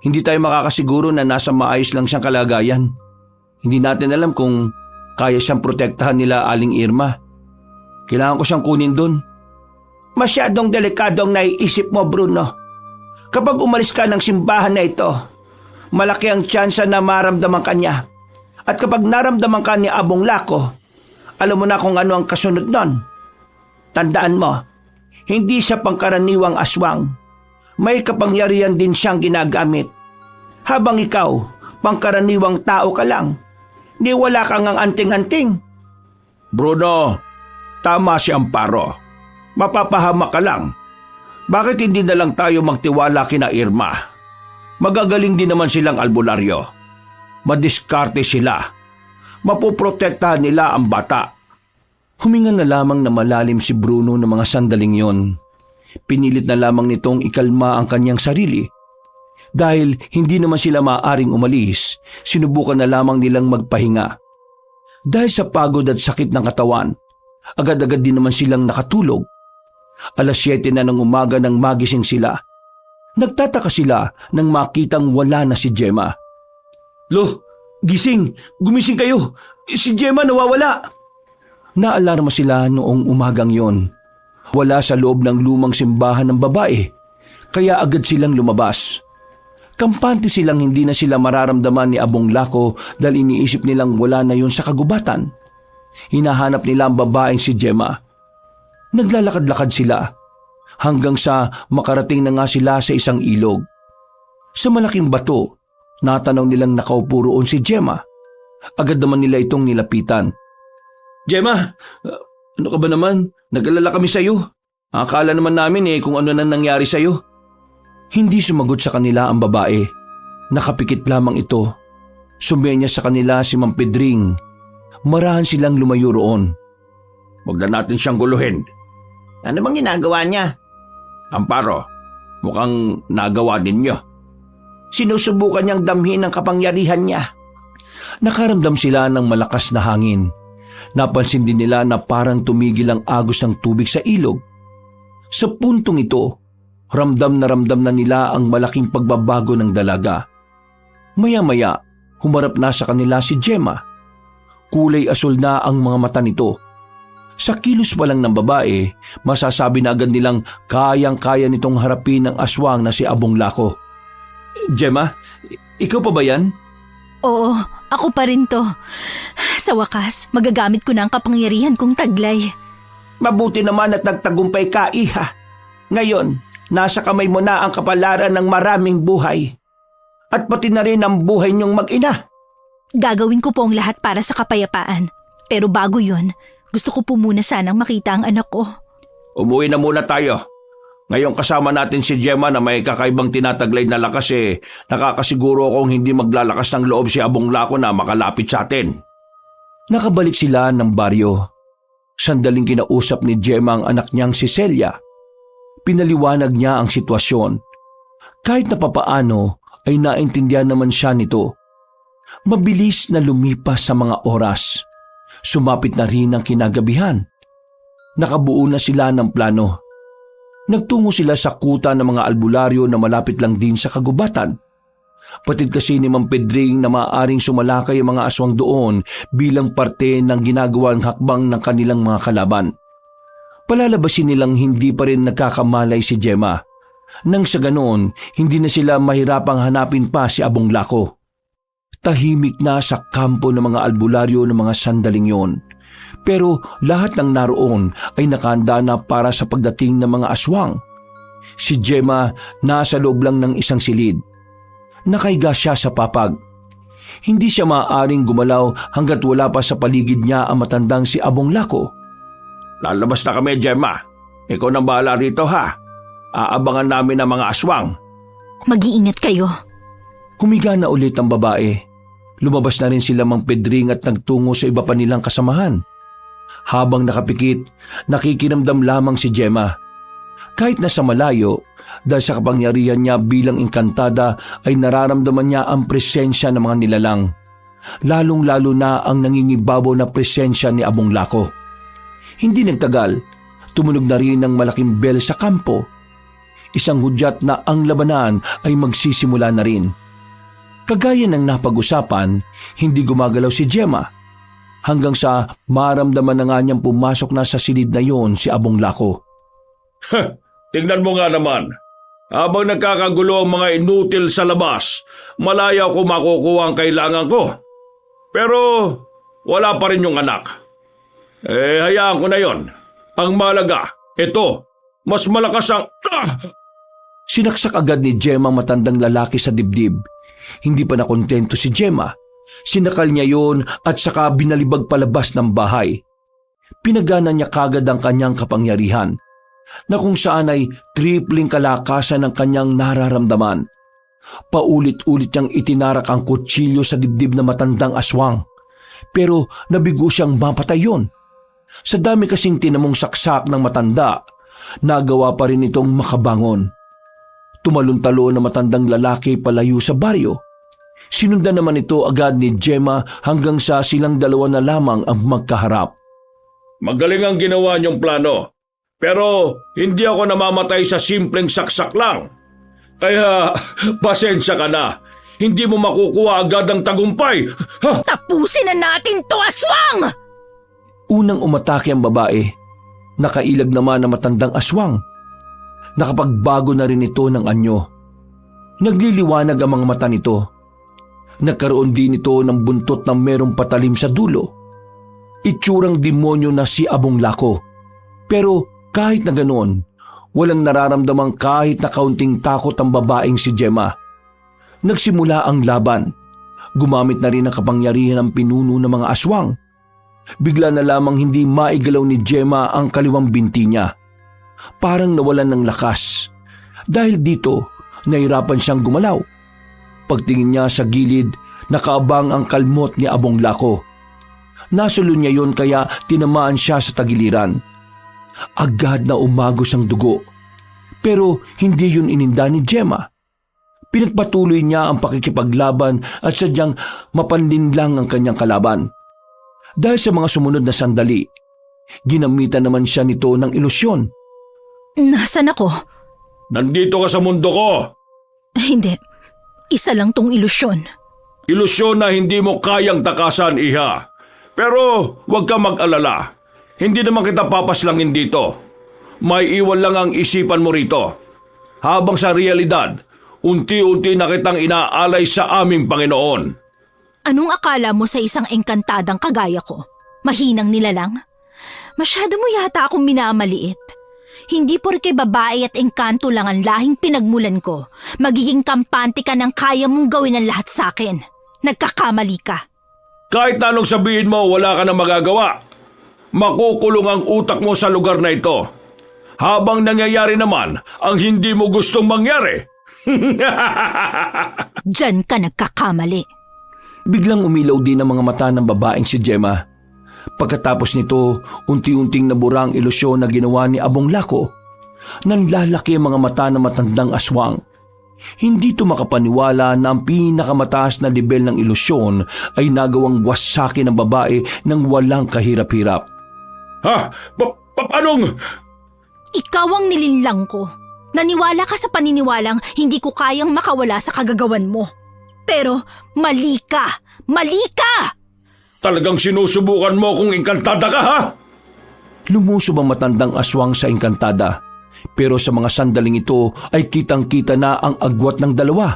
Hindi tayo makakasiguro na nasa maayos lang siyang kalagayan. Hindi natin alam kung kaya siyang protektahan nila Aling Irma. Kailangan ko siyang kunin doon. Masyadong delikado ang naiisip mo, Bruno. Kapag umalis ka ng simbahan na ito, malaki ang tsansa na maramdaman ka niya. At kapag naramdaman ka ni Abong Lako, alam mo na kung ano ang kasunod nun. Tandaan mo, hindi siya pangkaraniwang aswang. May kapangyarihan din siyang ginagamit. Habang ikaw, pangkaraniwang tao ka lang, di wala kang ang anting-anting. Bruno, tama si Amparo. Mapapahama ka lang. Bakit hindi na lang tayo magtiwala kina Irma? Magagaling din naman silang albularyo. Madiskarte sila. Mapoprotektahan nila ang bata. Huminga na lamang na malalim si Bruno ng mga sandaling yon. Pinilit na lamang nitong ikalma ang kanyang sarili. Dahil hindi naman sila maaaring umalis, sinubukan na lamang nilang magpahinga. Dahil sa pagod at sakit ng katawan, agad-agad din naman silang nakatulog. 7:00 na ng umaga nang magising sila. Nagtataka sila nang makitang wala na si Gemma. Lo, gising! Gumising kayo! Si Gemma nawawala! Naalarma sila noong umagang yon. Wala sa loob ng lumang simbahan ng babae, kaya agad silang lumabas. Kampante silang hindi na sila mararamdaman ni Abong Lako dahil iniisip nilang wala na yun sa kagubatan. Hinahanap nila ang babaeng si Gemma. Naglalakad-lakad sila hanggang sa makarating na nga sila sa isang ilog. Sa malaking bato, natanaw nilang nakaupo roon si Gemma. Agad naman nila itong nilapitan. Gemma, ano ka ba naman? Nag-alala kami sa iyo. Akala naman namin kung ano na nangyari sa iyo. Hindi sumagot sa kanila ang babae. Nakapikit lamang ito. Sumenya sa kanila si Mang Pedring. Marahan silang lumayo roon. Huwag na natin siyang guluhin. Ano bang ginagawa niya? Amparo, mukhang nagawa ninyo. Sinusubukan niyang damhin ang kapangyarihan niya. Nakaramdam sila ng malakas na hangin. Napansin din nila na parang tumigil ang agos ng tubig sa ilog. Sa puntong ito, ramdam na nila ang malaking pagbabago ng dalaga. Maya-maya, humarap na sa kanila si Gemma. Kulay asul na ang mga mata nito. Sa kilos pa lang ng babae, masasabi na agad nilang kayang-kaya nitong harapin ang aswang na si Abong Lako. Gemma, ikaw pa ba yan? Oo, ako pa rin to. Sa wakas, magagamit ko na ang kapangyarihan kong taglay. Mabuti naman at nagtagumpay ka, Iha. Ngayon, nasa kamay mo na ang kapalaran ng maraming buhay. At pati na rin ang buhay niyong mag-ina. Gagawin ko po ang lahat para sa kapayapaan. Pero bago yun, gusto ko po muna sanang makita ang anak ko. Umuwi na muna tayo. Ngayong kasama natin si Gemma na may kakaibang tinataglay na lakas nakakasiguro akong hindi maglalakas ng loob si Abong Lako na makalapit sa atin. Nakabalik sila ng baryo. Sandaling kinausap ni Gemma ang anak niyang si Celia. Pinaliwanag niya ang sitwasyon. Kahit na papaano ay naintindihan naman siya nito. Mabilis na lumipas sa mga oras. Sumapit na rin ang kinagabihan. Nakabuo na sila ng plano. Nagtungo sila sa kuta ng mga albularyo na malapit lang din sa kagubatan. Patid kasi ni Mang Pedring na maaaring sumalakay ang mga aswang doon bilang parte ng ginagawang hakbang ng kanilang mga kalaban. Palalabasin nilang hindi pa rin nagkakamalay si Gemma. Nang sa ganoon, hindi na sila mahirapang hanapin pa si Abong Lako. Tahimik na sa kampo ng mga albularyo ng mga sandaling yon. Pero lahat ng naroon ay nakahanda na para sa pagdating ng mga aswang. Si Gemma nasa loob lang ng isang silid. Nakahiga siya sa papag. Hindi siya maaaring gumalaw hanggat wala pa sa paligid niya ang matandang si Abong Lako. Lalabas na kami, Gemma. Ikaw nang bahala rito, ha? Aabangan namin ang mga aswang. Mag-iingat kayo. Humiga na ulit ang babae. Lumabas na rin sila Mang Pedring at nagtungo sa iba pa nilang kasamahan. Habang nakapikit, nakikiramdam lamang si Gemma. Kahit nasa malayo, dahil sa kapangyarihan niya bilang engkantada ay nararamdaman niya ang presensya ng mga nilalang. Lalong-lalo na ang nangingibabaw na presensya ni Abong Lako. Hindi nagtagal, tumunog na rin ang malaking bell sa kampo. Isang hudyat na ang labanan ay magsisimula na rin. Kagaya ng napag-usapan, hindi gumagalaw si Gemma. Hanggang sa maramdaman na nga niyang pumasok na sa silid na yon si Abong Lako. Tingnan mo nga naman. Habang nagkakagulo ang mga inutil sa labas, malaya ko makukuha ang kailangan ko. Pero wala pa rin yung anak. Hayaan ko na yon. Ang malaga, ito, mas malakas ang... Sinaksak agad ni Gemma ang matandang lalaki sa dibdib. Hindi pa nakontento si Gemma. Sinakal niya yon at saka binalibag palabas ng bahay. Pinagana niya kagad ang kanyang kapangyarihan, na kung saan ay tripling kalakasan ng kanyang nararamdaman. Paulit-ulit niyang itinarak ang kutsilyo sa dibdib na matandang aswang. Pero nabigo siyang mapatay yun. Sa dami kasing tinamong saksak ng matanda, nagawa pa rin itong makabangon. Tumalon-talon na matandang lalaki palayo sa baryo. Sinundan naman ito agad ni Gemma hanggang sa silang dalawa na lamang ang magkaharap. Magaling ang ginawa niyong plano. Pero hindi ako namamatay sa simpleng saksak lang. Kaya pasensya ka na. Hindi mo makukuha agad ang tagumpay. Ha? Tapusin na natin to, aswang! Unang umatake ang babae. Nakailag naman ang matandang aswang. Nakapagbago na rin ito ng anyo. Nagliliwanag ang mga mata nito. Nagkaroon din ito ng buntot na merong patalim sa dulo. Itsurang demonyo na si Abong Lako. Pero kahit na ganoon, walang nararamdamang kahit na kaunting takot ang babaeng si Gemma. Nagsimula ang laban. Gumamit na rin ang kapangyarihan ng pinuno ng mga aswang. Bigla na lamang hindi maigalaw ni Gemma ang kaliwang binti niya. Parang nawalan ng lakas. Dahil dito, nahirapan siyang gumalaw. Pagtingin niya sa gilid, nakaabang ang kalmot ni Abong Lako. Nasulo niya yon kaya tinamaan siya sa tagiliran. Agad na umagos ang dugo. Pero hindi yun ininda ni Gemma. Pinagpatuloy niya ang pakikipaglaban at sadyang mapanlinlang ang kanyang kalaban. Dahil sa mga sumunod na sandali, ginamitan naman siya nito ng ilusyon. Nasaan ako? Nandito ka sa mundo ko. Hindi. Isa lang tong ilusyon. Ilusyon na hindi mo kayang takasan, iha. Pero huwag ka mag-alala. Hindi naman kita papaslangin dito. May iwan lang ang isipan mo rito. Habang sa realidad, unti-unti na kitang inaalay sa aming Panginoon. Anong akala mo sa isang engkantadang kagaya ko? Mahinang nilalang? Masyado mo yata akong minamaliit. Hindi porke babae at engkanto lang ang lahing pinagmulan ko, magiging kampante ka ng kaya mong gawin ang lahat sa akin. Nagkakamali ka. Kahit na anong sabihin mo, wala ka na magagawa. Makukulong ang utak mo sa lugar na ito. Habang nangyayari naman ang hindi mo gustong mangyari. Diyan ka nagkakamali. Biglang umilaw din ang mga mata ng babaeng si Gemma. Pagkatapos nito, unti-unting nabura ang ilusyon na ginawa ni Abong Lako. Nanlalaki ang mga mata ng matandang aswang. Hindi ito makapaniwala na ang pinakamataas na level ng ilusyon ay nagawang wasakin ng babae ng walang kahirap-hirap. Ha? Paanong? Ikaw ang nilinlang ko. Naniwala ka sa paniniwalang hindi ko kayang makawala sa kagagawan mo. Pero mali ka! Mali ka! Talagang sinusubukan mo kung engkantada ka, ha? Lumusob ang matandang aswang sa engkantada. Pero sa mga sandaling ito ay kitang-kita na ang agwat ng dalawa.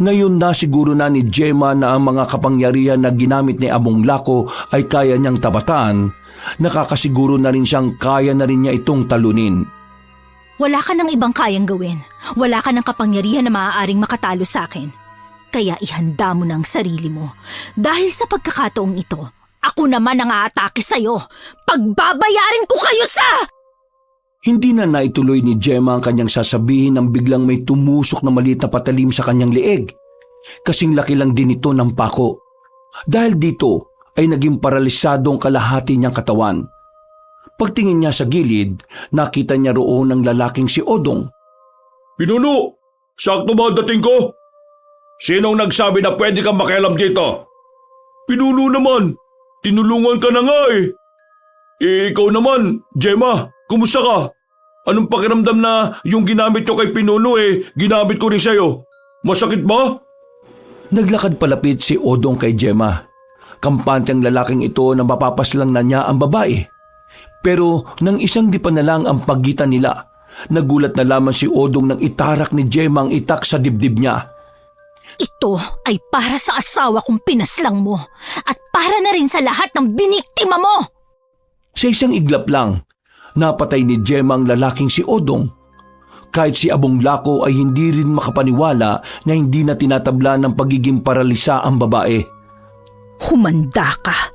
Ngayon na siguro na ni Gemma na ang mga kapangyarihan na ginamit ni Abong Lako ay kaya niyang tapatan. Nakakasiguro na rin siyang kaya na rin niya itong talunin. Wala ka ng ibang kayang gawin. Wala ka ng kapangyarihan na maaaring makatalo sa akin. Kaya ihanda mo na ang sarili mo. Dahil sa pagkakataong ito, ako naman ang aatake sa'yo. Pagbabayarin ko kayo sa... Hindi na naituloy ni Gemma ang kanyang sasabihin nang biglang may tumusok na maliit na patalim sa kanyang leeg. Kasing laki lang din ito ng pako. Dahil dito ay naging paralisado ang kalahati niyang katawan. Pagtingin niya sa gilid, nakita niya roon ang lalaking si Odong. Pinuno, sakto ba ang dating ko? Sinong nagsabi na pwede kang makialam dito? Pinuno naman, tinulungan ka na nga eh. Ikaw naman, Gemma, kumusta ka? Anong pakiramdam na yung ginamit ko kay Pinuno ginamit ko rin sa'yo? Masakit ba? Naglakad palapit si Odong kay Gemma. Kampante ang lalaking ito na mapapaslang na niya ang babae. Pero nang isang di pa na lang ang pagitan nila, nagulat na lamang si Odong nang itarak ni Gemma ang itak sa dibdib niya. Ito ay para sa asawa kong pinaslang mo at para na rin sa lahat ng biniktima mo! Sa isang iglap lang, napatay ni Gemma ang lalaking si Odong. Kahit si Abong Lako ay hindi rin makapaniwala na hindi na tinatabla ng pagiging paralisa ang babae. Humanda ka!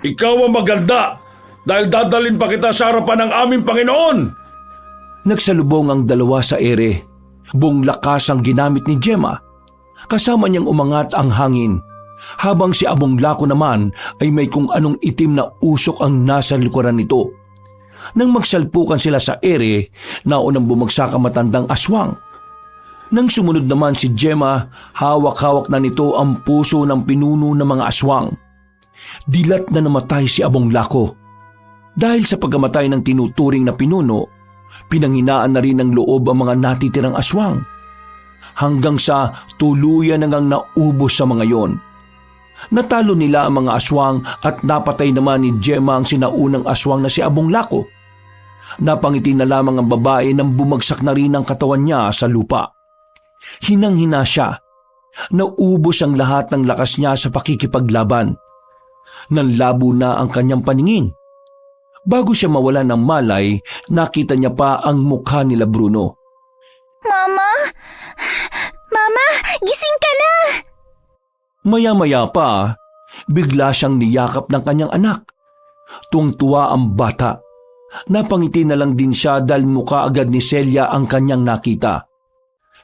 Ikaw ang maganda dahil dadalhin pa kita sa harapan ng aming Panginoon! Nagsalubong ang dalawa sa ere. Buong lakas ang ginamit ni Gemma. Kasama niyang umangat ang hangin. Habang si Abong Lako naman ay may kung anong itim na usok ang nasa likuran nito. Nang magsalpukan sila sa ere, naunang bumagsak ang matandang aswang. Nang sumunod naman si Gemma, hawak-hawak na nito ang puso ng pinuno ng mga aswang. Dilat na namatay si Abong Lako. Dahil sa pagkamatay ng tinuturing na pinuno, pinanghinaan na rin ng loob ang mga natitirang aswang. Hanggang sa tuluyan nang naubos sa mga yon. Natalo nila ang mga aswang at napatay naman ni Gemma ang sinaunang aswang na si Abong Lako. Napangiti na lamang ang babae nang bumagsak na rin ang katawan niya sa lupa. Hinang-hina siya. Naubos ang lahat ng lakas niya sa pakikipaglaban. Nanlabo na ang kanyang paningin. Bago siya mawala ng malay, nakita niya pa ang mukha nila Bruno. Mama? Mama, gising ka na! Maya-maya pa, bigla siyang niyakap ng kanyang anak. Tuwang-tuwa ang bata. Napangiti na lang din siya dahil mukha agad ni Celia ang kanyang nakita.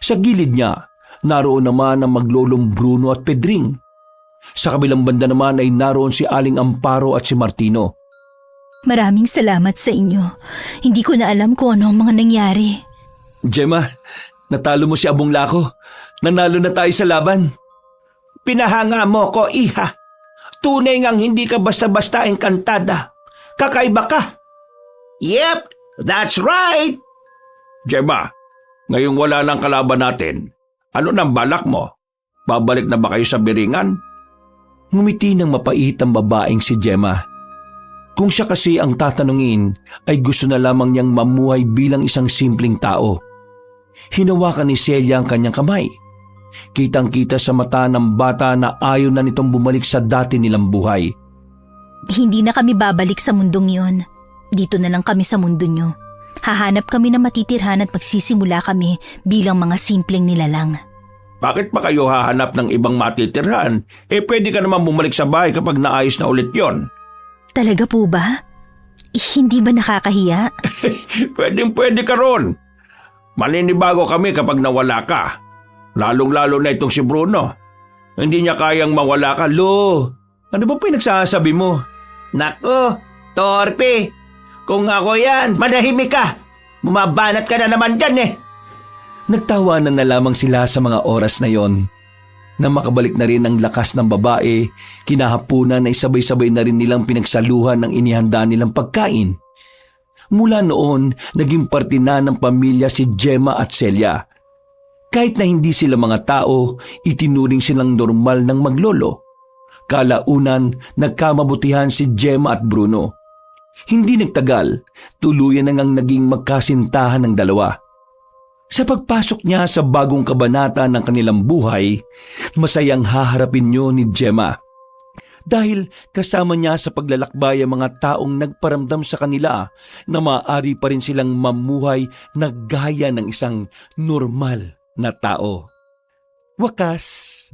Sa gilid niya, naroon naman ang maglolong Bruno at Pedring. Sa kabilang banda naman ay naroon si Aling Amparo at si Martino. Maraming salamat sa inyo. Hindi ko na alam kung ano ang mga nangyari. Gemma, natalo mo si Abong Lako. Nanalo na tayo sa laban. Pinahanga mo ko, iha. Tunay ngang hindi ka basta-basta engkantada. Kakaiba ka. Yep, that's right. Gemma, ngayong wala nang kalaban natin, ano nang balak mo? Babalik na ba kayo sa Biringan? Ngumiti ng mapait ang babaeng si Gemma. Kung siya kasi ang tatanungin, ay gusto na lamang niyang mamuhay bilang isang simpleng tao. Hinawakan ni Celia ang kanyang kamay. Kitang-kita sa mata ng bata na ayaw na nitong bumalik sa dati nilang buhay. Hindi na kami babalik sa mundong yon. Dito na lang kami sa mundo nyo. Hahanap kami na matitirhan at magsisimula kami bilang mga simpleng nilalang. Bakit pa kayo hahanap ng ibang matitirhan? Pwede ka naman bumalik sa bahay kapag naayos na ulit yon. Talaga po ba? Hindi ba nakakahiya? Pwede ka ron. Maninibago kami kapag nawala ka. Lalong-lalo na itong si Bruno. Hindi niya kayang mawala ka. Lo, ano ba pinagsasabi mo? Nako, torpe. Kung ako yan, manahimik ka. Bumabanat ka na naman dyan eh. Nagtawanan na lamang sila sa mga oras na yon. Nang makabalik na rin ang lakas ng babae, kinahapunan ay sabay-sabay na rin nilang pinagsaluhan ng inihanda nilang pagkain. Mula noon, naging parte na ng pamilya si Gemma at Celia. Kahit na hindi sila mga tao, itinuring silang normal ng maglolo. Kalaunan, nagkamabutihan si Gemma at Bruno. Hindi nagtagal, tuluyan na ngang naging magkasintahan ng dalawa. Sa pagpasok niya sa bagong kabanata ng kanilang buhay, masayang haharapin niyo ni Gemma. Dahil kasama niya sa paglalakbay ang mga taong nagparamdam sa kanila na maaari pa rin silang mamuhay na gaya ng isang normal na tao. Wakas,